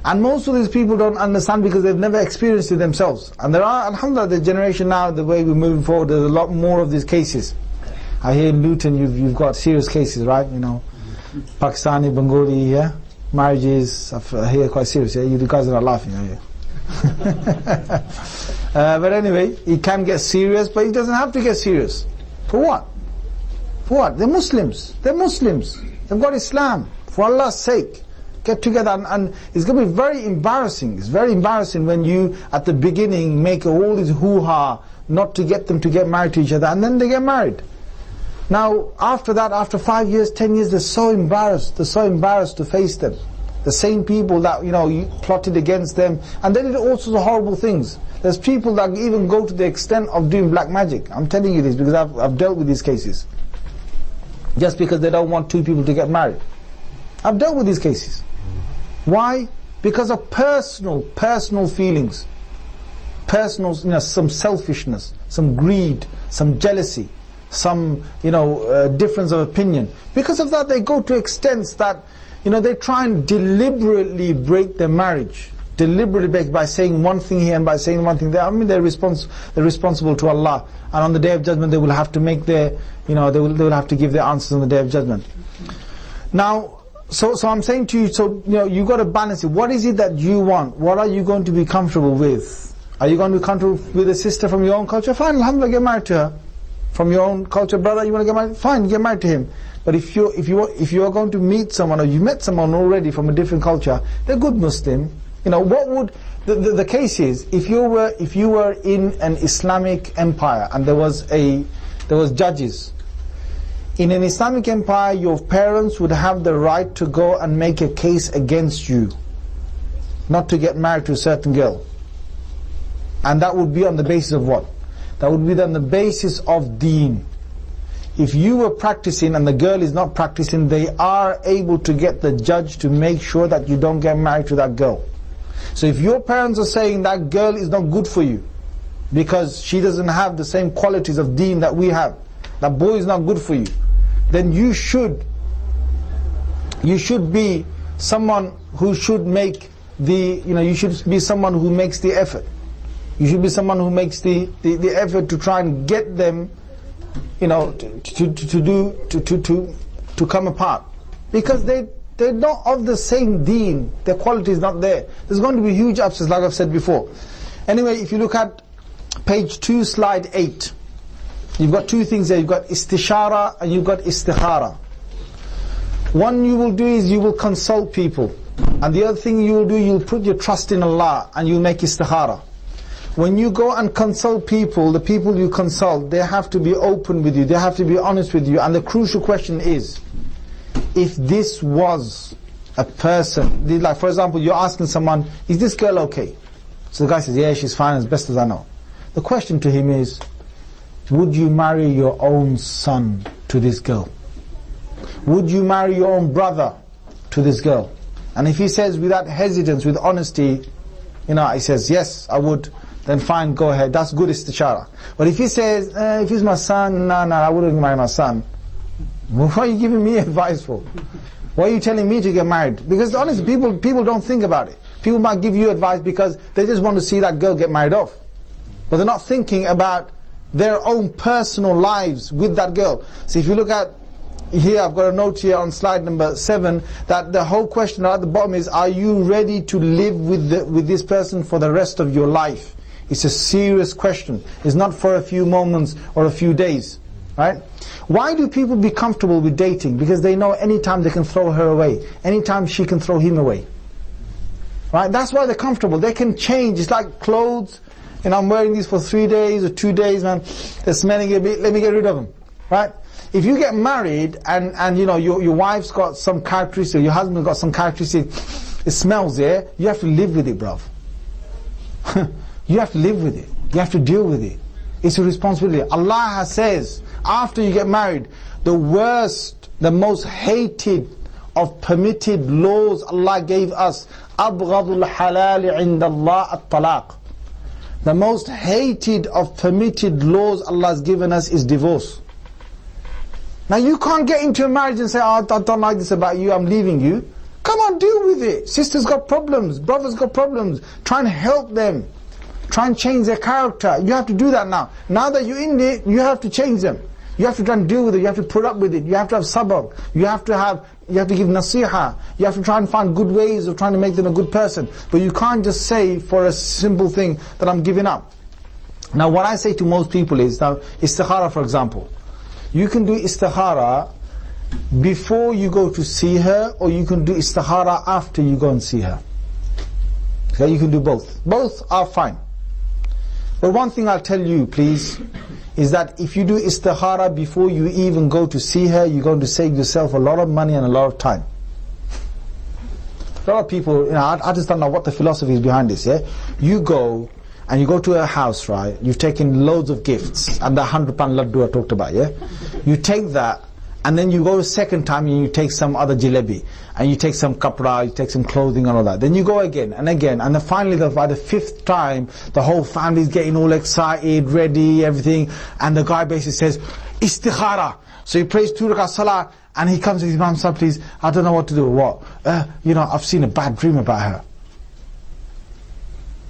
And most of these people don't understand because they've never experienced it themselves. And there are, alhamdulillah, the generation now, the way we're moving forward, there's a lot more of these cases. I hear in Luton you've got serious cases, right? Pakistani, Bengali, yeah? Marriages, I hear quite serious, yeah? You guys are not laughing, are you? But anyway, it can get serious, but it doesn't have to get serious. For what? For what? They're Muslims. They're Muslims. They've got Islam. For Allah's sake, get together. And it's going to be very embarrassing. It's very embarrassing when you, at the beginning, make all this hoo-ha not to get them to get married to each other, and then they get married. Now, after that, after 5 years, 10 years, they're so embarrassed. They're so embarrassed to face them. the same people that, you know, you plotted against them, and they did all sorts of horrible things. There's people that even go to the extent of doing black magic. I'm telling you this because I've dealt with these cases. Just because they don't want two people to get married. I've dealt with these cases. Why? Because of personal feelings. Personal, you know, some selfishness, some greed, some jealousy, some, you know, difference of opinion. Because of that, they go to extents that, you know, they try and deliberately break their marriage. Deliberately break by saying one thing here and by saying one thing there. I mean, they're responsible to Allah, and on the Day of Judgment they will have to make their, you know, they will have to give their answers on the Day of Judgment. Now, so I'm saying to you, so, you know, you got to balance it. What is it that you want? What are you going to be comfortable with? Are you going to be comfortable with a sister from your own culture? Fine, alhamdulillah, get married to her. From your own culture, brother, you want to get married? Fine, get married to him. But if you are going to meet someone, or you met someone already from a different culture, they're good Muslim. You know, what would the case is, if you were in an Islamic empire and there was judges. In an Islamic empire, your parents would have the right to go and make a case against you, not to get married to a certain girl. And that would be on the basis of what? That would be on the basis of deen. If you were practicing and the girl is not practicing, they are able to get the judge to make sure that you don't get married to that girl. So if your parents are saying that girl is not good for you because she doesn't have the same qualities of deen that we have, that boy is not good for you, then you should be someone who should make the, you know, you should be someone who makes the effort. You should be someone who makes the effort to try and get them, you know, to come apart, because they're not of the same deen. Their quality is not there. There's going to be huge upsets, like I've said before. Anyway, if you look at page 2, slide 8, you've got two things there. You've got istishara and you've got istikhara. One you will do is you will consult people, and the other thing you will do, you'll put your trust in Allah and you'll make istikhara. When you go and consult people, the people you consult, they have to be open with you, they have to be honest with you. And the crucial question is, if this was a person, like for example, you're asking someone, is this girl okay? So the guy says, yeah, she's fine, as best as I know. The question to him is, would you marry your own son to this girl? Would you marry your own brother to this girl? And if he says without hesitance, with honesty, you know, he says, yes, I would, then fine, go ahead, that's good istishara. But if he says, if he's my son, no, I wouldn't marry my son, what are you giving me advice for? Why are you telling me to get married? Because honestly, people don't think about it. People might give you advice because they just want to see that girl get married off. But they're not thinking about their own personal lives with that girl. So if you look at here, I've got a note here on slide number 7, that the whole question at the bottom is, are you ready to live with this person for the rest of your life? It's a serious question. It's not for a few moments or a few days, right? Why do people be comfortable with dating? Because they know anytime they can throw her away, anytime she can throw him away, right? That's why they're comfortable. They can change. It's like clothes. You know, I'm wearing these for 3 days or 2 days, man, they're smelling a bit, let me get rid of them, right? If you get married and you know, your wife's got some characteristic, your husband's got some characteristic, it smells there, you have to live with it, bruv. You have to live with it. You have to deal with it. It's a responsibility. Allah says, after you get married, the worst, the most hated of permitted laws Allah gave us, أَبْغَضُ الْحَلَالِ عِنْدَ اللَّهِ الطَّلَاقِ. The most hated of permitted laws Allah has given us is divorce. Now you can't get into a marriage and say, oh, I don't like this about you, I'm leaving you. Come on, deal with it. Sister's got problems, brother's got problems. Try and help them. Try and change their character. You have to do that now. Now that you're in it, you have to change them. You have to try and deal with it. You have to put up with it. You have to have sabr. You have to give nasiha. You have to try and find good ways of trying to make them a good person. But you can't just say for a simple thing that I'm giving up. Now what I say to most people is, now istikhara for example, you can do istikhara before you go to see her, or you can do istikhara after you go and see her. Okay, you can do both. Both are fine. But one thing I'll tell you, please, is that if you do istikhara before you even go to see her, you're going to save yourself a lot of money and a lot of time. A lot of people, I just don't know what the philosophy is behind this, yeah? You go, and you go to a house, right? You've taken loads of gifts, and the £100 laddu I talked about, yeah? You take that, and then you go a second time, and you take some other jalebi, and you take some kapra, you take some clothing and all that. Then you go again, and then finally, by the 5th time, the whole family's getting all excited, ready, everything, and the guy basically says, istikhara. So he prays 2 rakat salah, and he comes to his Imam Sahib, please, I don't know what to do. What? I've seen a bad dream about her.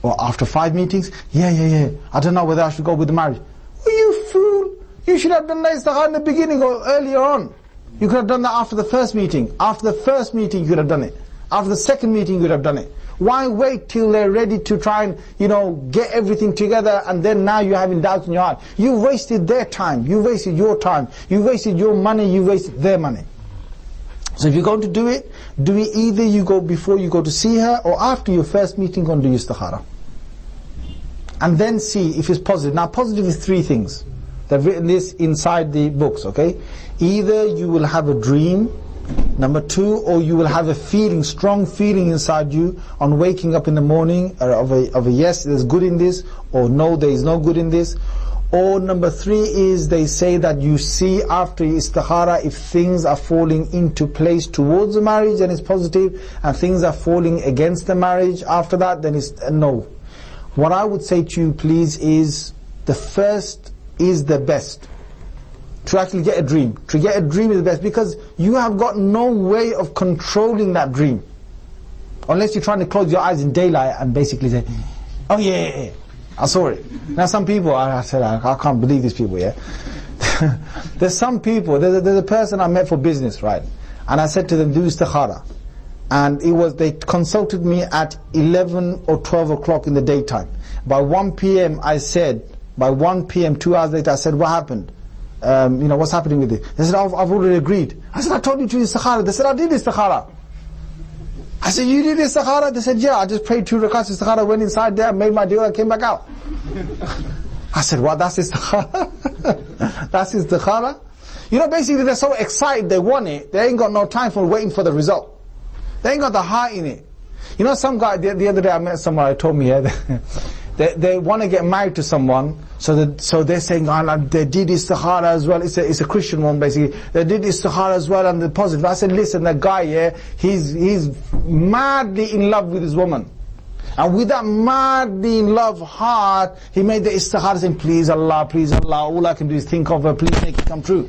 Or after 5 meetings? Yeah. I don't know whether I should go with the marriage. Oh, you fool! You should have done that istikhara in the beginning or earlier on. You could have done that after the first meeting. After the first meeting, you could have done it. After the second meeting, you could have done it. Why wait till they're ready to try and, get everything together, and then now you're having doubts in your heart? You wasted their time. You wasted your time. You wasted your money. You wasted their money. So if you're going to do it either you go before you go to see her, or after your first meeting, go and do istikhara. And then see if it's positive. Now, positive is 3 things. They've written this inside the books, okay? Either you will have a dream, number 2, or you will have a feeling, strong feeling inside you on waking up in the morning of a yes, there's good in this, or no, there is no good in this. Or number 3 is they say that you see after istikhara if things are falling into place towards the marriage, then it's positive, and things are falling against the marriage after that, then it's no. What I would say to you, please, is the first is the best. To actually get a dream. To get a dream is the best, because you have got no way of controlling that dream. Unless you're trying to close your eyes in daylight and basically say, oh yeah, I saw it. Now some people, I said, I can't believe these people, yeah. There's some people, there's a person I met for business, right? And I said to them, do istikhara. And they consulted me at 11 or 12 o'clock in the daytime. By 1 p.m. 2 hours later, I said, what happened? What's happening with it? They said, I've already agreed. I said, I told you to do istikhara. They said, I did istikhara. I said, you did istikhara? They said, yeah, I just prayed 2 rakats istikhara, went inside there, made my deal, and came back out. I said, what, that's istikhara? That's istikhara? Basically they're so excited, they want it, they ain't got no time for waiting for the result. They ain't got the heart in it. Some guy, the other day I met someone who told me, they want to get married to someone, so they're saying, they did istikhara as well. It's a Christian one, basically. They did istikhara as well, and the positive. I said, listen, that guy, he's madly in love with his woman. And with that madly in love heart, he made the istikhara saying, please Allah, all I can do is think of her, please make it come true.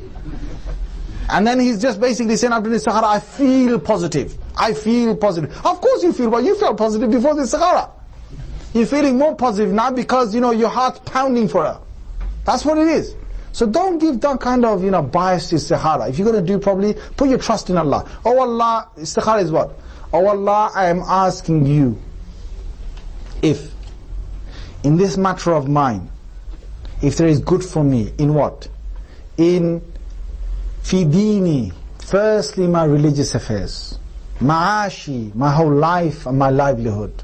And then he's just basically saying, after the istikhara, I feel positive. Of course you feel, but you felt positive before the istikhara. You're feeling more positive now because, your heart's pounding for her. That's what it is. So don't give that kind of, biased istikhara. If you're going to do properly, put your trust in Allah. Oh Allah, istikhara is what? Oh Allah, I am asking you, if, in this matter of mine, if there is good for me, in what? In fi dini, firstly my religious affairs, ma'ashi, my whole life and my livelihood,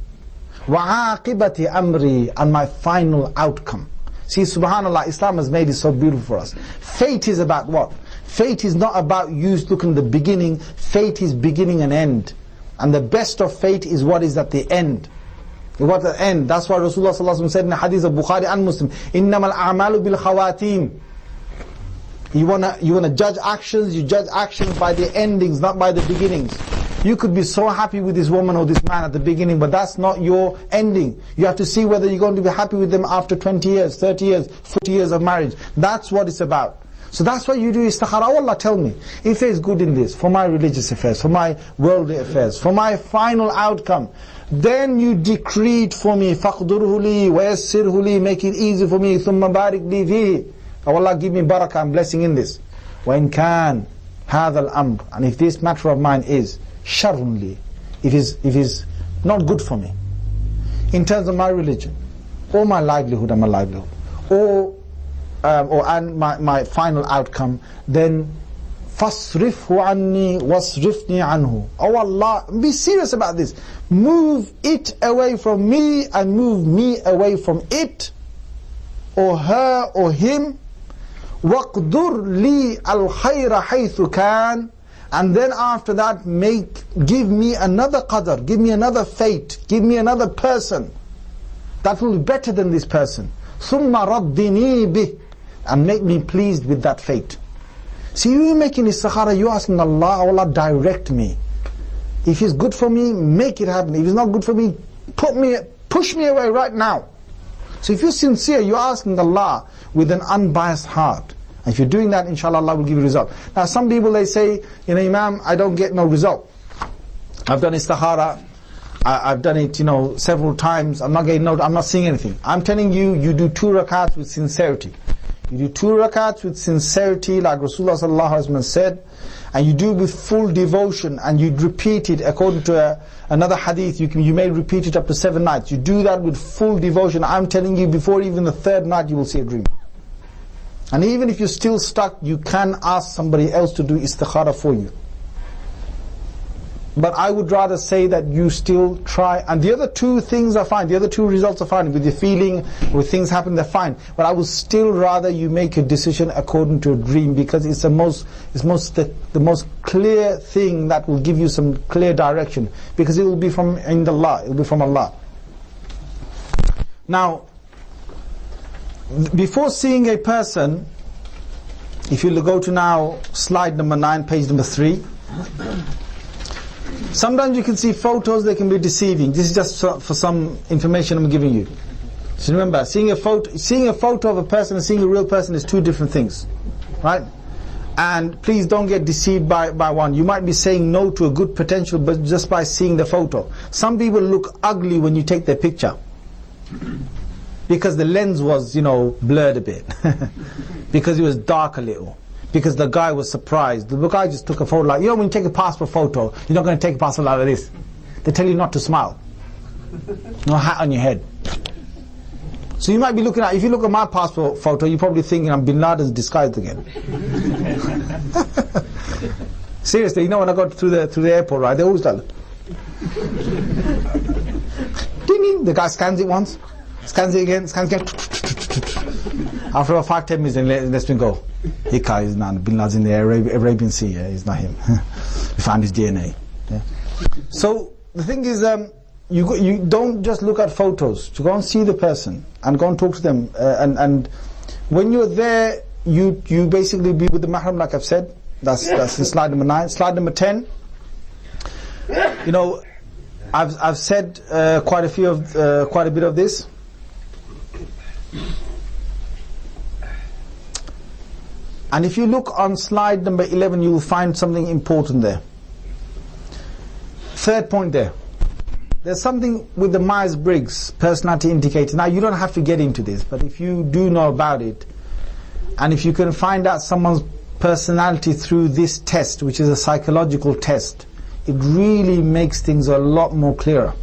wa'aqibati amri, and my final outcome. See, subhanAllah, Islam has made it so beautiful for us. Fate is about what? Fate is not about you looking at the beginning. Fate is beginning and end. And the best of fate is what is at the end. What at the end. That's why Rasulullah ﷺ said in the hadith of Bukhari and Muslim, إِنَّمَا الْأَعْمَالُ بِالْخَوَاتِيمِ. You wanna judge actions, you judge actions by the endings, not by the beginnings. You could be so happy with this woman or this man at the beginning, but that's not your ending. You have to see whether you're going to be happy with them after 20 years, 30 years, 40 years of marriage. That's what it's about. So that's why you do istikhara. Oh Allah, tell me, if there is good in this, for my religious affairs, for my worldly affairs, for my final outcome, then you decree it for me. فَقْدُرْهُ لِي وَيَسِّرْهُ لِي. Make it easy for me. ثُمَّ بَارِكْ لِي فِيهِ. Oh Allah, give me barakah and blessing in this. وَإِنْ كَانَ هَذَا الْأَمْرِ. And if this matter of mine is sharrun li, if it's not good for me, in terms of my religion, or my livelihood and or my final outcome, then فَاصْرِفْهُ عَنِّي وَاصْرِفْنِي عَنْهُ. Oh Allah, be serious about this. Move it away from me and move me away from it, or her or him. وَاقْدُرْ لِي الْخَيْرَ حَيْثُ كَانَ. And then after that, give me another qadr, give me another fate, give me another person that will be better than this person. ثُمَّ رَضِّنِي بِهِ, and make me pleased with that fate. See, you making istikhara, you asking Allah, Allah direct me. If He's good for me, make it happen. If He's not good for me, push me away right now. So if you're sincere, you're asking Allah with an unbiased heart. And if you're doing that, inshallah, Allah will give you a result. Now some people, they say, Imam, I don't get no result. I've done istikhara, I've done it, several times, I'm not getting no, I'm not seeing anything. I'm telling you, you do 2 rakats with sincerity. You do 2 rakats with sincerity, like Rasulullah sallallahu alaihi wasallam said, and you do it with full devotion, and you repeat it according to another hadith. You may repeat it up to 7 nights. You do that with full devotion. I'm telling you, before even the 3rd night, you will see a dream. And even if you're still stuck, you can ask somebody else to do istikhara for you. But I would rather say that you still try. And the other 2 things are fine. The other 2 results are fine. With your feeling, with things happen, they're fine. But I would still rather you make a decision according to a dream, because it's the most clear thing that will give you some clear direction. Because it will be from Allah. It will be from Allah. Now, before seeing a person, if you go to now slide number 9, page number 3. Sometimes you can see photos, they can be deceiving. This is just for some information I'm giving you. So remember, seeing a photo of a person and seeing a real person is 2 different things. Right? And please don't get deceived by one. You might be saying no to a good potential, but just by seeing the photo. Some people look ugly when you take their picture, because the lens was, blurred a bit. Because it was dark a little. Because the guy was surprised. The guy just took a photo like, when you take a passport photo, you're not going to take a passport like this. They tell you not to smile. No hat on your head. So you might be looking at, if you look at my passport photo, you're probably thinking I'm Bin Laden's disguised again. Seriously, when I go through the airport, right, they always like, ding, the guy scans it once, scans it again, scans again. After about 5-10 minutes, then lets me go. Hika is not, Bin Laden's in the Arabian Sea, it's not him. We found his DNA. Yeah. So the thing is, you don't just look at photos. You go and see the person and go and talk to them. And when you're there, you basically be with the mahram, like I've said. That's in slide number 9. Slide number 10. I've said quite a bit of this. And if you look on slide number 11, you will find something important there. 3rd point there. There's something with the Myers-Briggs personality indicator. Now, you don't have to get into this, but if you do know about it, and if you can find out someone's personality through this test, which is a psychological test, it really makes things a lot more clearer.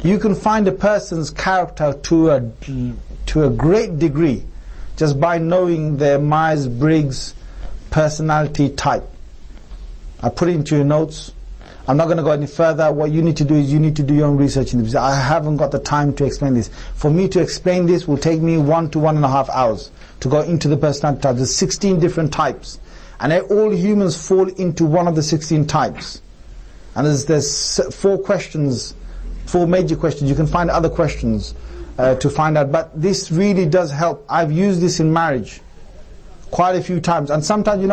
You can find a person's character to a great degree just by knowing their Myers-Briggs personality type. I put it into your notes. I'm not going to go any further. What you need to do is you need to do your own research in this. I haven't got the time to explain this. For me to explain this will take me 1 to 1.5 hours to go into the personality types. There's 16 different types, and all humans fall into one of the 16 types. And there's 4 questions, 4 major questions. You can find other questions to find out, but this really does help. I've used this in marriage quite a few times, and sometimes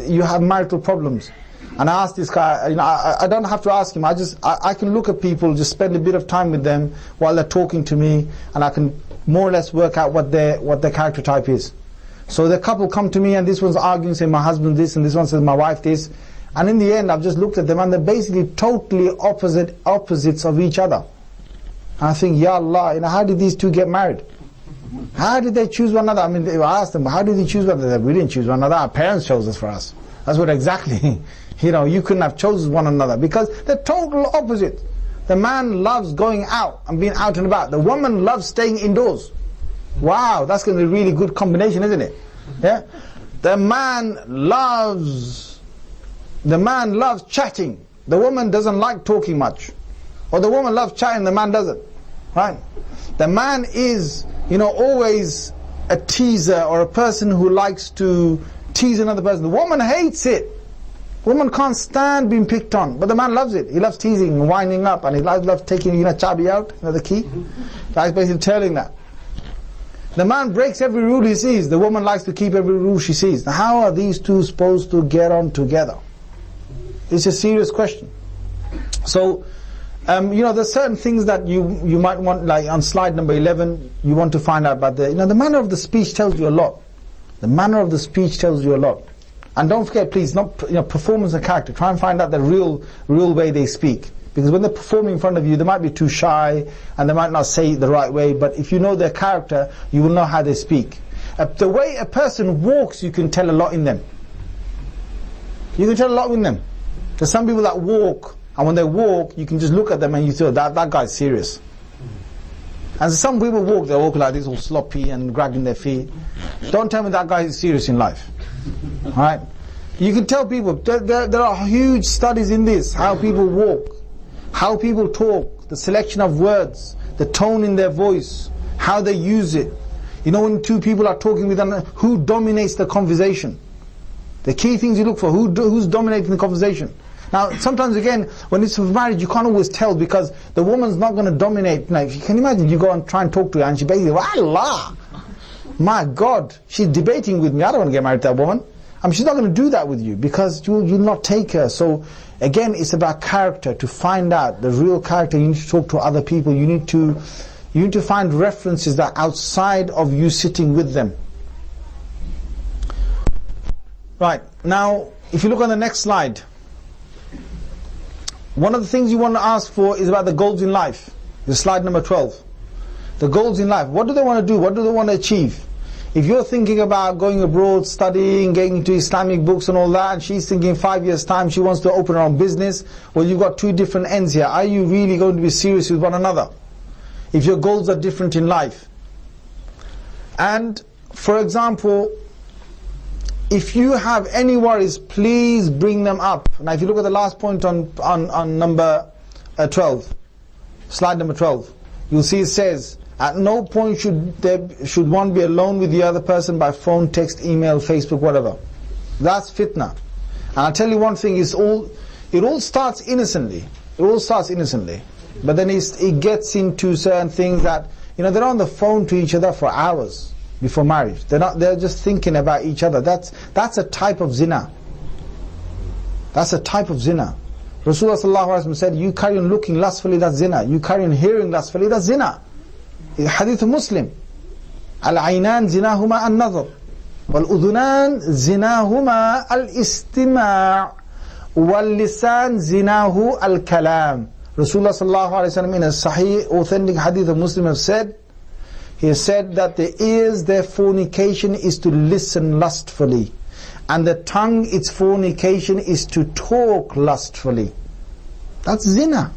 you have marital problems, and I ask this guy, I don't have to ask him, I can look at people, just spend a bit of time with them while they're talking to me, and I can more or less work out what their character type is. So the couple come to me, and this one's arguing, saying my husband this, and this one says my wife this, and in the end I've just looked at them, and they're basically totally opposites of each other. I think, Ya Allah, how did these 2 get married? How did they choose one another? I mean, I asked them, how did they choose one another? We didn't choose one another, our parents chose us for us. That's what exactly, you couldn't have chosen one another, because they're total opposite. The man loves going out and being out and about. The woman loves staying indoors. Wow, that's going to be a really good combination, isn't it? Yeah. The man loves chatting. The woman doesn't like talking much. Or the woman loves chatting, the man doesn't. Right? The man is, always a teaser, or a person who likes to tease another person. The woman hates it. Woman can't stand being picked on, but the man loves it. He loves teasing and winding up, and he loves taking, chabi out, the key. That's basically telling that. The man breaks every rule he sees. The woman likes to keep every rule she sees. Now, how are these two supposed to get on together? It's a serious question. So, there's certain things that you might want, like on slide number 11, you want to find out about the manner of the speech tells you a lot. The manner of the speech tells you a lot. And don't forget, please, not performance and character. Try and find out the real way they speak. Because when they're performing in front of you, they might be too shy and they might not say it the right way. But if you know their character, you will know how they speak. The way a person walks, you can tell a lot in them. You can tell a lot in them. There's some people that walk, and when they walk, you can just look at them and you feel that guy's serious. And some people walk, they walk like this, all sloppy and dragging their feet. Don't tell me that guy is serious in life. Alright? You can tell people, there are huge studies in this, how people walk, how people talk, the selection of words, the tone in their voice, how they use it. When two people are talking with another, who dominates the conversation? The key things you look for, who's dominating the conversation? Now, sometimes again, when it's for marriage, you can't always tell because the woman's not going to dominate. Now, if you can imagine, you go and try and talk to her and she basically, Allah, my God, she's debating with me. I don't want to get married to that woman. She's not going to do that with you because you'll not take her. So, again, it's about character. To find out the real character, you need to talk to other people. You need to find references that are outside of you sitting with them. Right, now, if you look on the next slide, one of the things you want to ask for is about the goals in life. It's slide number 12. The goals in life. What do they want to do? What do they want to achieve? If you're thinking about going abroad, studying, getting into Islamic books and all that, and she's thinking 5 years' time she wants to open her own business, well, you've got two different ends here. Are you really going to be serious with one another? If your goals are different in life. And, for example, if you have any worries, please bring them up. Now, if you look at the last point on number 12, slide number 12, you'll see it says, at no point should one be alone with the other person by phone, text, email, Facebook, whatever. That's fitna. And I'll tell you one thing, it all starts innocently. It all starts innocently. But then it gets into certain things that, they're on the phone to each other for hours before marriage. They're just thinking about each other. That's a type of zina. That's a type of zina. Rasulullah said, you carry on looking lustfully, that's zina. You carry on hearing lustfully, that's zina. Hadith Muslim. Al-aynan zinahuma al-nazar. Wal-udhunan zinahuma al-istima' wal-lisan zinahu al-kalam. Rasulullah sallallahu alayhi wa sallam in a sahih, authentic hadith of Muslim has said, he has said that the ears, their fornication is to listen lustfully. And the tongue, its fornication is to talk lustfully. That's zina.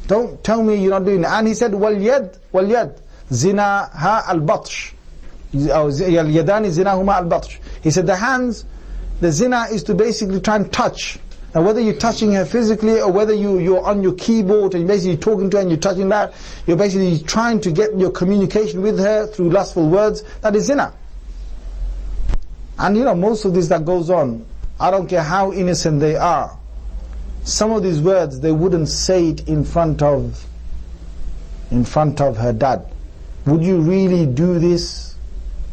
Don't tell me you're not doing it. And he said, wal-yad, zina ha al-batsh. Al-yadani zina huma al-batsh. He said the hands, the zina is to basically try and touch. Now whether you're touching her physically or whether you're on your keyboard and you're basically talking to her and you're touching that, you're basically trying to get your communication with her through lustful words, that is zina. And most of this that goes on, I don't care how innocent they are, some of these words, they wouldn't say it in front of her dad. Would you really do this?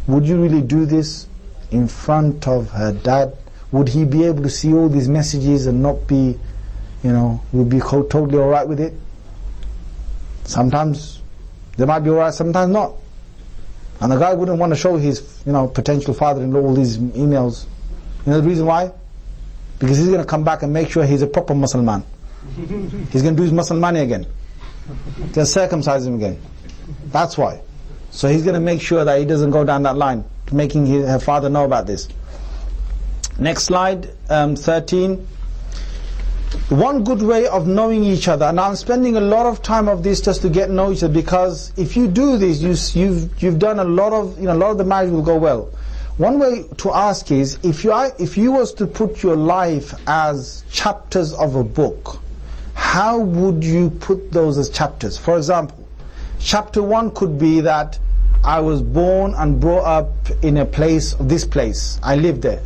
Would you really do this in front of her dad? Would he be able to see all these messages and not be, would be totally alright with it? Sometimes they might be alright, sometimes not. And the guy wouldn't want to show his, potential father-in-law all these emails. The reason why? Because he's going to come back and make sure he's a proper Muslim. He's going to do his Muslimani again. He's going to circumcise him again. That's why. So he's going to make sure that he doesn't go down that line, making her father know about this. Next slide, 13. One good way of knowing each other, and I'm spending a lot of time of this just to get to know each other, because if you do this, you've done a lot of the marriage will go well. One way to ask is, if you was to put your life as chapters of a book, how would you put those as chapters? For example, chapter 1 could be that I was born and brought up in a place, this place, I lived there.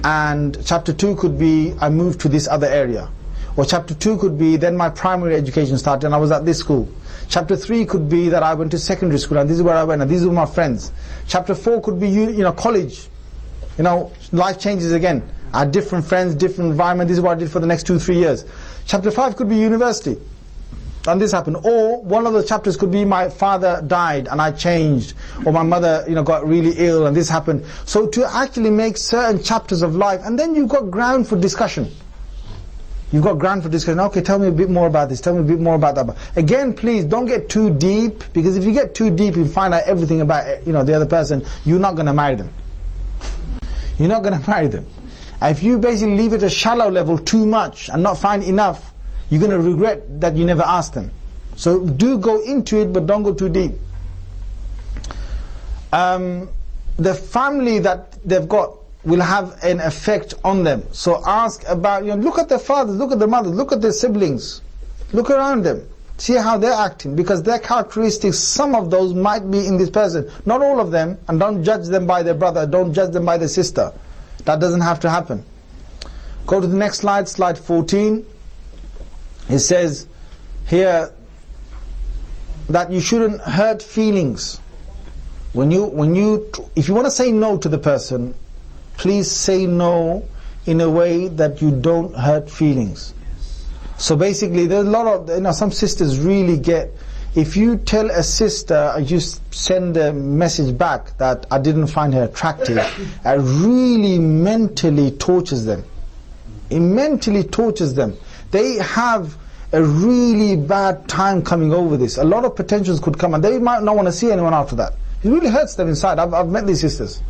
and chapter 2 could be I moved to this other area. Or chapter 2 could be then my primary education started and I was at this school. Chapter 3 could be that I went to secondary school and this is where I went and these were my friends. Chapter 4 could be college. Life changes again. I had different friends, different environment. This is what I did for the next 2-3 years. Chapter 5 could be university. And this happened. Or one of the chapters could be my father died and I changed. Or my mother got really ill and this happened. So to actually make certain chapters of life, and then you've got ground for discussion. You've got ground for discussion. Okay, tell me a bit more about this. Tell me a bit more about that. Again, please don't get too deep, because if you get too deep, you find out everything about the other person. You're not going to marry them. You're not going to marry them. And if you basically leave it at a shallow level too much and not find enough, you're going to regret that you never asked them. So do go into it, but don't go too deep. The family that they've got will have an effect on them. So ask about, look at their fathers, look at their mothers, look at their siblings, look around them, see how they're acting, because their characteristics, some of those might be in this person, not all of them, and don't judge them by their brother, don't judge them by their sister. That doesn't have to happen. Go to the next slide, slide 14. It says here that you shouldn't hurt feelings. If you want to say no to the person, please say no in a way that you don't hurt feelings. So basically, there's a lot of, some sisters really get, if you tell a sister, you send a message back that I didn't find her attractive, it really mentally tortures them. It mentally tortures them. They have a really bad time coming over this. A lot of potentials could come and they might not want to see anyone after that. It really hurts them inside. I've met these sisters.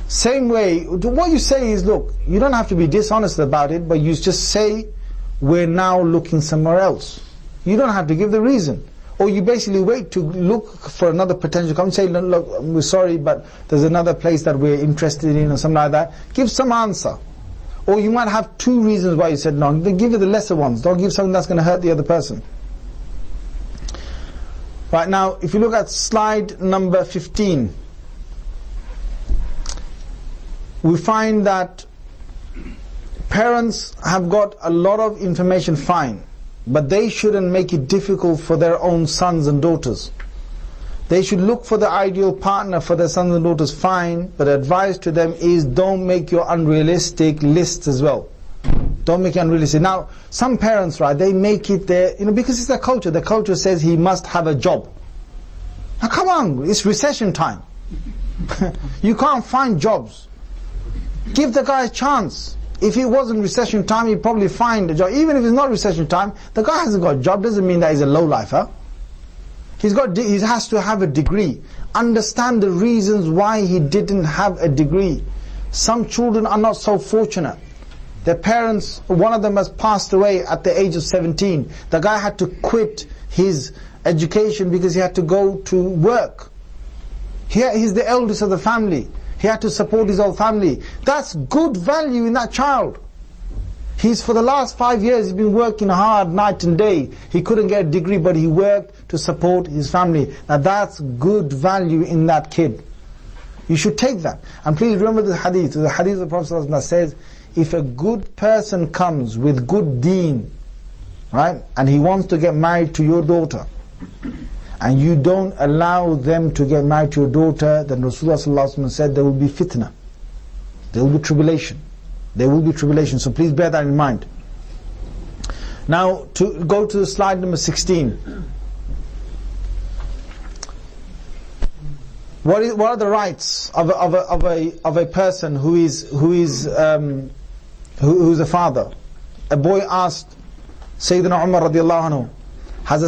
Same way, what you say is, look, you don't have to be dishonest about it, but you just say, we're now looking somewhere else. You don't have to give the reason. Or you basically wait to look for another potential. Come and say, look, we're sorry, but there's another place that we're interested in, or something like that. Give some answer. Or you might have 2 reasons why you said no. Then give you the lesser ones. Don't give something that's going to hurt the other person. Right, now, if you look at slide number 15, we find that parents have got a lot of information, fine, but they shouldn't make it difficult for their own sons and daughters. They should look for the ideal partner for their sons and daughters, fine, but advice to them is don't make your unrealistic lists as well. Don't make it unrealistic. Now, some parents, right, they make it their, because it's their culture. The culture says he must have a job. Now come on, it's recession time. You can't find jobs. Give the guy a chance. If it wasn't recession time, he'd probably find a job. Even if it's not recession time, the guy hasn't got a job, doesn't mean that he's a lowlifer. He has to have a degree. Understand the reasons why he didn't have a degree. Some children are not so fortunate. Their parents, one of them has passed away at the age of 17. The guy had to quit his education because he had to go to work. He's the eldest of the family. He had to support his whole family. That's good value in that child. He's, for the last 5 years, he's been working hard night and day. He couldn't get a degree, but he worked to support his family. Now that's good value in that kid. You should take that. And please remember the hadith of the Prophet that says, if a good person comes with good deen, right, and he wants to get married to your daughter, and you don't allow them to get married to your daughter, then Rasulullah said there will be fitna. There will be tribulation. There will be tribulation. So please bear that in mind. Now, to go to slide number 16. What are the rights of a person who's a father? A boy asked Sayyidina Umar radiallahu anhu, has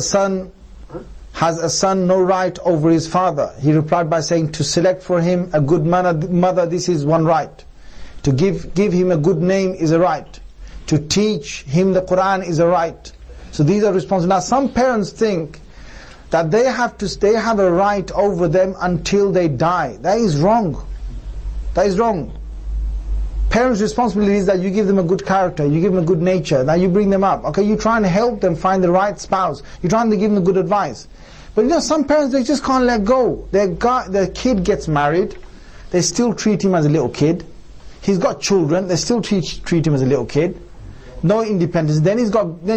a son no right over his father? He replied by saying, to select for him a good mother, this is one right. To give him a good name is a right. To teach him the Quran is a right. So these are responsible. Now some parents think that they have a right over them until they die. That is wrong. That is wrong. Parents' responsibility is that you give them a good character, you give them a good nature, now you bring them up. Okay, you try and help them find the right spouse. You're trying to give them good advice. But some parents, they just can't let go. Their kid gets married, they still treat him as a little kid. He's got children, they still treat him as a little kid. No independence. Then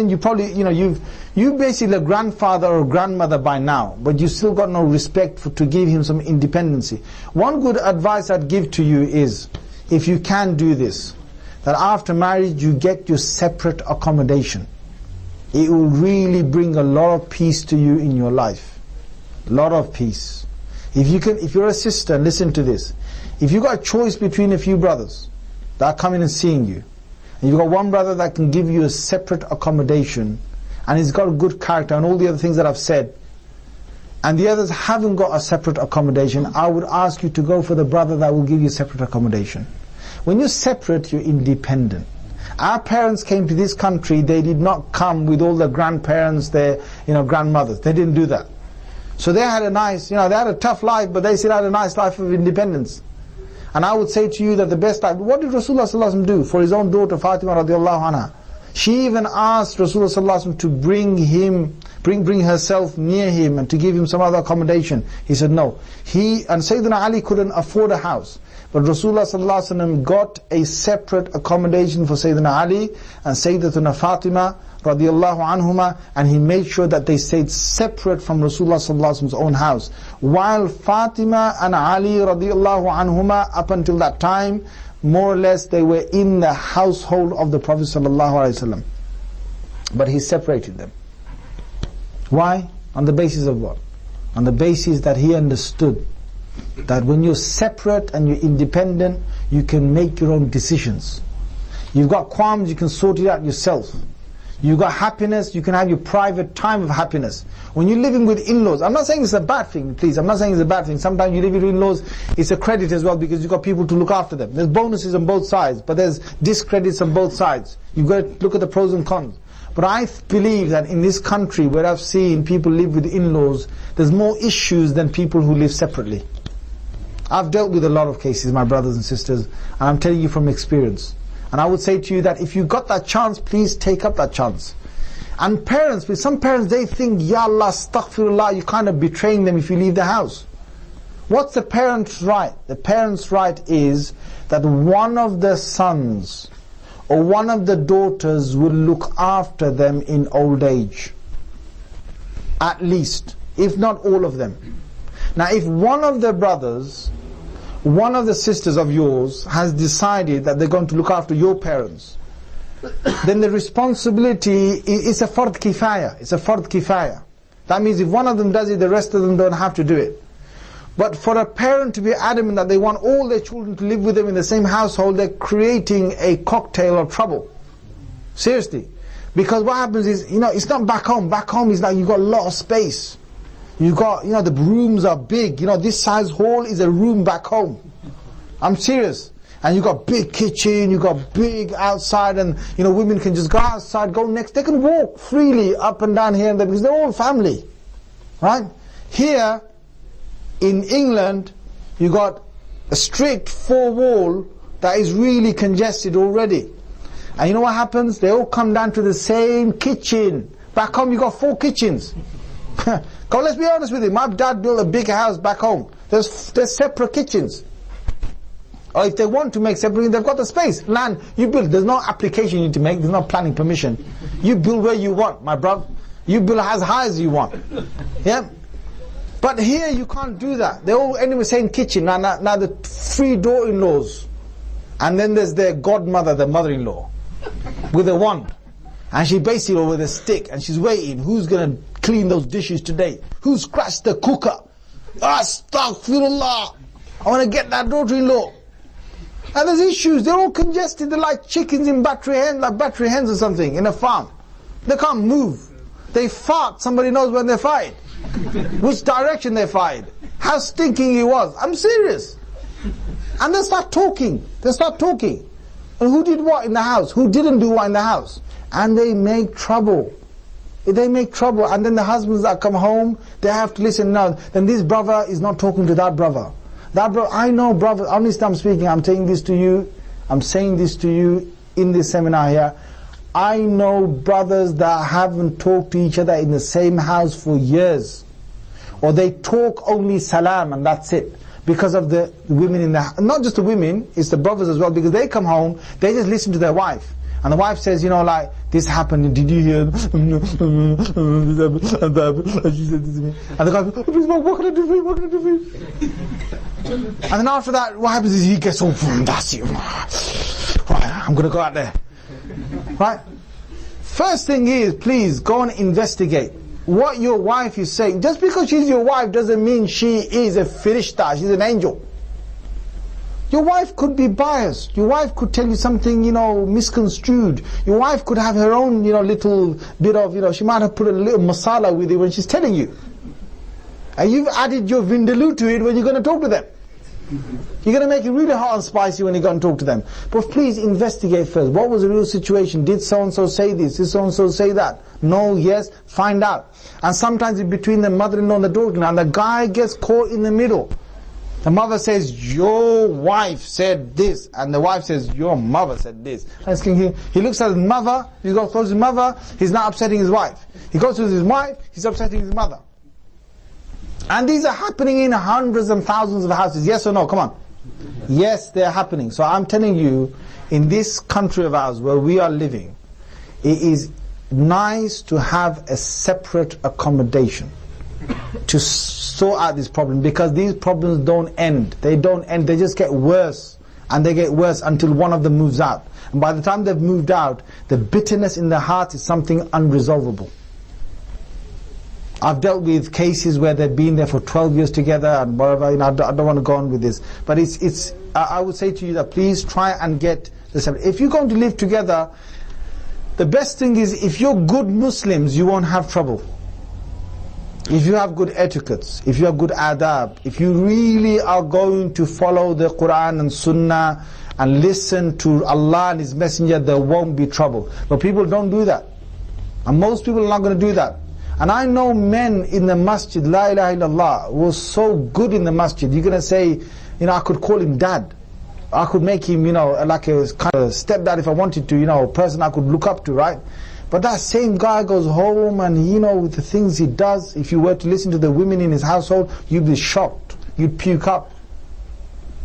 you probably, you basically a grandfather or grandmother by now, but you still got no respect to give him some independency. One good advice I'd give to you is, if you can do this, that after marriage you get your separate accommodation. It will really bring a lot of peace to you in your life. A lot of peace. If you're a sister, listen to this. If you got a choice between a few brothers that are coming and seeing you, and you've got one brother that can give you a separate accommodation, and he's got a good character and all the other things that I've said, and the others haven't got a separate accommodation, I would ask you to go for the brother that will give you separate accommodation. When you're separate, you're independent. Our parents came to this country, they did not come with all their grandparents, their grandmothers. They didn't do that. So they had a nice, they had a tough life, but they still had a nice life of independence. And I would say to you that the best life, what did Rasulullah ﷺ do for his own daughter Fatima radiallahu anha? She even asked Rasulullah ﷺ to bring herself near him and to give him some other accommodation. He said no. And Sayyidina Ali couldn't afford a house. But Rasulullah ﷺ got a separate accommodation for Sayyidina Ali and Sayyidatuna Fatima radiallahu anhuma, and he made sure that they stayed separate from Rasulullah ﷺ's own house. While Fatima and Ali radiallahu anhuma, up until that time, more or less they were in the household of the Prophet ﷺ. But he separated them. Why? On the basis of what? On the basis that he understood that when you're separate and you're independent, you can make your own decisions. You've got qualms, you can sort it out yourself. You've got happiness, you can have your private time of happiness. When you're living with in-laws, I'm not saying it's a bad thing, please, I'm not saying it's a bad thing. Sometimes you live with in-laws, it's a credit as well, because you've got people to look after them. There's bonuses on both sides, but there's discredits on both sides. You've got to look at the pros and cons. But I believe that in this country, where I've seen people live with in-laws, there's more issues than people who live separately. I've dealt with a lot of cases, my brothers and sisters, and I'm telling you from experience. And I would say to you that if you got that chance, please take up that chance. And parents, with some parents, they think, Ya Allah, astaghfirullah, you're kind of betraying them if you leave the house. What's the parent's right? The parent's right is that one of the sons or one of the daughters will look after them in old age. At least, if not all of them. Now if one of the brothers, one of the sisters of yours has decided that they're going to look after your parents, then the responsibility is a fard kifaya. It's a fard kifaya. That means if one of them does it, the rest of them don't have to do it. But for a parent to be adamant that they want all their children to live with them in the same household, they're creating a cocktail of trouble. Seriously. Because what happens is, it's not back home. Back home is like you've got a lot of space. You've got, the rooms are big. This size hall is a room back home. I'm serious. And you've got big kitchen, you've got big outside, and women can just go outside, go next. They can walk freely up and down here and there because they're all family. Right? Here, in England, you got a strict 4-wall that is really congested already. And you know what happens? They all come down to the same kitchen. Back home you got 4 kitchens. Go, let's be honest with you. My dad built a big house back home. There's separate kitchens. Or if they want to make separate, they've got the space. Land, you build. There's no application you need to make. There's no planning permission. You build where you want, my brother. You build as high as you want. Yeah? But here you can't do that. They're all anyway same kitchen. Now the 3 daughter-in-laws. And then there's their godmother, the mother-in-law, with a wand. And she basically with a stick, and she's waiting. Who's going to clean those dishes today? Who scratched the cooker? Astaghfirullah. I want to get that daughter-in-law. And there's issues. They're all congested. They're like chickens in battery hens, like battery hens or something in a farm. They can't move. They fart. Somebody knows when they fight. Which direction they fired. How stinking he was. I'm serious. And they start talking. They start talking. And who did what in the house? Who didn't do what in the house? And they make trouble. They make trouble. And then the husbands that come home, they have to listen now. Then this brother is not talking to that brother. That brother, I know brother, honestly I'm speaking, I'm saying this to you. I'm saying this to you in this seminar here. I know brothers that haven't talked to each other in the same house for years. Or they talk only salam and that's it. because of the women in the, not just the women, it's the brothers as well, because they come home, they just listen to their wife. And the wife says, you know, like, this happened, did you hear? And the guy goes, please, what can I do for you, what can I do for you? And then after that, what happens is he gets all, that's you. Right, I'm going to go out there. Right? First thing is, please, go and investigate what your wife is saying. Just because she's your wife doesn't mean she is a firishta, she's an angel. Your wife could be biased. Your wife could tell you something, you know, misconstrued. Your wife could have her own, you know, little bit of, you know, she might have put a little masala with it when she's telling you. And you've added your vindaloo to it when you're going to talk to them. You're going to make it really hot and spicy when you go and talk to them. But please investigate first. What was the real situation? Did so-and-so say this? Did so-and-so say that? No, yes, find out. And sometimes it's between the mother-in-law and the daughter-in-law, and the guy gets caught in the middle. The mother says, your wife said this, and the wife says, your mother said this. He looks at his mother, he goes close to his mother, he's not upsetting his wife. He goes to his wife, he's upsetting his mother. And these are happening in hundreds and thousands of houses. Yes or no? Come on. Yes, they're happening. So I'm telling you, in this country of ours where we are living, it is nice to have a separate accommodation to sort out this problem, because these problems don't end. They don't end. They just get worse, and they get worse until one of them moves out. And by the time they've moved out, the bitterness in their heart is something unresolvable. I've dealt with cases where they've been there for 12 years together and whatever. You know, I don't want to go on with this, but I would say to you that please try and get the separate. If you're going to live together, the best thing is, if you're good Muslims, you won't have trouble. If you have good etiquettes, if you have good adab, if you really are going to follow the Quran and Sunnah and listen to Allah and His Messenger, there won't be trouble. But people don't do that. And most people are not going to do that. And I know men in the masjid, la ilaha illallah, who are so good in the masjid. You're going to say, you know, I could call him dad. I could make him, you know, like a kind of stepdad if I wanted to, you know, a person I could look up to, right? But that same guy goes home and, you know, the things he does, if you were to listen to the women in his household, you'd be shocked. You'd puke up.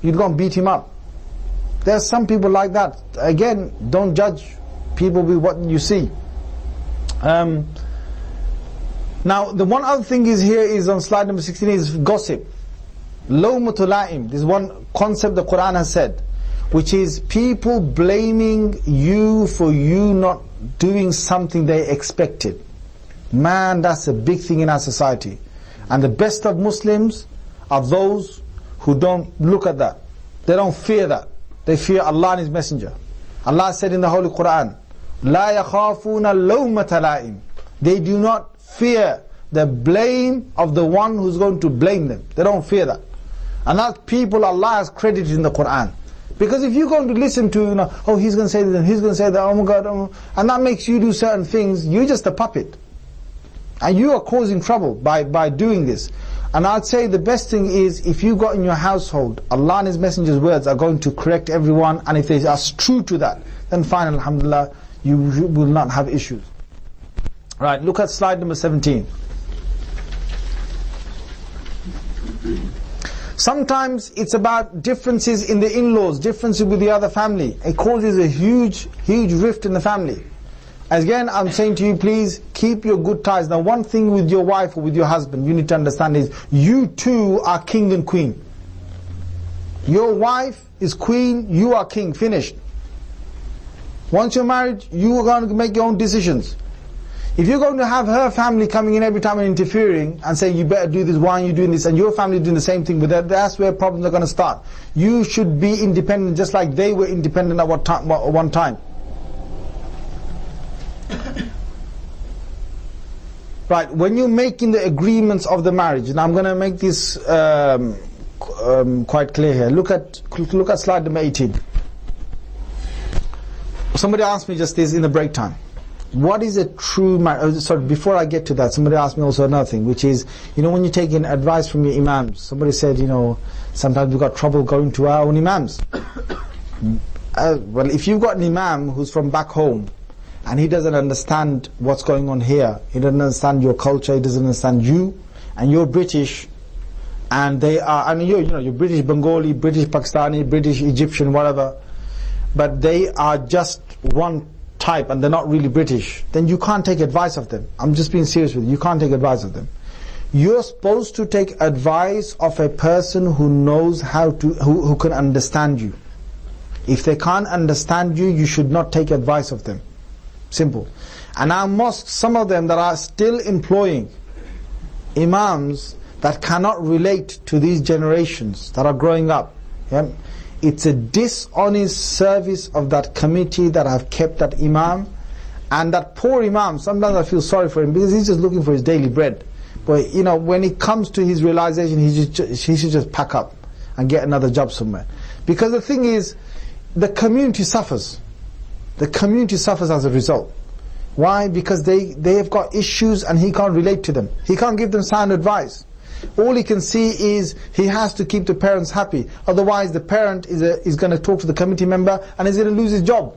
You'd go and beat him up. There's some people like that. Again, don't judge people with what you see. Now, the one other thing is here is on slide number 16 is gossip. Lawmatul la'im. This is one concept the Quran has said, which is people blaming you for you not doing something they expected. Man, that's a big thing in our society. And the best of Muslims are those who don't look at that. They don't fear that. They fear Allah and His Messenger. Allah said in the Holy Quran, لا يخافون اللومة لائم. They do not fear the blame of the one who's going to blame them. They don't fear that. And that people Allah has credited in the Quran. Because if you're going to listen to, you know, oh, he's going to say this and he's going to say that, oh my God, and that makes you do certain things, you're just a puppet. And you are causing trouble by doing this. And I'd say the best thing is, if you got in your household, Allah and His Messenger's words are going to correct everyone, and if they are true to that, then fine, alhamdulillah, you will not have issues. Right, look at slide number 17. Sometimes it's about differences in the in-laws, differences with the other family. It causes a huge rift in the family. Again, I'm saying to you, please keep your good ties. Now, one thing with your wife or with your husband, you need to understand is, you two are king and queen. Your wife is queen, you are king, finished. Once you're married, you are going to make your own decisions. If you're going to have her family coming in every time and interfering and saying, you better do this, why are you doing this, and your family doing the same thing with that, that's where problems are going to start. You should be independent just like they were independent at one time. Right, when you're making the agreements of the marriage, and I'm going to make this quite clear here. Look at slide number 18. Somebody asked me just this in the break time. What is a true marriage? Sorry, before I get to that, somebody asked me also another thing, which is, you know, when you're taking advice from your imams, somebody said, you know, sometimes we've got trouble going to our own imams. Well, if you've got an imam who's from back home, and he doesn't understand what's going on here, he doesn't understand your culture, he doesn't understand you, and you're British, and they are, I mean, you're British Bengali, British Pakistani, British Egyptian, whatever, but they are just one type and they're not really British, then you can't take advice of them. I'm just being serious with you. You can't take advice of them. You're supposed to take advice of a person who knows how to, who can understand you. If they can't understand you, you should not take advice of them. Simple. And our mosques, some of them that are still employing imams that cannot relate to these generations that are growing up, yeah? It's a dishonest service of that committee that have kept that imam. And that poor imam, sometimes I feel sorry for him because he's just looking for his daily bread. But when it comes to his realization, he should just pack up and get another job somewhere. Because the thing is, the community suffers. The community suffers as a result. Why? Because they have got issues and he can't relate to them. He can't give them sound advice. All he can see is he has to keep the parents happy. Otherwise the parent is going to talk to the committee member and he's going to lose his job.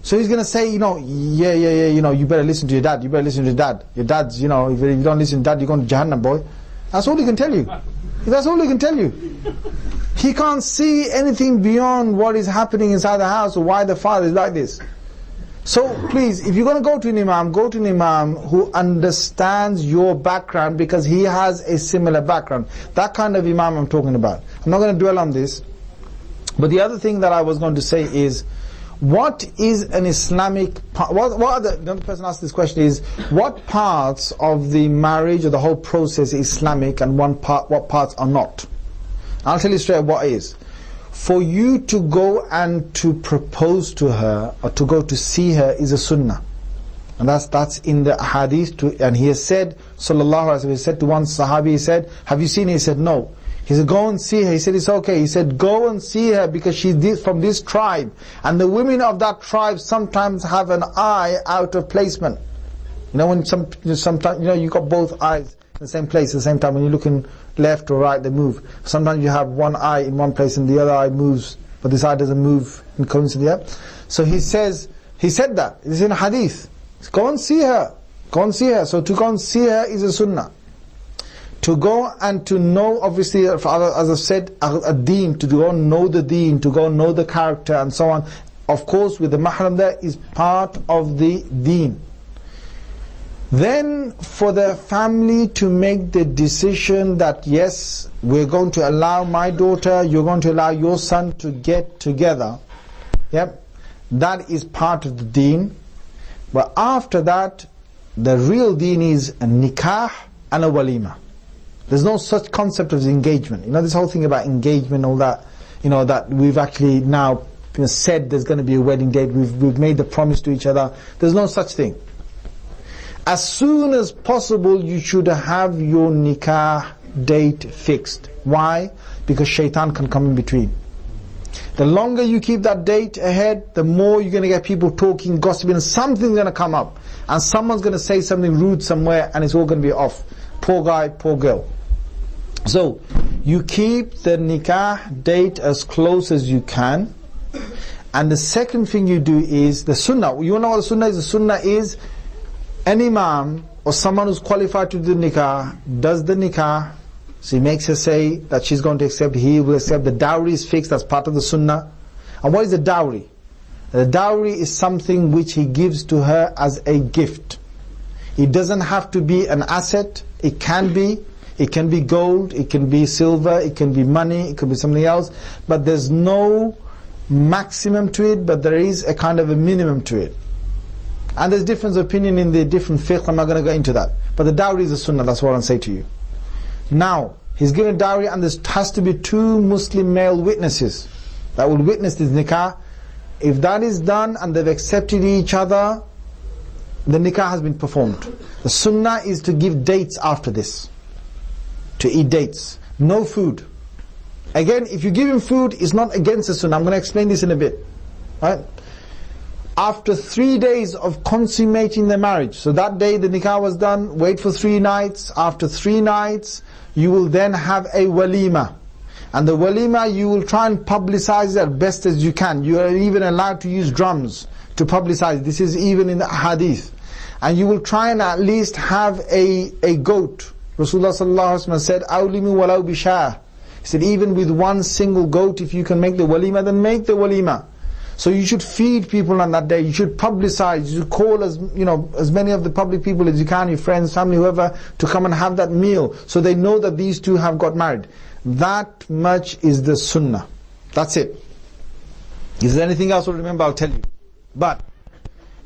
So he's going to say, you better listen to your dad. You better listen to your dad. Your dad's, if you don't listen to dad, you're going to Jahannam, boy. That's all he can tell you. That's all he can tell you. He can't see anything beyond what is happening inside the house or why the father is like this. So please, if you're going to go to an imam who understands your background because he has a similar background. That kind of imam I'm talking about. I'm not going to dwell on this. But the other thing that I was going to say is, what is an Islamic, another person asked this question is, what parts of the marriage or the whole process is Islamic and what parts are not? I'll tell you straight what is. For you to go and to propose to her or to go to see her is a sunnah. And that's in the hadith. And he has said, sallallahu alaihi wasallam, he said to one sahabi, he said, have you seen her? He said, no. He said, go and see her. He said, it's okay. He said, go and see her because she's from this tribe. And the women of that tribe sometimes have an eye out of placement. When sometimes, you got both eyes in the same place at the same time. When you're looking left or right, they move. Sometimes you have one eye in one place and the other eye moves, but this eye doesn't move in coincidence. So he said that. It's in hadith. Go and see her. Go and see her. So to go and see her is a sunnah. To go and to know, obviously, as I've said, a deen, to go and know the deen, to go and know the character and so on. Of course, with the mahram there is part of the deen. Then for the family to make the decision that yes, we're going to allow my daughter, you're going to allow your son to get together. Yep, that is part of the deen. But after that, the real deen is a nikah and a walima. There's no such concept of engagement. This whole thing about engagement, all that, that we've actually now said there's going to be a wedding date, we've made the promise to each other. There's no such thing. As soon as possible, you should have your nikah date fixed. Why? Because shaitan can come in between. The longer you keep that date ahead, the more you're going to get people talking, gossiping, and something's going to come up. And someone's going to say something rude somewhere, and it's all going to be off. Poor guy, poor girl. So, you keep the nikah date as close as you can. And the second thing you do is the sunnah. You know what the sunnah is? The sunnah is an imam or someone who's qualified to do nikah does the nikah. So he makes her say that she's going to accept, he will accept. The dowry is fixed as part of the sunnah. And what is the dowry? The dowry is something which he gives to her as a gift. It doesn't have to be an asset. It can be gold, it can be silver, it can be money, it could be something else. But there's no maximum to it, but there is a kind of a minimum to it. And there's difference of opinion in the different fiqh. I'm not going to go into that. But the dowry is a sunnah, that's what I'll say to you. Now, he's given dowry and there has to be 2 Muslim male witnesses that will witness this nikah. If that is done and they've accepted each other, the nikah has been performed. The sunnah is to give dates after this. To eat dates. No food. Again, if you give him food, it's not against the sunnah. I'm going to explain this in a bit. Right? After 3 days of consummating the marriage, so that day the nikah was done, wait for 3 nights. After 3 nights, you will then have a walima. And the walima, you will try and publicize it as best as you can. You are even allowed to use drums to publicize. This is even in the hadith. And you will try and at least have a goat Rasulullah sallallahu alaihi wasallam said, "Awlimu walau bishah." He said, even with one single goat, if you can make the walima, then make the walima. So you should feed people on that day. You should publicize. You should call as many of the public people as you can, your friends, family, whoever, to come and have that meal, so they know that these two have got married. That much is the sunnah. That's it. If there's anything else to remember, I'll tell you. But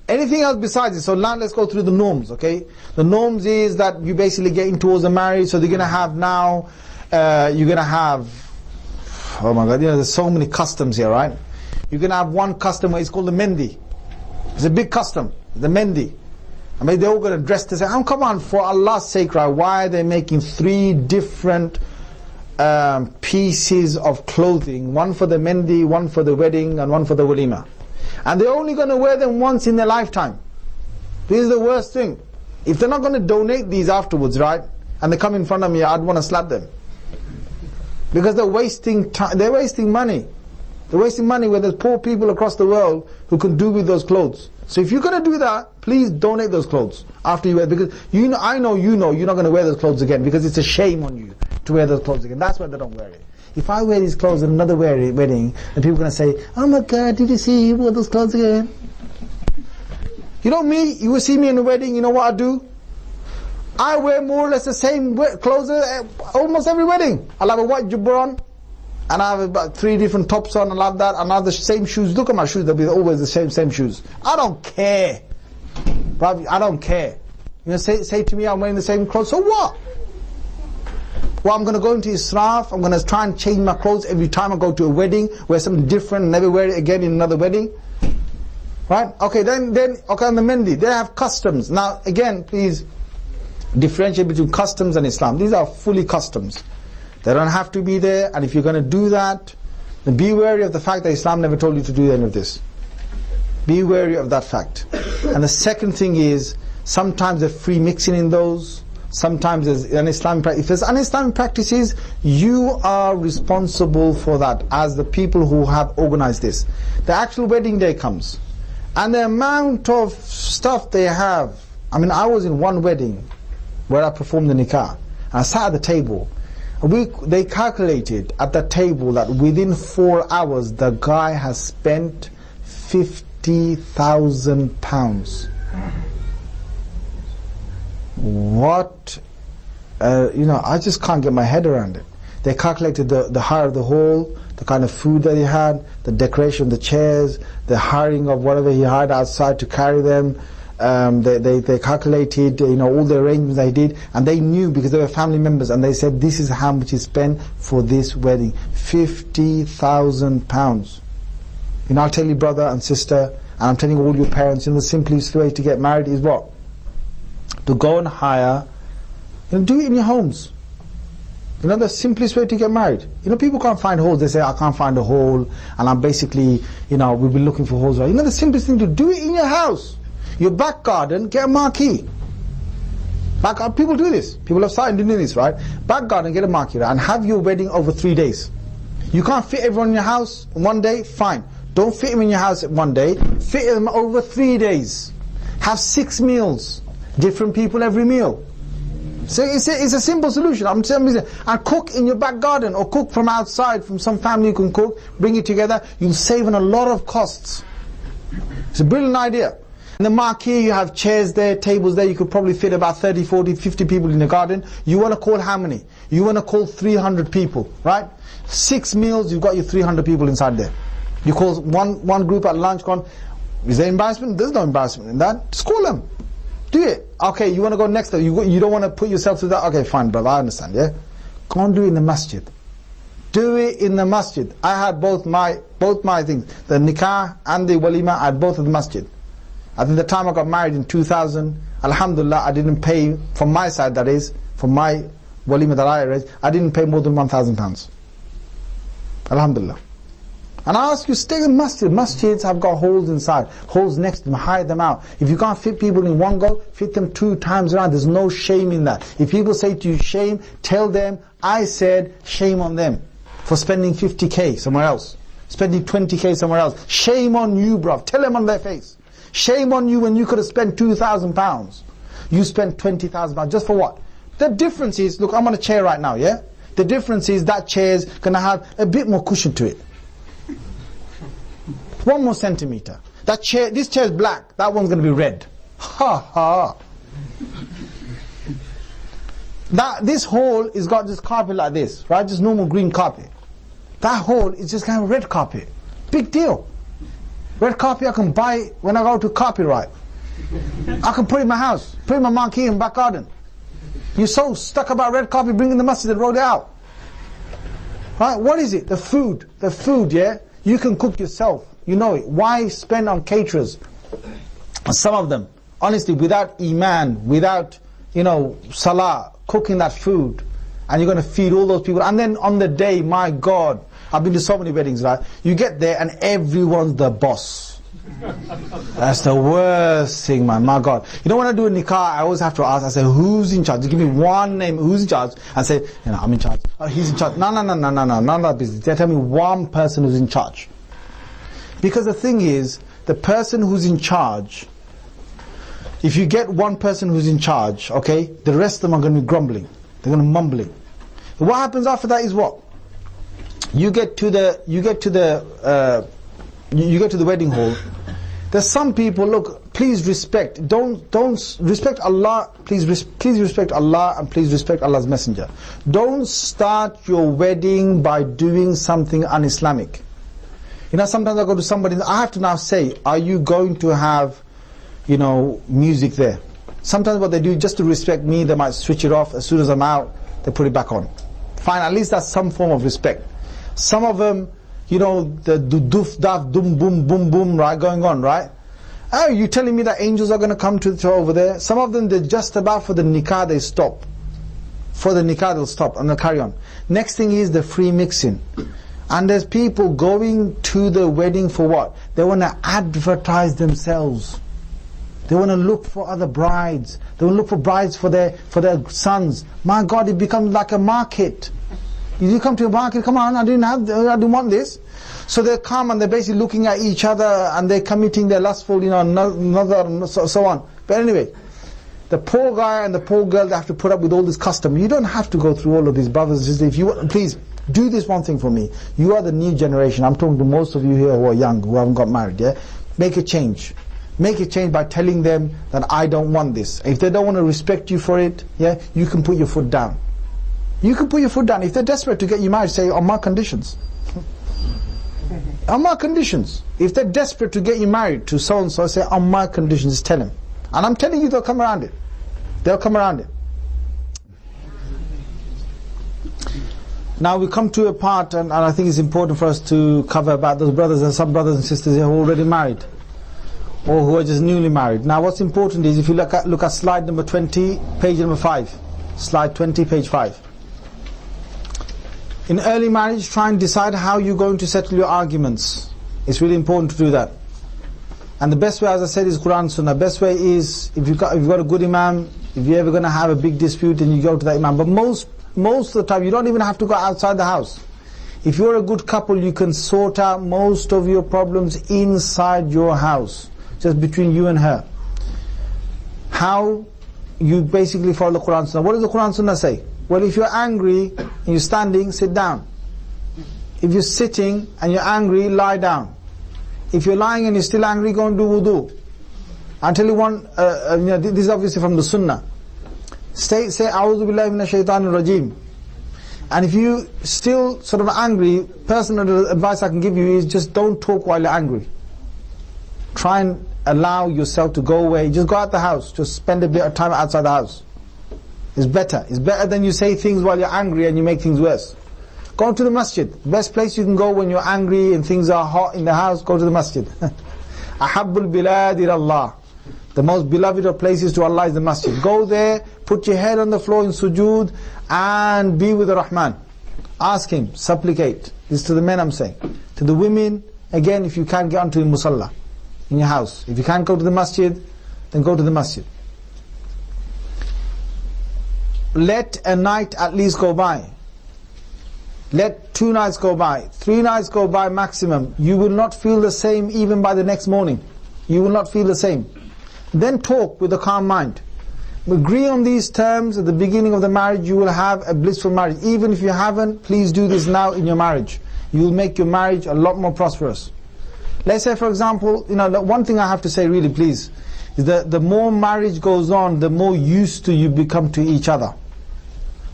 anything else besides it, so now let's go through the norms, okay? The norms is that you basically getting towards a marriage, so they're going to have now, you're going to have, oh my God, there's so many customs here, right? You're going to have one custom, it's called the mendi. It's a big custom, the mendi. I mean, they're all going to dress to say, oh, come on, for Allah's sake, right? Why are they making 3 different pieces of clothing? One for the mendi, one for the wedding, and one for the walima. And they're only going to wear them once in their lifetime. This is the worst thing. If they're not going to donate these afterwards, right, and they come in front of me, I'd want to slap them. Because they're wasting time, they're wasting money. They're wasting money where there's poor people across the world who can do with those clothes. So if you're going to do that, please donate those clothes after you wear it. Because I know you're not going to wear those clothes again, because it's a shame on you to wear those clothes again. That's why they don't wear it. If I wear these clothes at another wedding, then people are going to say, oh my God, did you see he wore those clothes again? You know me, you will see me in a wedding, you know what I do? I wear more or less the same clothes at almost every wedding. I'll have a white jubba on, and I have about 3 different tops on, I'll have that, and I have the same shoes. Look at my shoes, they'll be always the same shoes. I don't care. I don't care. Say to me, I'm wearing the same clothes, so what? Well, I'm going to go into israf, I'm going to try and change my clothes every time I go to a wedding, wear something different, never wear it again in another wedding. Right? Okay, then okay, on the mendi, they have customs. Now, again, please differentiate between customs and Islam. These are fully customs. They don't have to be there, and if you're going to do that, then be wary of the fact that Islam never told you to do any of this. Be wary of that fact. And the second thing is, sometimes there's free mixing in those. Sometimes there's an Islamic practice. If there's un-Islamic practices, you are responsible for that as the people who have organized this. The actual wedding day comes, and the amount of stuff they have. I mean, I was in one wedding where I performed the nikah, and I sat at the table. They calculated at the table that within 4 hours the guy has spent £50,000. What, I just can't get my head around it. They calculated the hire of the hall, the kind of food that he had, the decoration of the chairs, the hiring of whatever he hired outside to carry them. They calculated, all the arrangements they did, and they knew because they were family members, and they said this is how much he spent for this wedding, £50,000. I'll tell you, brother and sister, and I'm telling all your parents, the simplest way to get married is what? To go and hire, do it in your homes. The simplest way to get married. People can't find halls. They say, I can't find a hall, and I'm basically, we've been looking for halls. The simplest thing to do it in your house. Your back garden, get a marquee. People do this. People have started doing this, right? Back garden, get a marquee, right? And have your wedding over 3 days. You can't fit everyone in your house in 1 day, fine. Don't fit them in your house in 1 day. Fit them over 3 days. Have 6 meals. Different people every meal. So it's a simple solution. I'm telling you, and cook in your back garden, or cook from outside, from some family you can cook, bring it together. You'll save on a lot of costs. It's a brilliant idea. In the marquee, you have chairs there, tables there. You could probably fit about 30, 40, 50 people in the garden. You want to call how many? You want to call 300 people, right? 6 meals, you've got your 300 people inside there. You call one group at lunch, is there embarrassment? There's no embarrassment in that. Just call them. Do it. Okay, you want to go next time. You don't want to put yourself through that. Okay, fine, brother, I understand, yeah? Go and do it in the masjid. Do it in the masjid. I had both my things, the nikah and the walima, I had both at the masjid. I think the time I got married in 2000, alhamdulillah, I didn't pay, from my side that is, from my walima that I arranged, I didn't pay more than £1,000. Alhamdulillah. And I ask you, stay in masjid. Masjids have got holes inside, holes next to them, hide them out. If you can't fit people in one go, fit them 2 times around. There's no shame in that. If people say to you, shame, tell them, I said, shame on them for spending 50k somewhere else, spending 20k somewhere else. Shame on you, bruv. Tell them on their face. Shame on you when you could have spent £2,000. You spent £20,000 just for what? The difference is, look, I'm on a chair right now, yeah? The difference is that chair's going to have a bit more cushion to it. 1 more centimeter. That chair, this chair is black, that one's going to be red. Ha ha. This hole is got this carpet like this, right? Just normal green carpet. That hole is just kind of red carpet. Big deal. Red carpet I can buy when I go to copyright. I can put it in my house, put it in my marquee in back garden. You're so stuck about red carpet, bring in the masjid and roll it out. Right? What is it? The food. The food, yeah? You can cook yourself. You know it. Why spend on caterers? Some of them, honestly, without iman, without, salah, cooking that food, and you're going to feed all those people. And then on the day, my God, I've been to so many weddings, right? You get there and everyone's the boss. That's the worst thing, man. My God. When I do a nikah, I always have to ask, I say, who's in charge? Just give me one name, who's in charge? And say, I'm in charge. Oh, he's in charge. No, none of that business. They tell me one person who's in charge. Because the thing is, the person who's in charge, if you get one person who's in charge, okay, the rest of them are going to be grumbling. They're going to mumbling. What happens after that is what? You get to the wedding hall. There's some people, look, please respect. Don't respect Allah. Please respect Allah and please respect Allah's Messenger. Don't start your wedding by doing something un-Islamic. Sometimes I go to somebody, I have to now say, are you going to have, music there? Sometimes what they do, just to respect me, they might switch it off. As soon as I'm out, they put it back on. Fine, at least that's some form of respect. Some of them, the doof, daf, dum, boom, boom, boom, right, going on, right? Oh, you telling me that angels are going to come to over there? Some of them, they're just about for the nikah, they stop. For the nikah, they'll stop and they'll carry on. Next thing is the free mixing. And there's people going to the wedding for what? They want to advertise themselves. They want to look for other brides. They want to look for brides for their sons. My God, it becomes like a market. You come to a market, come on, I didn't want this. So they come and they're basically looking at each other and they're committing their lustful, so on. But anyway, the poor guy and the poor girl, they have to put up with all this custom. You don't have to go through all of these, brothers and sisters. If you want, please, do this one thing for me. You are the new generation. I'm talking to most of you here who are young, who haven't got married, yeah? Make a change. Make a change by telling them that I don't want this. If they don't want to respect you for it, yeah, you can put your foot down. You can put your foot down. If they're desperate to get you married, say, on my conditions. On my conditions. If they're desperate to get you married to so-and-so, say, on my conditions, tell them. And I'm telling you, they'll come around it. They'll come around it. Now we come to a part, and I think it's important for us to cover about those brothers and some brothers and sisters who are already married, or who are just newly married. Now what's important is, if you look at slide number 20, page number 5. Slide 20, page 5. In early marriage, try and decide how you're going to settle your arguments. It's really important to do that. And the best way, as I said, is Quran Sunnah. Best way is, if you've got a good imam, if you're ever going to have a big dispute, then you go to that imam. But most of the time, you don't even have to go outside the house. If you're a good couple, you can sort out most of your problems inside your house, just between you and her. How you basically follow the Quran Sunnah. What does the Quran Sunnah say? Well, if you're angry and you're standing, sit down. If you're sitting and you're angry, lie down. If you're lying and you're still angry, go and do wudu. I'll tell you one, this is obviously from the Sunnah. Say, A'udhu billahi minash shaitanir rajim. And if you still sort of angry, personal advice I can give you is just don't talk while you're angry. Try and allow yourself to go away. Just go out the house. Just spend a bit of time outside the house. It's better. It's better than you say things while you're angry and you make things worse. Go to the masjid. Best place you can go when you're angry and things are hot in the house, go to the masjid. Ahabbul bilad ila Allah. The most beloved of places to Allah is the masjid. Go there, put your head on the floor in sujood and be with the Rahman. Ask him, supplicate. This is to the men I'm saying. To the women, again, if you can't get onto the musalla in your house. If you can't go to the masjid, then go to the masjid. Let a night at least go by. Let 2 nights go by. 3 nights go by maximum. You will not feel the same even by the next morning. You will not feel the same. Then talk with a calm mind. agree on these terms at the beginning of the marriage, you will have a blissful marriage. Even if you haven't, please do this now in your marriage. You will make your marriage a lot more prosperous. Let's say, for example, one thing I have to say really, please, is that the more marriage goes on, the more used to you become to each other.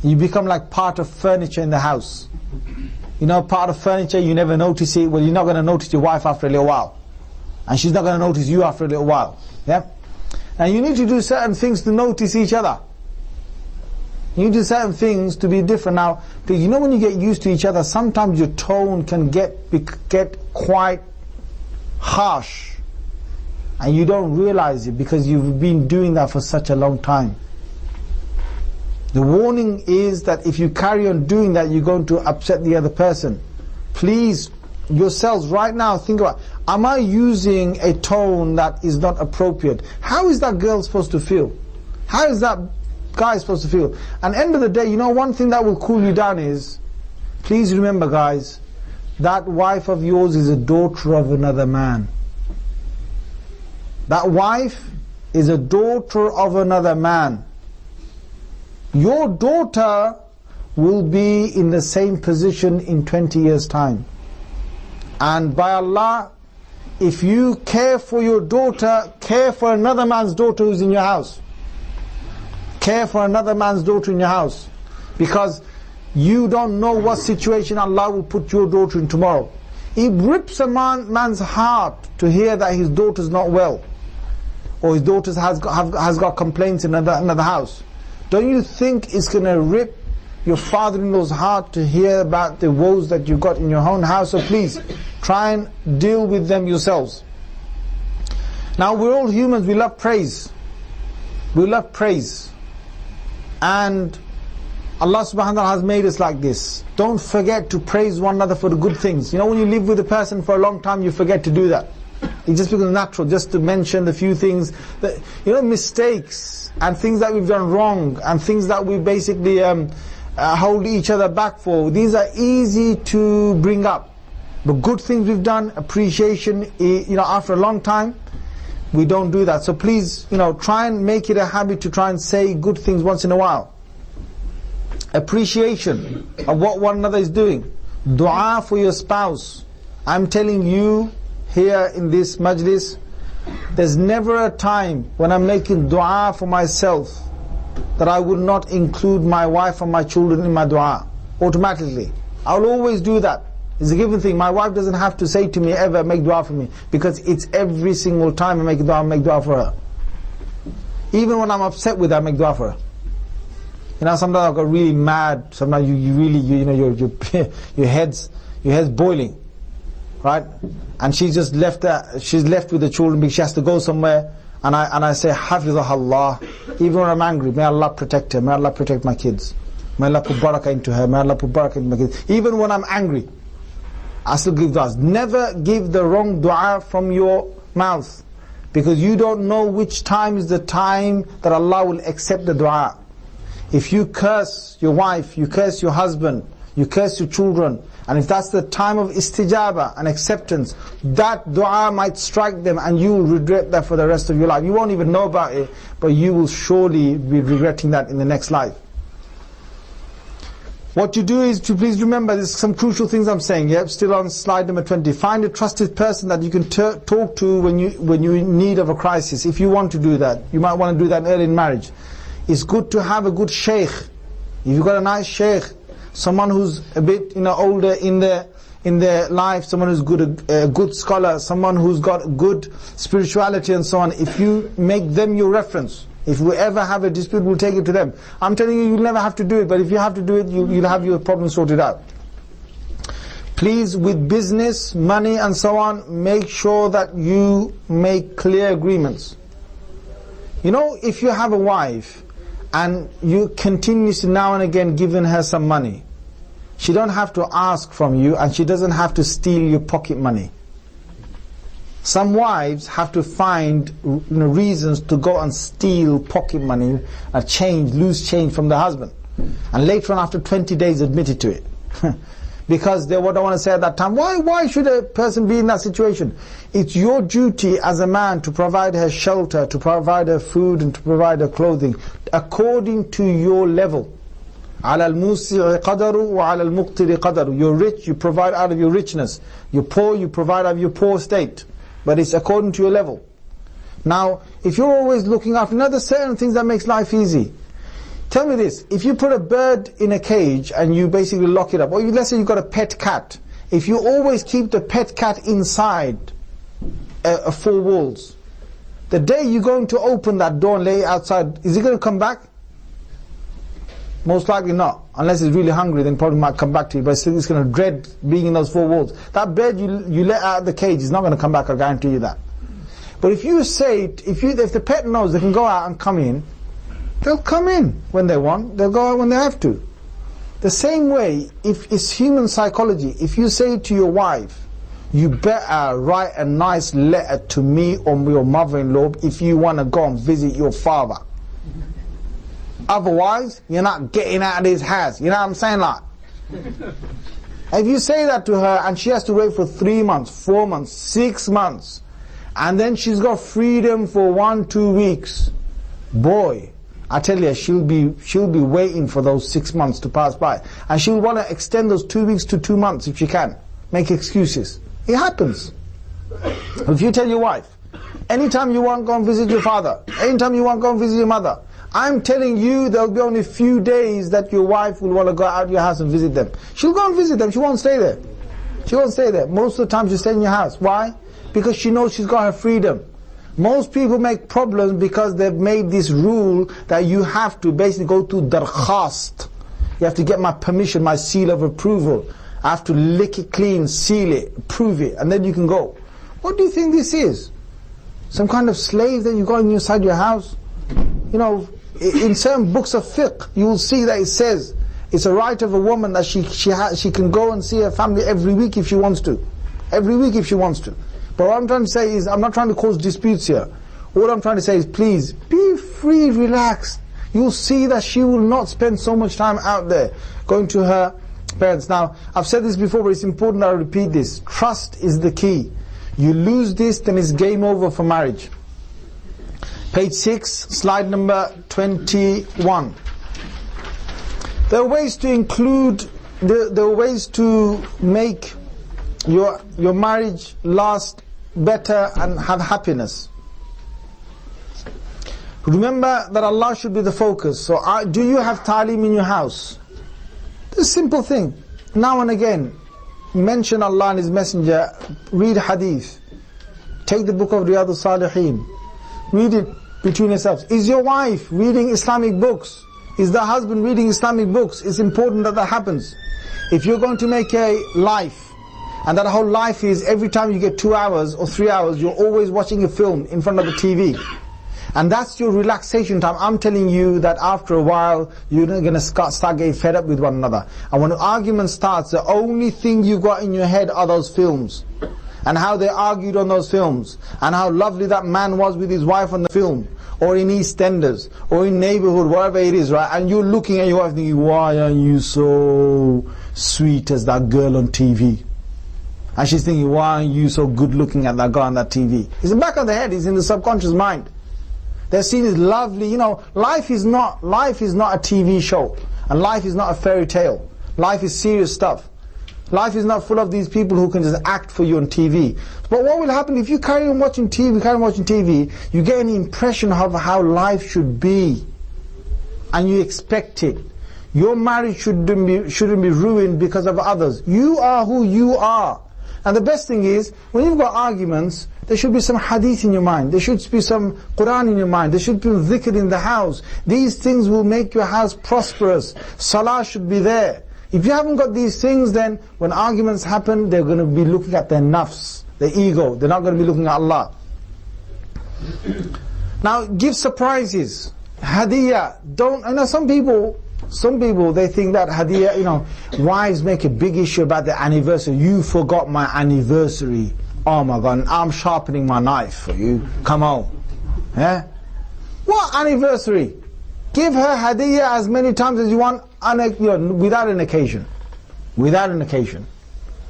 You become like part of furniture in the house. Part of furniture, you never notice it. Well, you're not going to notice your wife after a little while. And she's not going to notice you after a little while. Yeah? And you need to do certain things to notice each other. You need to do certain things to be different. Now, because when you get used to each other, sometimes your tone can get quite harsh. And you don't realize it because you've been doing that for such a long time. The warning is that if you carry on doing that, you're going to upset the other person. Please, yourselves right now, think about, am I using a tone that is not appropriate? How is that girl supposed to feel? How is that guy supposed to feel? And end of the day, one thing that will cool you down is, please remember, guys, that wife of yours is a daughter of another man. That wife is a daughter of another man. Your daughter will be in the same position in 20 years' time. And by Allah, if you care for your daughter, care for another man's daughter who's in your house. Care for another man's daughter in your house. Because you don't know what situation Allah will put your daughter in tomorrow. It rips a man's heart to hear that his daughter's not well, or his daughter has got complaints in another house. Don't you think it's going to rip your father-in-law's heart to hear about the woes that you got in your own house? So please, try and deal with them yourselves. Now, we're all humans, we love praise. We love praise. And Allah subhanahu wa ta'ala has made us like this. Don't forget to praise one another for the good things. When you live with a person for a long time, you forget to do that. It just becomes natural just to mention the few things that, mistakes and things that we've done wrong and things that we basically hold each other back for. These are easy to bring up. But good things we've done, appreciation, after a long time, we don't do that. So please, try and make it a habit to try and say good things once in a while. Appreciation of what one another is doing. Dua for your spouse. I'm telling you, here in this majlis, there's never a time when I'm making dua for myself that I would not include my wife and my children in my dua. Automatically. I will always do that. It's a given thing. My wife doesn't have to say to me ever, make dua for me, because it's every single time I make dua for her. Even when I'm upset with her, I make dua for her. Sometimes I got really mad. Sometimes your head's boiling. Right? And she's just left she's left with the children because she has to go somewhere, and I say, Hafizah Allah, even when I'm angry, may Allah protect her, may Allah protect my kids, may Allah put barakah into her, may Allah put barakah into my kids. Even when I'm angry, I still give du'as. Never give the wrong dua from your mouth, because you don't know which time is the time that Allah will accept the dua. If you curse your wife, you curse your husband, you curse your children, and if that's the time of istijaba and acceptance, that dua might strike them and you will regret that for the rest of your life. You won't even know about it, but you will surely be regretting that in the next life. What you do is to please remember, there's some crucial things I'm saying. Yep, still on slide number 20. Find a trusted person that you can talk to when you're in need of a crisis. If you want to do that, you might want to do that early in marriage. It's good to have a good sheikh. If you've got a nice sheikh, someone who's a bit older in their life, someone who's a good scholar, someone who's got good spirituality and so on, if you make them your reference, if we ever have a dispute, we'll take it to them. I'm telling you, you'll never have to do it, but if you have to do it, you'll have your problem sorted out. Please, with business, money and so on, make sure that you make clear agreements. If you have a wife and you continuously now and again giving her some money, she don't have to ask from you, and she doesn't have to steal your pocket money. Some wives have to find reasons to go and steal pocket money, loose change from the husband, and later on after 20 days admitted to it. because they don't want to say at that time. Why should a person be in that situation? It's your duty as a man to provide her shelter, to provide her food, and to provide her clothing, according to your level. عَلَى الْمُوسِعِ قَدَرُ وَعَلَى الْمُقْتِرِ قَدَرُ. You're rich, you provide out of your richness. You're poor, you provide out of your poor state. But it's according to your level. Now, if you're always looking after, there's certain things that makes life easy. Tell me this, if you put a bird in a cage and you basically lock it up, or let's say you've got a pet cat, if you always keep the pet cat inside four walls, the day you're going to open that door and lay it outside, is it going to come back? Most likely not. Unless it's really hungry, then probably might come back to you, but still it's going to dread being in those four walls. That bird you let out of the cage is not going to come back, I guarantee you that. But if you say, if the pet knows they can go out and come in, they'll come in when they want, they'll go out when they have to. The same way, if it's human psychology, if you say to your wife, you better write a nice letter to me or your mother-in-law if you want to go and visit your father. Otherwise, you're not getting out of his house. You know what I'm saying? Like, if you say that to her and she has to wait for 3 months, 4 months, 6 months, and then she's got freedom for 1-2 weeks, boy, I tell you, she'll be waiting for those 6 months to pass by, and she'll want to extend those 2 weeks to 2 months if she can. Make excuses. It happens. If you tell your wife, anytime you want, go and visit your father. Anytime you want, go and visit your mother. I'm telling you, there'll be only a few days that your wife will want to go out of your house and visit them. She'll go and visit them. She won't stay there. She won't stay there. Most of the time, she'll stay in your house. Why? Because she knows she's got her freedom. Most people make problems because they've made this rule that you have to basically go to darkhast. You have to get my permission, my seal of approval. I have to lick it clean, seal it, approve it, and then you can go. What do you think this is? Some kind of slave that you got inside your house? You know, in certain books of fiqh, you will see that it says it's a right of a woman that she can go and see her family every week if she wants to. Every week if she wants to. But what I'm trying to say is, I'm not trying to cause disputes here. All I'm trying to say is, please, be free, relax. You'll see that she will not spend so much time out there going to her parents. Now, I've said this before, but it's important I repeat this. Trust is the key. You lose this, then it's game over for marriage. Page 6, slide number 21. There are ways to include, there are ways to make your marriage last better and have happiness. Remember that Allah should be the focus. So do you have ta'aleem in your house? It's a simple thing. Now and again, mention Allah and His Messenger, read hadith, take the book of Riyadus Salihin, read it between yourselves. Is your wife reading Islamic books? Is the husband reading Islamic books? It's important that that happens. If you're going to make a life, and that whole life is every time you get 2 hours or 3 hours, you're always watching a film in front of the TV, and that's your relaxation time, I'm telling you that after a while, you're going to start getting fed up with one another. And when an argument starts, the only thing you've got in your head are those films, and how they argued on those films, and how lovely that man was with his wife on the film, or in EastEnders, or in neighborhood, wherever it is, right? And you're looking at your wife thinking, why are you so sweet as that girl on TV? And she's thinking, why are you so good looking at that guy on that TV? It's in the back of the head, it's in the subconscious mind. They're seen as lovely. You know, life is not a TV show, and life is not a fairy tale. Life is serious stuff. Life is not full of these people who can just act for you on TV. But what will happen if you carry on watching TV, you get an impression of how life should be, and you expect it. Your marriage shouldn't be ruined because of others. You are who you are. And the best thing is, when you've got arguments, there should be some hadith in your mind. There should be some Quran in your mind. There should be dhikr in the house. These things will make your house prosperous. Salah should be there. If you haven't got these things, then when arguments happen, they're going to be looking at their nafs, their ego. They're not going to be looking at Allah. Now, give surprises. Hadiyah. Don't, I know some people they think that hadiyah, you know, wives make a big issue about the anniversary. You forgot my anniversary. Oh my God, I'm sharpening my knife for you. Come on. Yeah? What anniversary? Give her hadiyah as many times as you want, without an occasion. without an occasion,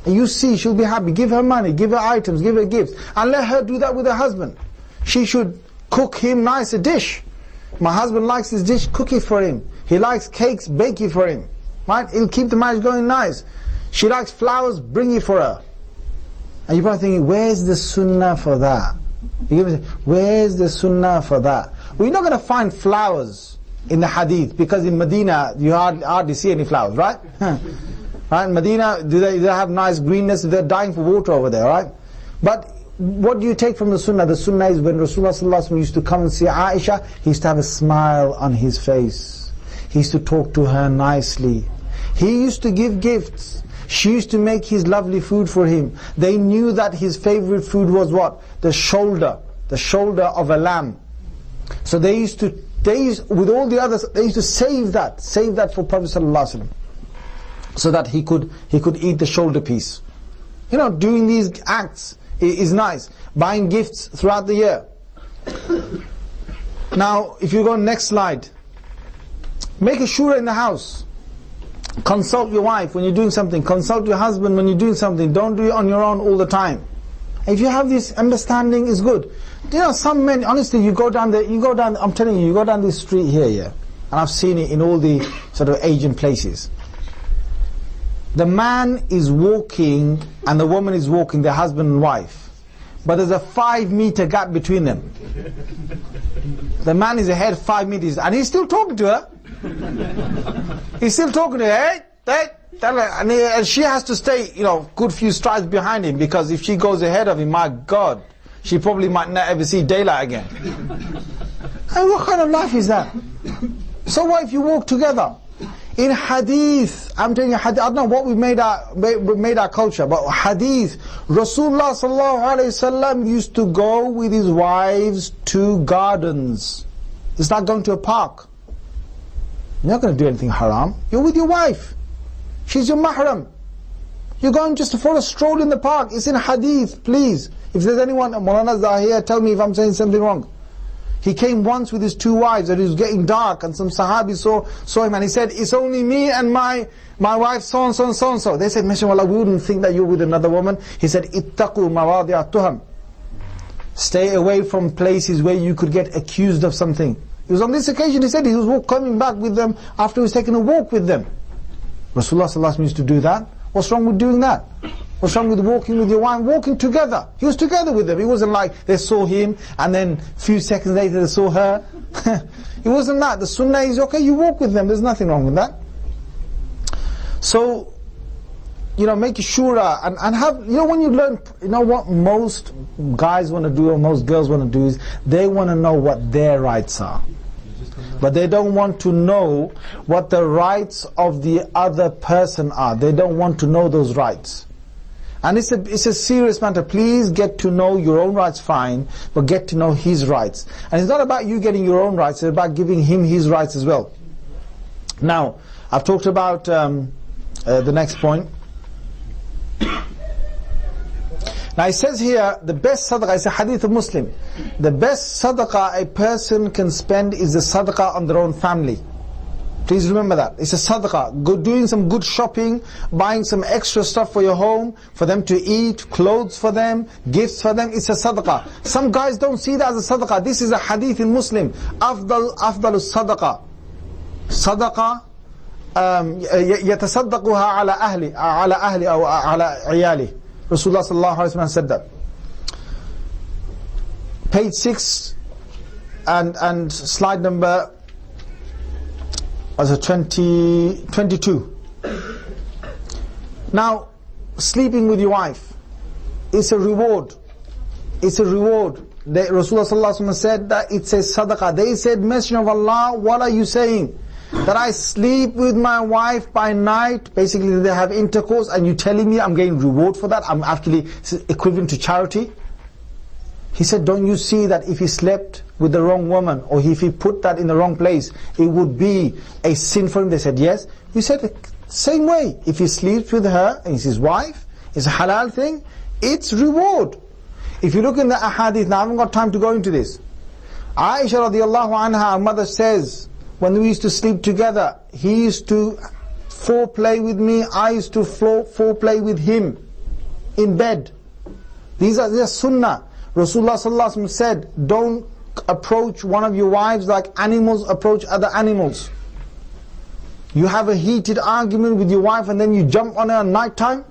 and you see she'll be happy, give her money, give her items, give her gifts, and let her do that with her husband. She should cook him nice a dish. My husband likes this dish, cook it for him. He likes cakes, bake it for him. Right? It'll keep the marriage going nice. She likes flowers, bring it for her. And you're probably thinking, where's the sunnah for that? Where's the sunnah for that? Well, you're not going to find flowers in the hadith, because in Medina you hardly see any flowers, right? Right? In Medina, do they have nice greenness? They're dying for water over there, right? But what do you take from the sunnah? The sunnah is when Rasulullah ﷺ used to come and see Aisha, he used to have a smile on his face. He used to talk to her nicely. He used to give gifts. She used to make his lovely food for him. They knew that his favorite food was what? The shoulder of a lamb. So they used to, with all the others, they used to save that for Prophet ﷺ, so that he could eat the shoulder piece. You know, doing these acts is nice. Buying gifts throughout the year. Now, if you go next slide, make a shura in the house. Consult your wife when you're doing something. Consult your husband when you're doing something. Don't do it on your own all the time. If you have this understanding, it's good. You know, some men, honestly, I'm telling you, you go down this street here, and I've seen it in all the sort of Asian places. The man is walking and the woman is walking, the husband and wife, but there's a 5-meter gap between them. The man is ahead 5 meters and he's still talking to her. He's still talking to her. And she has to stay, good few strides behind him, because if she goes ahead of him, my God, she probably might not ever see daylight again. And what kind of life is that? So what if you walk together? In hadith, I'm telling you, I don't know what we made our culture, but hadith, Rasulullah sallallahu alaihi wasallam used to go with his wives to gardens. It's like going to a park. You're not going to do anything haram. You're with your wife. She's your mahram. You're going just for a stroll in the park. It's in hadith, please. If there's anyone, Maulana Zahir, tell me if I'm saying something wrong. He came once with his 2 wives, and it was getting dark, and some Sahabi saw him, and he said, it's only me and my wife so-and-so and so-and-so. They said, Messenger of Allah, we wouldn't think that you're with another woman. He said, ittaqu mawadi'at tuham. Stay away from places where you could get accused of something. It was on this occasion, he said, he was coming back with them after he was taking a walk with them. Rasulullah sallallahu alaihi wasallam used to do that. What's wrong with doing that? What's wrong with walking with your wife? Walking together. He was together with them. It wasn't like they saw him and then a few seconds later they saw her. It wasn't that. The sunnah is, okay, you walk with them. There's nothing wrong with that. So, make shura and have, when you learn, what most guys want to do or most girls want to do is they want to know what their rights are. But they don't want to know what the rights of the other person are. They don't want to know those rights. And it's a serious matter. Please get to know your own rights, fine, but get to know his rights. And it's not about you getting your own rights, it's about giving him his rights as well. Now, I've talked about the next point. Now it says here, the best sadaqah, it's a hadith of Muslim. The best sadaqah a person can spend is the sadaqah on their own family. Please remember that. It's a sadaqah. Doing some good shopping, buying some extra stuff for your home, for them to eat, clothes for them, gifts for them. It's a sadaqah. Some guys don't see that as a sadaqah. This is a hadith in Muslim. Afdalus sadaqah. Sadaqah يتصدقها على أهلي أو على عيالي. Rasulullah sallallahu alaihi wasallam said that. Page 6 and slide number 22. Now, sleeping with your wife, it's a reward. It's a reward. Rasulullah sallallahu alaihi wasallam said that it's a sadaqah. They said, Messenger of Allah, what are you saying? That I sleep with my wife by night, basically they have intercourse, and you telling me I'm getting reward for that? I'm actually equivalent to charity? He said, don't you see that if he slept with the wrong woman, or if he put that in the wrong place, it would be a sin for him? They said, yes. We said, same way, if he sleeps with her, and it's his wife, it's a halal thing, it's reward. If you look in the ahadith, now I haven't got time to go into this. Aisha radiallahu anha, our mother says, when we used to sleep together, he used to foreplay with me, I used to foreplay with him in bed. These are sunnah. Rasulullah sallallahu alaihi wasallam said, don't approach one of your wives like animals approach other animals. You have a heated argument with your wife and then you jump on her at night time.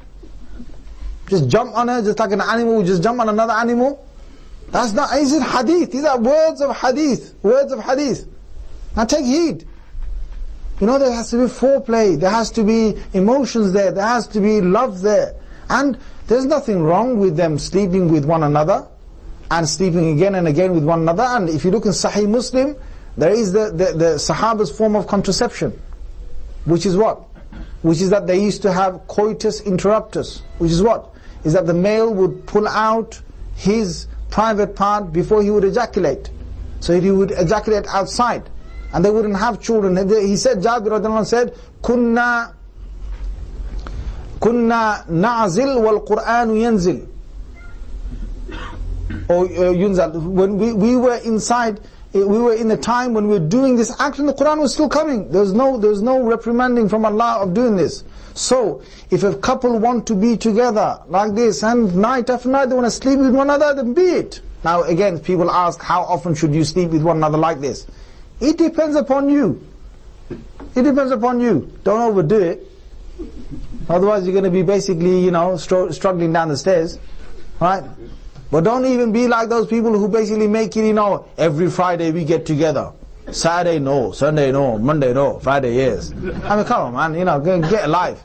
Just jump on her just like an animal would just jump on another animal. That's not, is it hadith? These are words of hadith. Words of hadith. Now take heed. You know, there has to be foreplay, there has to be emotions there, there has to be love there. And there's nothing wrong with them sleeping with one another and sleeping again and again with one another. And if you look in Sahih Muslim, there is the Sahaba's form of contraception. Which is what? Which is that they used to have coitus interruptus. Which is what? Is that the male would pull out his private part before he would ejaculate. So he would ejaculate outside. And they wouldn't have children. He said, Jabir radiallahu anhu said, Kunna na'zil wal Qur'anu yanzil. Or yunzal. When we were inside, we were in the time when we were doing this act and the Qur'an was still coming. There's no reprimanding from Allah of doing this. So, if a couple want to be together like this and night after night they want to sleep with one another, then be it. Now again, people ask, how often should you sleep with one another like this? It depends upon you. It depends upon you. Don't overdo it. Otherwise you're going to be basically, you know, struggling down the stairs. Right? But don't even be like those people who basically make it, you know, every Friday we get together. Saturday no, Sunday no, Monday no, Friday yes. I mean, come on man, you know, get a life.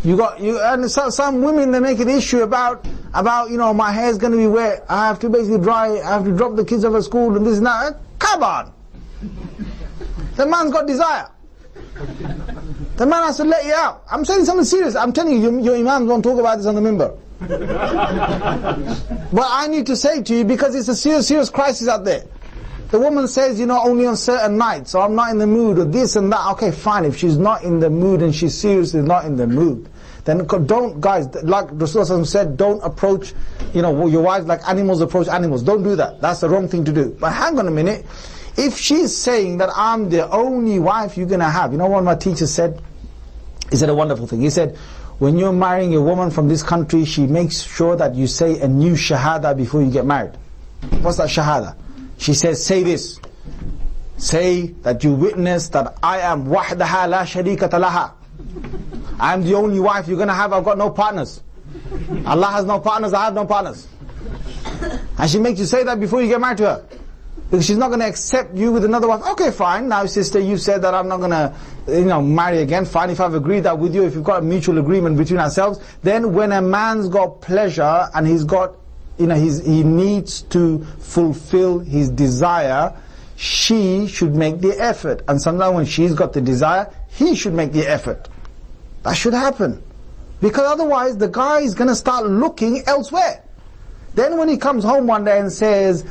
And some women, they make an issue about, you know, my hair's going to be wet, I have to basically dry, I have to drop the kids off at school and this and that. Come on! The man's got desire. The man has to let you out. I'm saying something serious. I'm telling you, your imams won't talk about this on the minbar. But I need to say to you, because it's a serious crisis out there. The woman says, you know, only on certain nights, so I'm not in the mood, or this and that. Okay, fine, if she's not in the mood and she's seriously not in the mood, then don't, guys, like Rasulullah said, don't approach, you know, your wives like animals approach animals. Don't do that. That's the wrong thing to do. But hang on a minute. If she's saying that I'm the only wife you're going to have, you know what my teacher said? He said a wonderful thing. He said, when you're marrying a woman from this country, she makes sure that you say a new shahada before you get married. What's that shahada? She says, say this. Say that you witness that I am wahdaha la sharikata laha. I am the only wife you're going to have. I've got no partners. Allah has no partners, I have no partners. And she makes you say that before you get married to her. Because she's not going to accept you with another wife. Okay, fine. Now, sister, you said that I'm not going to, you know, marry again. Fine, if I've agreed that with you, if you've got a mutual agreement between ourselves, then when a man's got pleasure and he's got, you know, he needs to fulfill his desire, she should make the effort. And sometimes when she's got the desire, he should make the effort. That should happen. Because otherwise, the guy is going to start looking elsewhere. Then when he comes home one day and says,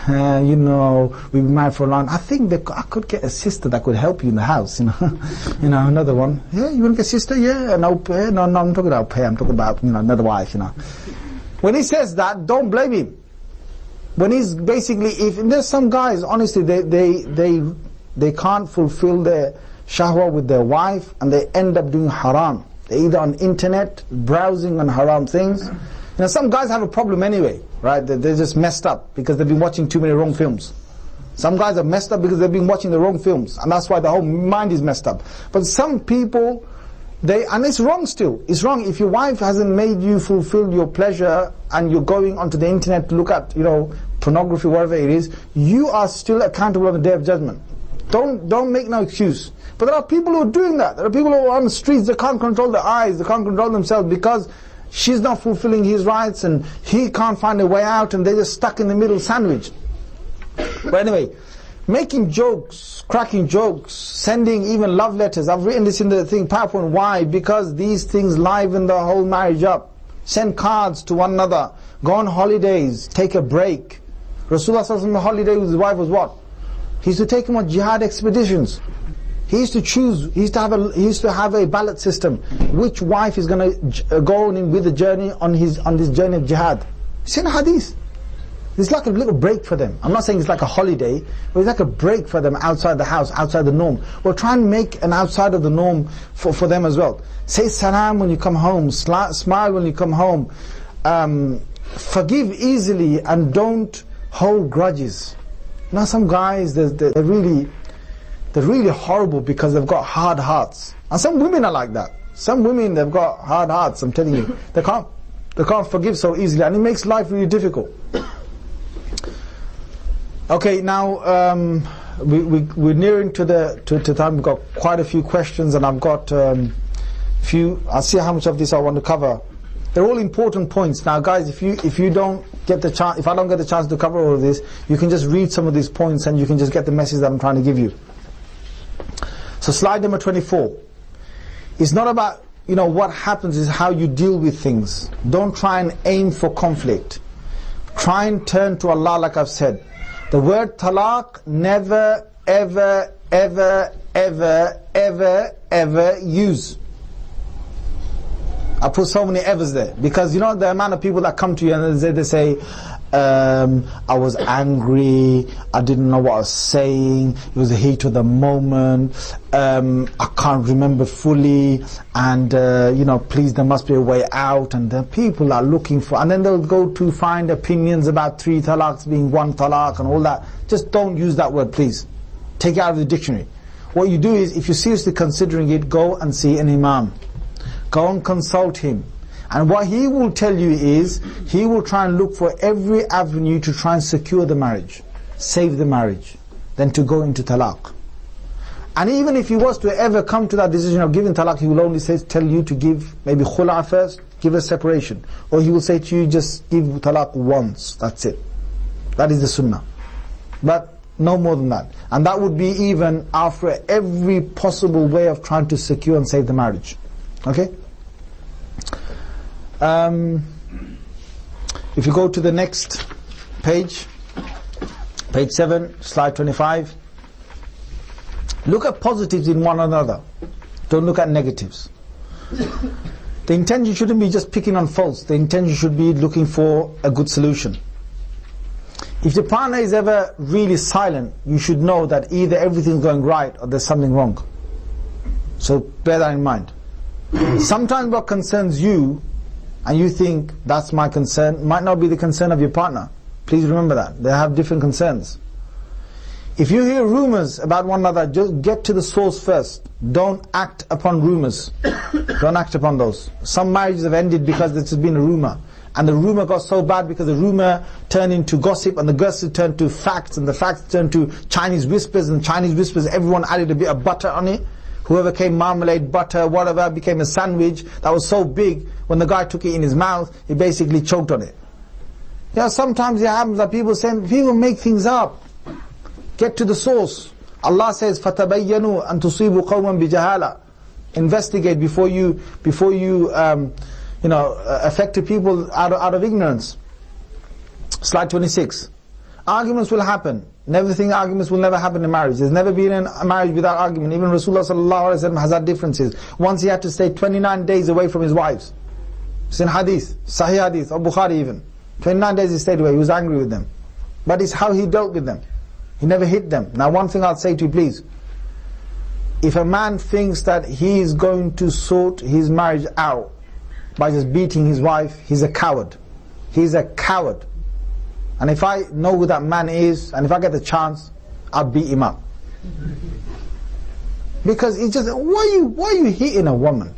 you know, we've been married for a long time, I think that I could get a sister that could help you in the house, you know. You know, another one. Yeah, you want to get a sister? Yeah, an au pair? No, I'm talking about au pair. I'm talking about, you know, another wife, you know. When he says that, don't blame him. When he's basically, if there's some guys, honestly, they can't fulfill their shahwa with their wife and they end up doing haram. They're either on internet, browsing on haram things. You know, some guys have a problem anyway, right? They're just messed up because they've been watching too many wrong films. Some guys are messed up because they've been watching the wrong films, and that's why the whole mind is messed up. But some people, and it's wrong still. It's wrong if your wife hasn't made you fulfill your pleasure and you're going onto the internet to look at, you know, pornography, whatever it is, you are still accountable on the Day of Judgment. Don't make no excuse. But there are people who are doing that. There are people who are on the streets, they can't control their eyes, they can't control themselves because she's not fulfilling his rights and he can't find a way out and they're just stuck in the middle sandwich. But anyway, making jokes, cracking jokes, sending even love letters. I've written this in the thing, PowerPoint. Why? Because these things liven the whole marriage up. Send cards to one another. Go on holidays. Take a break. Rasulullah's holiday with his wife was what? He used to take him on jihad expeditions. He used to choose, he used to have a ballot system. Which wife is going to go on in with the journey on this journey of jihad? It's in hadith. It's like a little break for them. I'm not saying it's like a holiday, but it's like a break for them outside the house, outside the norm. Well, try and make an outside of the norm for them as well. Say salam when you come home, smile when you come home, forgive easily, and don't hold grudges. You know, some guys, they're really horrible because they've got hard hearts. And some women are like that. Some women, they've got hard hearts, I'm telling you. They can't forgive so easily, and it makes life really difficult. Okay, now we're nearing to time. We've got quite a few questions, and I've got I'll see how much of this I want to cover. They're all important points. Now, guys, if you don't get the chance, if I don't get the chance to cover all of this, you can just read some of these points, and you can just get the message that I'm trying to give you. So, slide number 24. It's not about what happens, is how you deal with things. Don't try and aim for conflict. Try and turn to Allah, like I've said. The word talaq, never, ever, ever, ever, ever, ever use. I put so many evers there, because the amount of people that come to you and they say, I was angry, I didn't know what I was saying, it was the heat of the moment, I can't remember fully, and please, there must be a way out, and the people are looking for, and then they'll go to find opinions about 3 talaqs being 1 talaq and all that. Just don't use that word, please. Take it out of the dictionary. What you do is, if you're seriously considering it, go and see an imam. Go and consult him. And what he will tell you is, he will try and look for every avenue to try and secure the marriage, save the marriage, than to go into talaq. And even if he was to ever come to that decision of giving talaq, he will only tell you to give maybe khula first, give a separation. Or he will say to you, just give talaq once, that's it. That is the sunnah. But no more than that. And that would be even after every possible way of trying to secure and save the marriage. Okay? If you go to the next page, page 7, slide 25, look at positives in one another. Don't look at negatives. The intention shouldn't be just picking on faults. The intention should be looking for a good solution. If the partner is ever really silent, you should know that either everything's going right or there's something wrong. So bear that in mind. Sometimes what concerns you, and you think that's my concern, might not be the concern of your partner. Please remember that. They have different concerns. If you hear rumors about one another, just get to the source first. Don't act upon rumors. Don't act upon those. Some marriages have ended because there's been a rumor. And the rumor got so bad because the rumor turned into gossip, and the gossip turned to facts, and the facts turned to Chinese whispers, and Chinese whispers, everyone added a bit of butter on it. Whoever came, marmalade, butter, whatever, became a sandwich that was so big, when the guy took it in his mouth, he basically choked on it. Sometimes it happens that people make things up. Get to the source. Allah says, فَتَبَيَّنُوا أَن تُصِيبُوا قَوْمًا بِجَهَالَةٍ. Investigate before you affect people out of ignorance. Slide 26. Arguments will happen. Never think arguments will never happen in marriage. There's never been a marriage without argument. Even Rasulullah ﷺ has had differences. Once he had to stay 29 days away from his wives. It's in hadith, Sahih hadith, or Bukhari even. 29 days he stayed away, he was angry with them. But it's how he dealt with them. He never hit them. Now one thing I'll say to you, please. If a man thinks that he is going to sort his marriage out by just beating his wife, he's a coward. He's a coward. And if I know who that man is, and if I get the chance, I'll beat him up. Because it's just, why are you hitting a woman?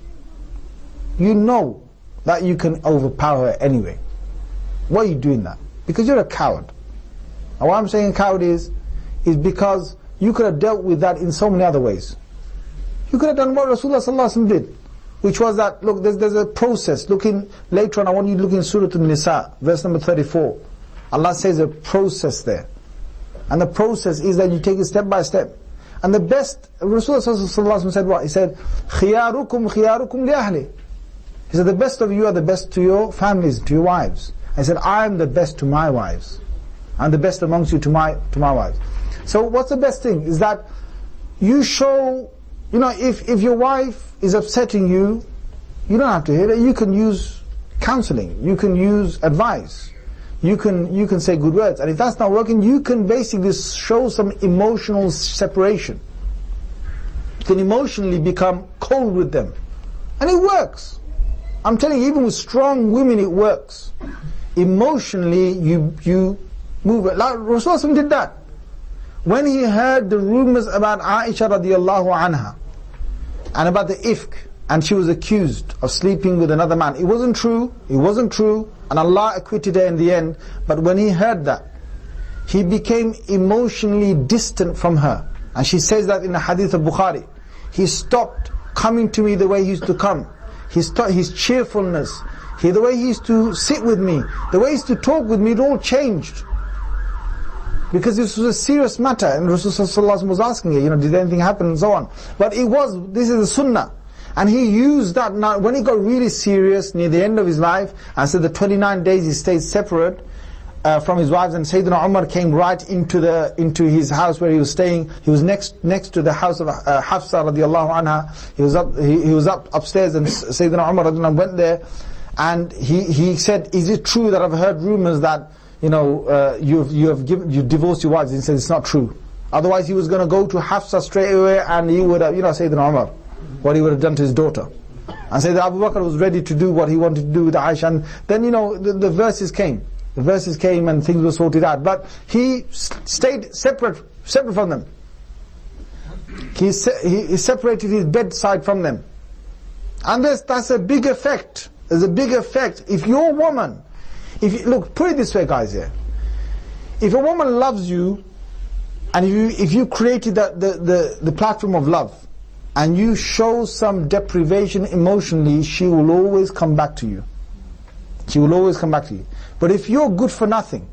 You know that you can overpower her anyway. Why are you doing that? Because you're a coward. And why I'm saying coward is because you could have dealt with that in so many other ways. You could have done what Rasulullah ﷺ did, which was that, look, there's a process. Looking later on, I want you to look in Surah An-Nisa, verse number 34. Allah says a process there. And the process is that you take it step by step. And the best, Rasulullah said what? He said, خِيَارُكُمْ لِأَهْلِ. He said, the best of you are the best to your families, to your wives. I said, I am the best to my wives. I'm the best amongst you to my wives. So what's the best thing? Is that you show, if your wife is upsetting you, you don't have to hear it. You can use counseling. You can use advice. you can say good words. And if that's not working, you can basically show some emotional separation. You can emotionally become cold with them. And it works. I'm telling you, even with strong women, it works. Emotionally, you move it. Like Rasulullah did that. When he heard the rumors about Aisha radiallahu anha, and about the ifk, and she was accused of sleeping with another man. It wasn't true, and Allah acquitted her in the end. But when he heard that, he became emotionally distant from her. And she says that in the hadith of Bukhari. He stopped coming to me the way he used to come. His cheerfulness, the way he used to sit with me, the way he used to talk with me, it all changed. Because this was a serious matter, and Rasulullah was asking her, did anything happen, and so on. But this is the sunnah. And he used that now, when he got really serious near the end of his life, and said the 29 days he stayed separate from his wives, and Sayyidina Umar came right into his house where he was staying. He was next to the house of Hafsa radiallahu anha. He was up upstairs, and Sayyidina Umar radiallahu anhu went there, and he said, is it true that I've heard rumors that you divorced your wives? He said, it's not true. Otherwise he was going to go to Hafsa straight away, and he would have, Sayyidina Umar, what he would have done to his daughter. And Sayyidina Abu Bakr was ready to do what he wanted to do with Aisha. And then, the verses came. The verses came and things were sorted out. But he stayed separate from them. He separated his bedside from them. And that's a big effect. There's a big effect. If your woman, look, put it this way, guys, here. If a woman loves you, and if you created the platform of love, and you show some deprivation emotionally, she will always come back to you. She will always come back to you. But if you're good for nothing,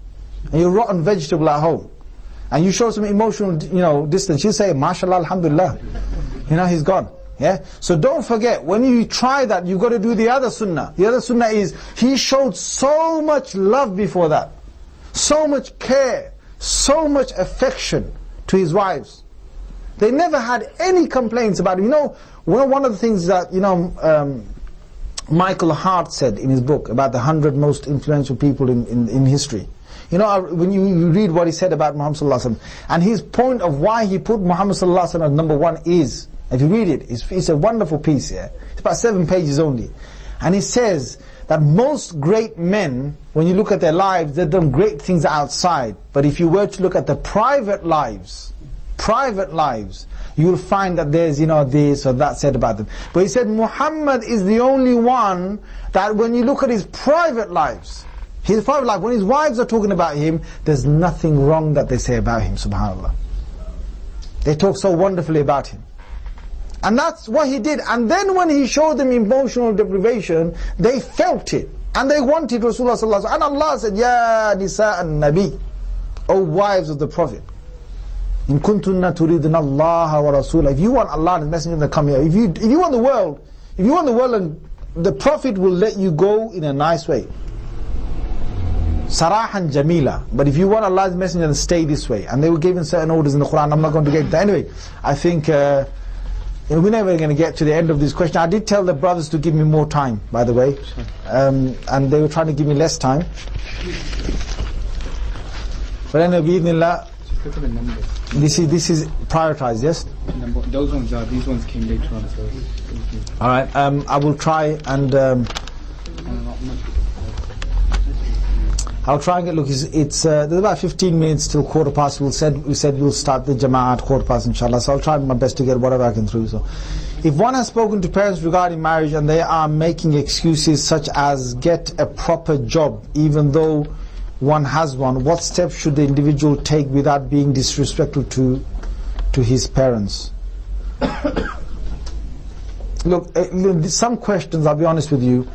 and you're rotten vegetable at home, and you show some emotional, distance, she'll say, mashallah, alhamdulillah, he's gone. Yeah. So don't forget, when you try that, you've got to do the other sunnah. The other sunnah is, he showed so much love before that, so much care, so much affection to his wives. They never had any complaints about him. One of the things that, Michael Hart said in his book about the 100 most influential people in history. When you read what he said about Muhammad sallallahu alaihi wasallam, and his point of why he put Muhammad sallallahu alaihi wasallam as number one is, if you read it, it's a wonderful piece here. It's about 7 pages only. And he says that most great men, when you look at their lives, they've done great things outside. But if you were to look at the private lives, you will find that there's, this or that said about them. But he said Muhammad is the only one that when you look at his private lives, when his wives are talking about him, there's nothing wrong that they say about him, subhanAllah. They talk so wonderfully about him. And that's what he did. And then when he showed them emotional deprivation, they felt it. And they wanted Rasulullah sallallahu alaihi wasallam. And Allah said, Ya nisa an-nabi, O wives of the Prophet, in kuntunna turidna Allah wa Rasulah. If you want Allah and His Messenger to come here, if you want the world, and the Prophet will let you go in a nice way. Sarahan jamila. But if you want Allah's Messenger, then stay this way. And they were given certain orders in the Quran. I'm not going to get to that. Anyway, I think we're never going to get to the end of this question. I did tell the brothers to give me more time, by the way. And they were trying to give me less time. But anyway, bi'idhnillah, look at the numbers. This is prioritized, yes? Those ones are, these ones came later on, so. Alright, I will try and I'll try and get, look, it's there's about 15 minutes till 1:15. We said we'll start the Jama'at 1:15 inshallah, so I'll try my best to get whatever I can through. So, if one has spoken to parents regarding marriage and they are making excuses such as get a proper job even though one has one, what steps should the individual take without being disrespectful to his parents? Look, some questions, I'll be honest with you,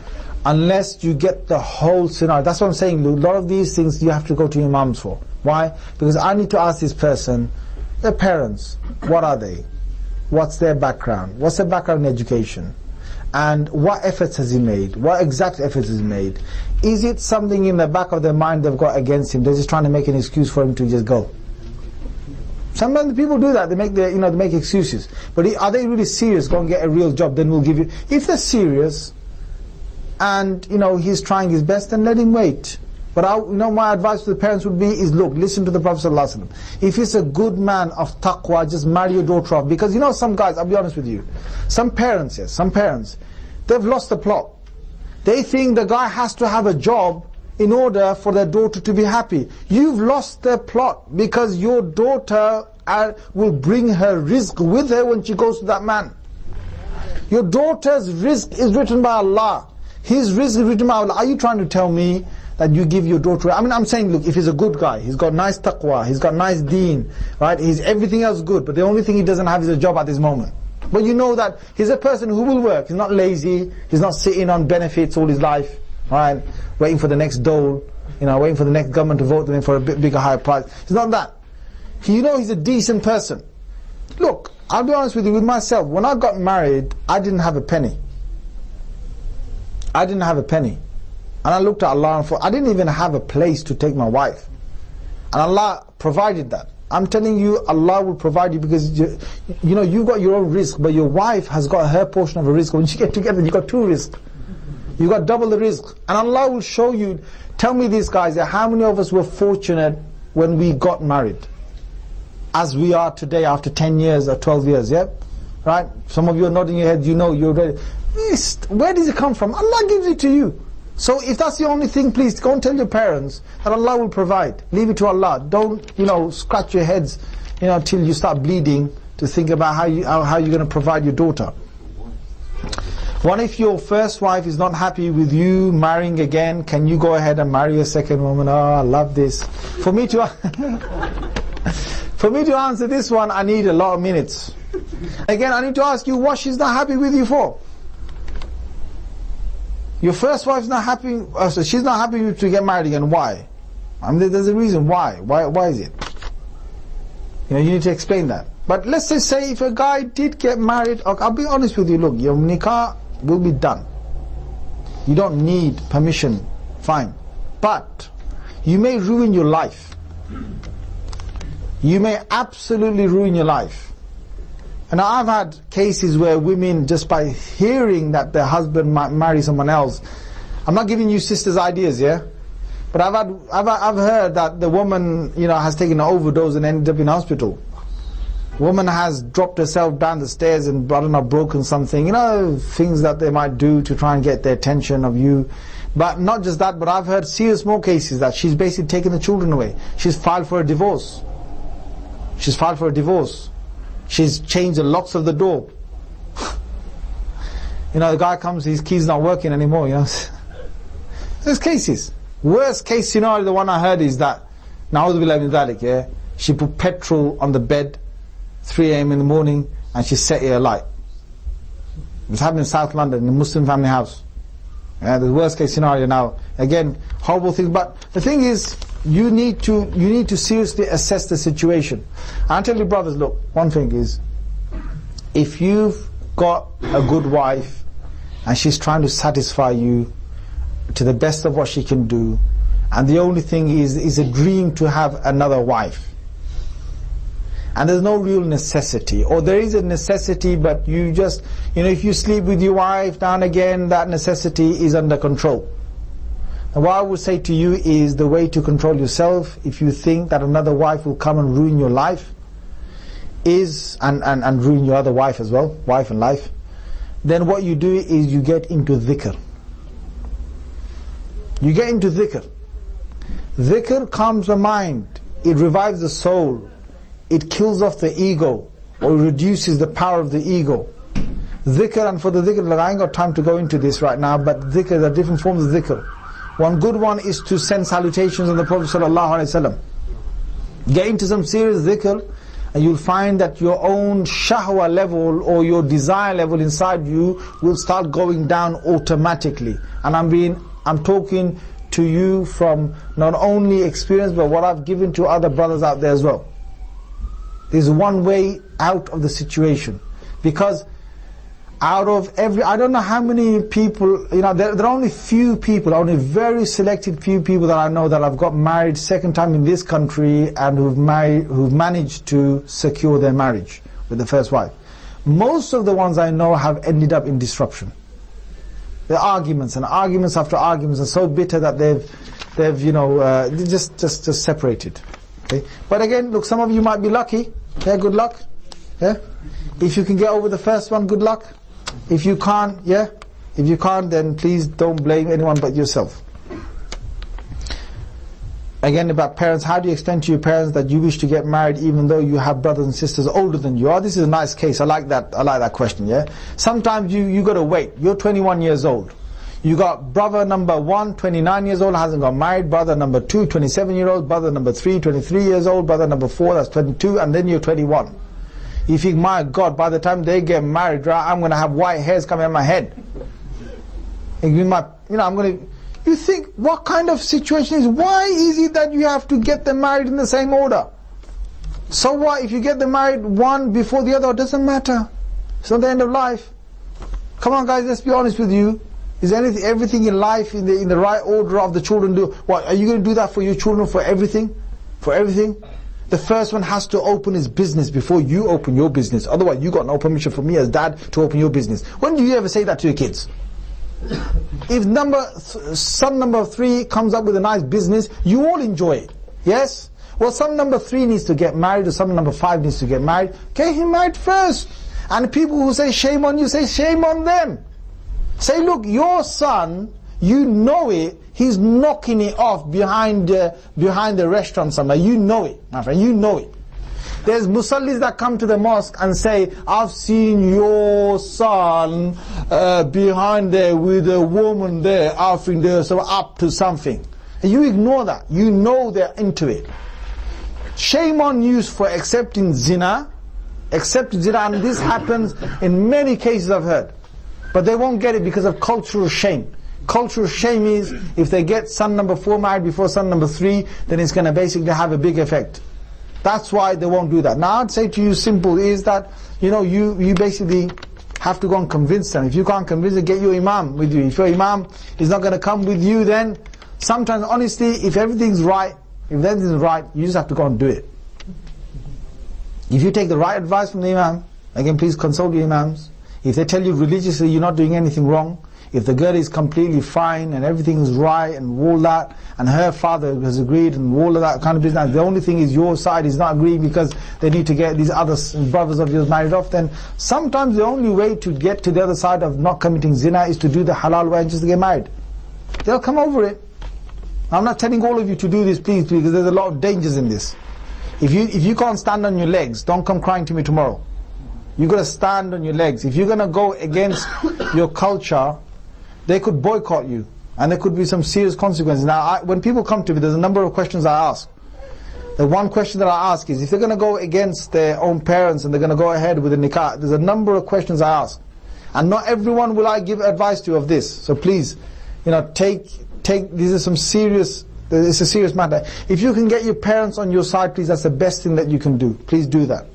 unless you get the whole scenario. That's what I'm saying. A lot of these things you have to go to imams for. Why? Because I need to ask this person, their parents, what are they? What's their background? What's their background in education? And what efforts has he made? What exact efforts has he made? Is it something in the back of their mind they've got against him? They're just trying to make an excuse for him to just go. Sometimes people do that. They make they make excuses. But are they really serious? Go and get a real job. Then we'll give you. If they're serious, and he's trying his best, then let him wait. But my advice to the parents would be is, look, listen to the Prophet ﷺ. If he's a good man of taqwa, just marry your daughter off. Because some guys, I'll be honest with you, some parents, they've lost the plot. They think the guy has to have a job in order for their daughter to be happy. You've lost the plot, because your daughter will bring her rizq with her when she goes to that man. Your daughter's rizq is written by Allah. His rizq is written by Allah. Are you trying to tell me that you give your daughter... I'm saying, look, if he's a good guy, he's got nice taqwa, he's got nice deen, right? He's everything else good, but the only thing he doesn't have is a job at this moment. But you know that he's a person who will work. He's not lazy. He's not sitting on benefits all his life, right? Waiting for the next dole, waiting for the next government to vote him for a bit bigger, higher price. It's not that. He's a decent person. Look, I'll be honest with you, with myself, when I got married, I didn't have a penny. I didn't have a penny. And I looked at Allah and thought, I didn't even have a place to take my wife. And Allah provided that. I'm telling you, Allah will provide you, because you've got your own rizq, but your wife has got her portion of a rizq. When you get together, you've got two rizq. You've got double the rizq. And Allah will show you. Tell me this, guys, how many of us were fortunate when we got married? As we are today after 10 years or 12 years, yeah? Right? Some of you are nodding your heads, you're ready. Where does it come from? Allah gives it to you. So if that's the only thing, please go and tell your parents that Allah will provide. Leave it to Allah. Don't, scratch your heads, till you start bleeding to think about how you're going to provide your daughter. What if your first wife is not happy with you marrying again? Can you go ahead and marry a second woman? Oh, I love this. For me to answer this one, I need a lot of minutes. Again, I need to ask you, what she's not happy with you for? Your first wife's not happy, so she's not happy with you to get married again. Why? There's a reason why. Why is it? You need to explain that. But let's just say if a guy did get married, I'll be honest with you, look, your nikah will be done. You don't need permission, fine. But you may ruin your life. You may absolutely ruin your life. And I've had cases where women, just by hearing that their husband might marry someone else, I'm not giving you sisters ideas, yeah? But I've heard that the woman, has taken an overdose and ended up in hospital. Woman has dropped herself down the stairs and broken something, things that they might do to try and get the attention of you. But not just that, but I've heard serious more cases that she's basically taken the children away. She's filed for a divorce. She's changed the locks of the door. The guy comes, his key's not working anymore, There's cases. Worst case scenario, the one I heard is that, yeah, she put petrol on the bed, 3 a.m. in the morning, and she set it alight. It's happened in South London, in a Muslim family house. Yeah, the worst case scenario now. Again, horrible things, but the thing is, you need to seriously assess the situation. I'll tell you, brothers, look, one thing is, if you've got a good wife and she's trying to satisfy you to the best of what she can do, and the only thing is a dream to have another wife, and there's no real necessity, or there is a necessity, but you just, if you sleep with your wife now and again, that necessity is under control. And what I would say to you is, the way to control yourself, if you think that another wife will come and ruin your life, and ruin your other wife as well, wife and life, then what you do is you get into dhikr. You get into dhikr. Dhikr calms the mind, it revives the soul, it kills off the ego, or reduces the power of the ego. Dhikr, and for the dhikr, I ain't got time to go into this right now, but dhikr, there are different forms of dhikr. One good one is to send salutations on the Prophet ﷺ. Get into some serious dhikr, and you'll find that your own shahwa level or your desire level inside you will start going down automatically. And I'm talking to you from not only experience, but what I've given to other brothers out there as well. There's one way out of the situation, because out of I don't know how many people, there are only few people, only very selected few people that I know that have got married second time in this country and who've managed to secure their marriage with the first wife. Most of the ones I know have ended up in disruption. The arguments and arguments after arguments are so bitter that they've just separated. Okay? But again, look, some of you might be lucky. Yeah, good luck. Yeah. If you can get over the first one, good luck. If you can't, then please don't blame anyone but yourself. Again, about parents, how do you explain to your parents that you wish to get married even though you have brothers and sisters older than you are? This is a nice case. I like that question, yeah? Sometimes you got to wait. You're 21 years old. You got brother number 1, 29 years old, hasn't got married. Brother number 2, 27-year-old. Brother number 3, 23 years old. Brother number 4, that's 22. And then you're 21. You think, my God, by the time they get married, right, I'm going to have white hairs coming out my head. You think, what kind of situation is, why is it that you have to get them married in the same order? So what, if you get them married one before the other, it doesn't matter. It's not the end of life. Come on guys, let's be honest with you. Is everything in life in the right order of the children do? What, are you going to do that for your children, for everything? For everything? The first one has to open his business before you open your business. Otherwise, you got no permission from me as dad to open your business. When do you ever say that to your kids? If son number 3 comes up with a nice business, you all enjoy it. Yes? Well, son number 3 needs to get married, or son number 5 needs to get married. Get him married first. And people who say shame on you, say shame on them. Say, look, your son, you know it, he's knocking it off behind the restaurant somewhere. You know it, my friend, you know it. There's musallis that come to the mosque and say, I've seen your son behind there with a woman there, offering there, so up to something. And you ignore that. You know they're into it. Shame on you for accepting zina. Accepting zina, and this happens in many cases I've heard. But they won't get it because of cultural shame. Cultural shame is, if they get son number 4 married before son number 3, then it's going to basically have a big effect. That's why they won't do that. Now I'd say to you, simple is that, you basically have to go and convince them. If you can't convince them, get your imam with you. If your imam is not going to come with you, then sometimes, honestly, if everything's right, you just have to go and do it. If you take the right advice from the imam, again, please consult your imams. If they tell you religiously you're not doing anything wrong, if the girl is completely fine and everything is right and all that, and her father has agreed and all of that kind of business, the only thing is your side is not agreeing because they need to get these other brothers of yours married off, then sometimes the only way to get to the other side of not committing zina is to do the halal way and just get married. They'll come over it. I'm not telling all of you to do this, please, because there's a lot of dangers in this. If you can't stand on your legs, don't come crying to me tomorrow. You've got to stand on your legs. If you're going to go against your culture, they could boycott you, and there could be some serious consequences. Now, when people come to me, there's a number of questions I ask. The one question that I ask is, if they're going to go against their own parents and they're going to go ahead with the nikah, there's a number of questions I ask. And not everyone will I give advice to of this. So please, take, these are some serious, it's a serious matter. If you can get your parents on your side, please, that's the best thing that you can do. Please do that.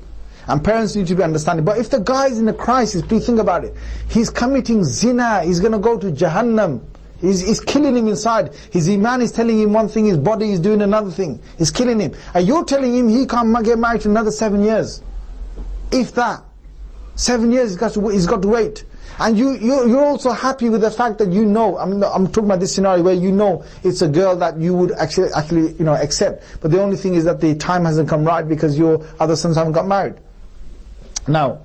And parents need to be understanding. But if the guy is in a crisis, please think about it. He's committing zina, he's going to go to Jahannam. He's killing him inside. His iman is telling him one thing, his body is doing another thing. It's killing him. And you're telling him he can't get married for another 7 years. If that. 7 years he's got to wait. And you're also happy with the fact that I'm talking about this scenario where it's a girl that you would actually accept. But the only thing is that the time hasn't come right because your other sons haven't got married. Now,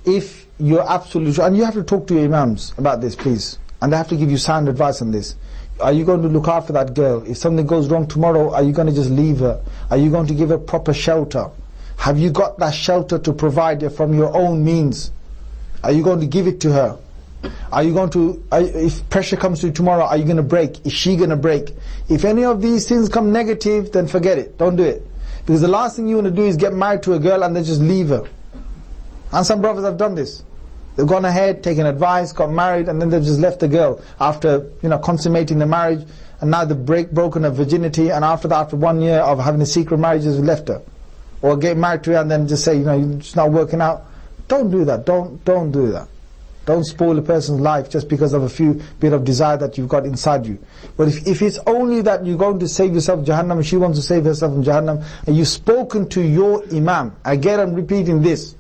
if you're absolutely sure, and you have to talk to your imams about this, please, and they have to give you sound advice on this. Are you going to look after that girl? If something goes wrong tomorrow, are you going to just leave her? Are you going to give her proper shelter? Have you got that shelter to provide her from your own means? Are you going to give it to her? Are you going to, if pressure comes to you tomorrow, are you going to break? Is she going to break? If any of these things come negative, then forget it. Don't do it. Because the last thing you want to do is get married to a girl and then just leave her. And some brothers have done this. They've gone ahead, taken advice, got married, and then they've just left the girl after consummating the marriage, and now they've broken her virginity, and after that, after 1 year of having a secret marriage, just left her. Or get married to her and then just say, it's not working out. Don't do that. Don't do that. Don't spoil a person's life just because of a few bit of desire that you've got inside you. But if it's only that you're going to save yourself Jahannam, and she wants to save herself from Jahannam, and you've spoken to your imam, again I'm repeating this,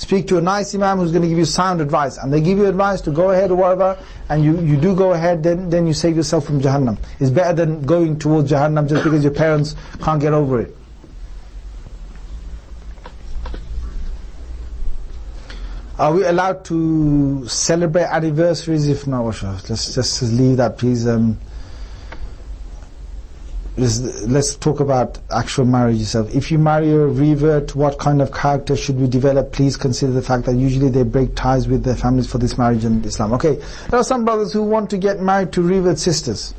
Speak to a nice imam who's going to give you sound advice, and they give you advice to go ahead or whatever, and you do go ahead, then you save yourself from Jahannam. It's better than going towards Jahannam just because your parents can't get over it. Are we allowed to celebrate anniversaries? If not, let's just leave that, please. Let's talk about actual marriage itself. If you marry a revert, what kind of character should we develop? Please consider the fact that usually they break ties with their families for this marriage in Islam. Okay, there are some brothers who want to get married to revert sisters.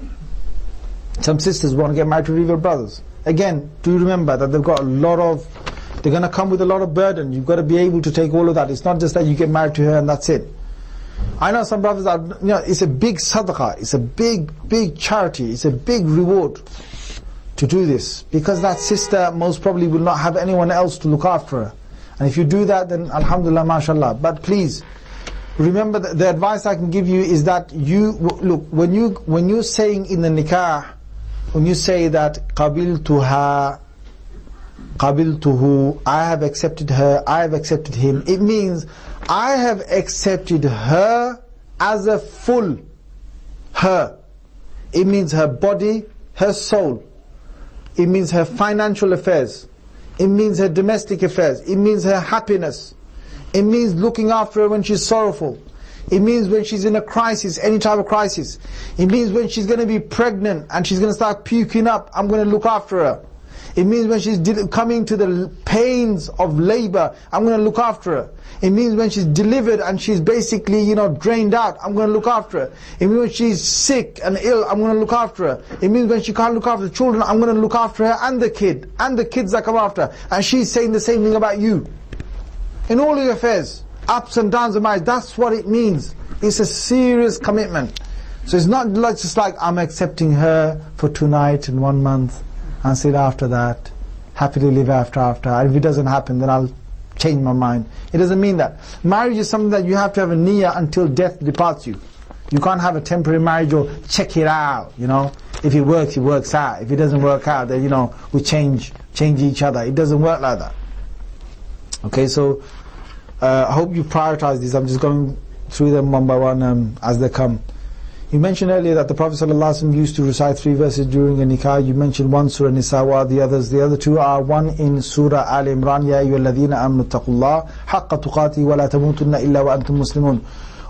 Some sisters want to get married to revert brothers. Again, do remember that they've got a lot of, they're going to come with a lot of burden. You've got to be able to take all of that. It's not just that you get married to her and that's it. I know some brothers that, it's a big sadaqah, it's a big charity, it's a big reward to do this, because that sister most probably will not have anyone else to look after her. And if you do that, then alhamdulillah, mashallah. But please, remember that the advice I can give you is that look, when you're saying in the nikah, when you say that qabiltuha, qabiltuhu, I have accepted her, I have accepted him, it means I have accepted her as a full her. It means her body, her soul. It means her financial affairs. It means her domestic affairs. It means her happiness. It means looking after her when she's sorrowful. It means when she's in a crisis, any type of crisis. It means when she's going to be pregnant and she's going to start puking up, I'm going to look after her. It means when she's coming to the pains of labor, I'm going to look after her. It means when she's delivered and she's basically, drained out, I'm going to look after her. It means when she's sick and ill, I'm going to look after her. It means when she can't look after the children, I'm going to look after her and the kid, and the kids that come after her. And she's saying the same thing about you. In all your affairs, ups and downs of marriage, that's what it means. It's a serious commitment. So it's not just like I'm accepting her for tonight and 1 month, and sit after that, happily live after. And if it doesn't happen, then I'll change my mind. It doesn't mean that. Marriage is something that you have to have a niyyah until death departs you. You can't have a temporary marriage or check it out, If it works, it works out. If it doesn't work out, then, we change each other. It doesn't work like that. Okay, so I hope you prioritize these. I'm just going through them one by one as they come. You mentioned earlier that the Prophet ﷺ used to recite 3 verses during a nikah. You mentioned one Surah Nisa, what are the others? The other 2 are one in Surah Al Imran, Ya ayyuhalladhina amanu taqullah haqqa tuqati wa la tamutunna illa wa antum muslimun.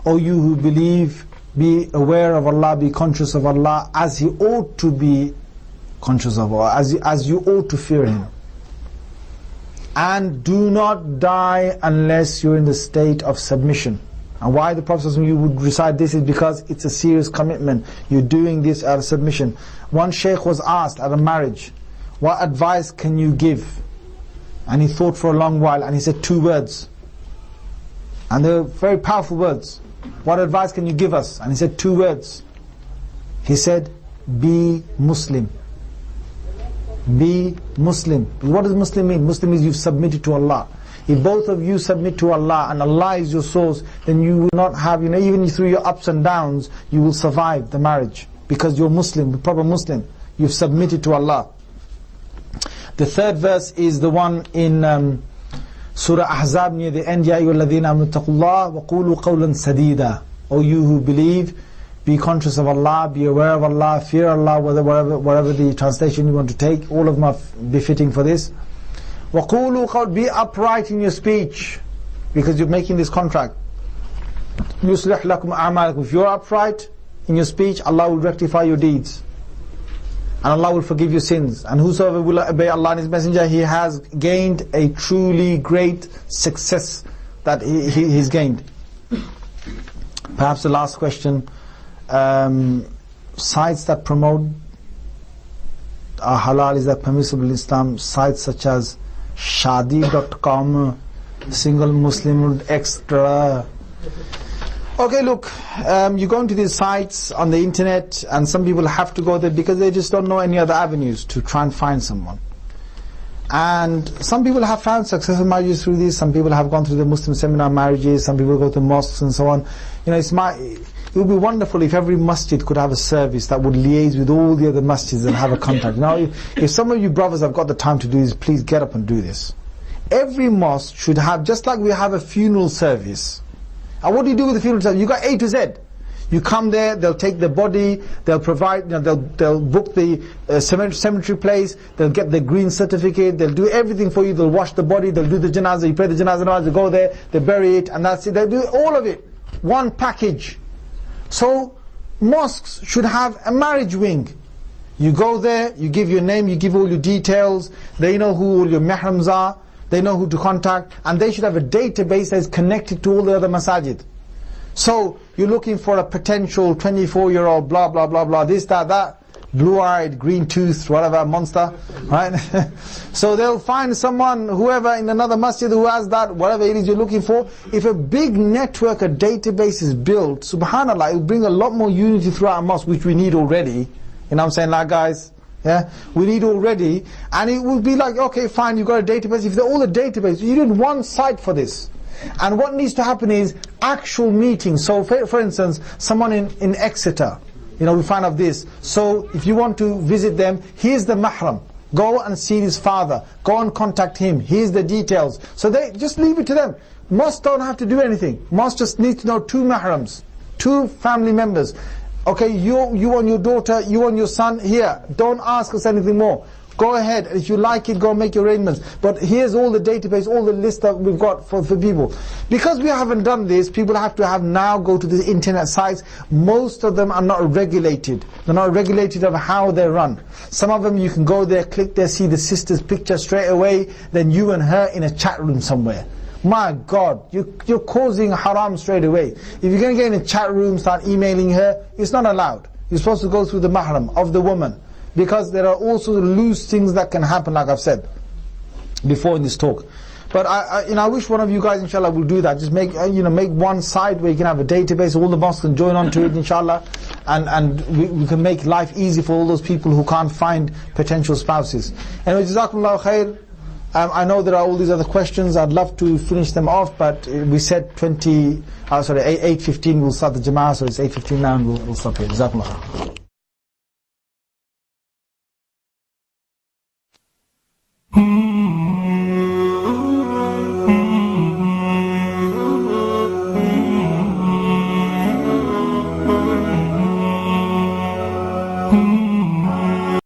O you who believe, be aware of Allah, be conscious of Allah as He ought to be conscious of Allah, as you ought to fear Him. And do not die unless you're in the state of submission. And why the Prophet you would recite this is because it's a serious commitment. You're doing this out of submission. One sheikh was asked at a marriage, what advice can you give? And he thought for a long while and he said 2 words. And they're very powerful words. What advice can you give us? And he said 2 words. He said, be Muslim. Be Muslim. What does Muslim mean? Muslim means you've submitted to Allah. If both of you submit to Allah and Allah is your source, then you will not have, even through your ups and downs, you will survive the marriage. Because you're Muslim, the proper Muslim. You've submitted to Allah. The 3rd verse is the one in Surah Ahzab near the end. Ya ayyuhalladhina amanu taqullah wa qulu qawlan sadida. O you who believe, be conscious of Allah, be aware of Allah, fear Allah, whatever the translation you want to take. All of them are befitting for this. وَقُولُوا قَوْلًا, be upright in your speech, because you're making this contract. يُصْلِحْ لَكُمْ أَعْمَالَكُمْ. If you're upright in your speech, Allah will rectify your deeds. And Allah will forgive your sins. And whosoever will obey Allah and His Messenger, he has gained a truly great success that he's gained. Perhaps the last question, sites that promote halal, is that permissible in Islam? Sites such as Shadi.com, Single Muslim Extra. Okay, look, you go into these sites on the internet, and some people have to go there because they just don't know any other avenues to try and find someone. And some people have found successful marriages through this. Some people have gone through the Muslim seminar marriages. Some people go to mosques and so on. It would be wonderful if every masjid could have a service that would liaise with all the other masjids and have a contact. Now, if some of you brothers have got the time to do this, please get up and do this. every mosque should have, just like we have a funeral service. And what do you do with the funeral service? You got A to Z. You come there, they'll take the body, they'll provide, they'll book the cemetery place, they'll get the green certificate, they'll do everything for you, they'll wash the body, they'll do the janazah, you pray the janazah namaz, you go there, they bury it, and that's it. They'll do all of it. One package. So, mosques should have a marriage wing. You go there, you give your name, you give all your details, they know who all your mahrams are, they know who to contact, and they should have a database that is connected to all the other masajid. So, you're looking for a potential 24-year-old, blah, blah, blah, blah, this, that, blue-eyed, green-toothed, whatever, monster, right? So they'll find someone, whoever in another masjid who has that, whatever it is you're looking for. If a big network, a database is built, subhanAllah, it will bring a lot more unity throughout our mosque, which we need already. You know what I'm saying, like guys? Yeah, we need already. And it will be like, okay, fine, you've got a database. If they're all a database, you need one site for this. And what needs to happen is actual meetings. So for instance, someone in Exeter, you know, we find out this. So if you want to visit them, here's the mahram. Go and see his father. Go and contact him. Here's the details. So they just leave it to them. Mosque don't have to do anything. Mosque just needs to know 2 mahrams, 2 family members. Okay, you and your daughter, you and your son, here. Don't ask us anything more. Go ahead, if you like it, go make your arrangements. But here's all the database, all the list that we've got for people. Because we haven't done this, people have to now go to the internet sites. Most of them are not regulated. They're not regulated of how they're run. Some of them you can go there, click there, see the sister's picture straight away, then you and her in a chat room somewhere. My God, you're causing haram straight away. If you're going to get in a chat room, start emailing her, it's not allowed. You're supposed to go through the mahram of the woman. Because there are also loose things that can happen, like I've said before in this talk. But I wish one of you guys, inshallah, will do that. Just make make one site where you can have a database, all the mosques can join onto it, inshallah, and we can make life easy for all those people who can't find potential spouses. Anyway, Jazakumullahu khair. I know there are all these other questions. I'd love to finish them off, but we said 8:15 we'll start the Jama'ah, so it's 8:15 now, and we'll stop here. Jazakumullahu khair.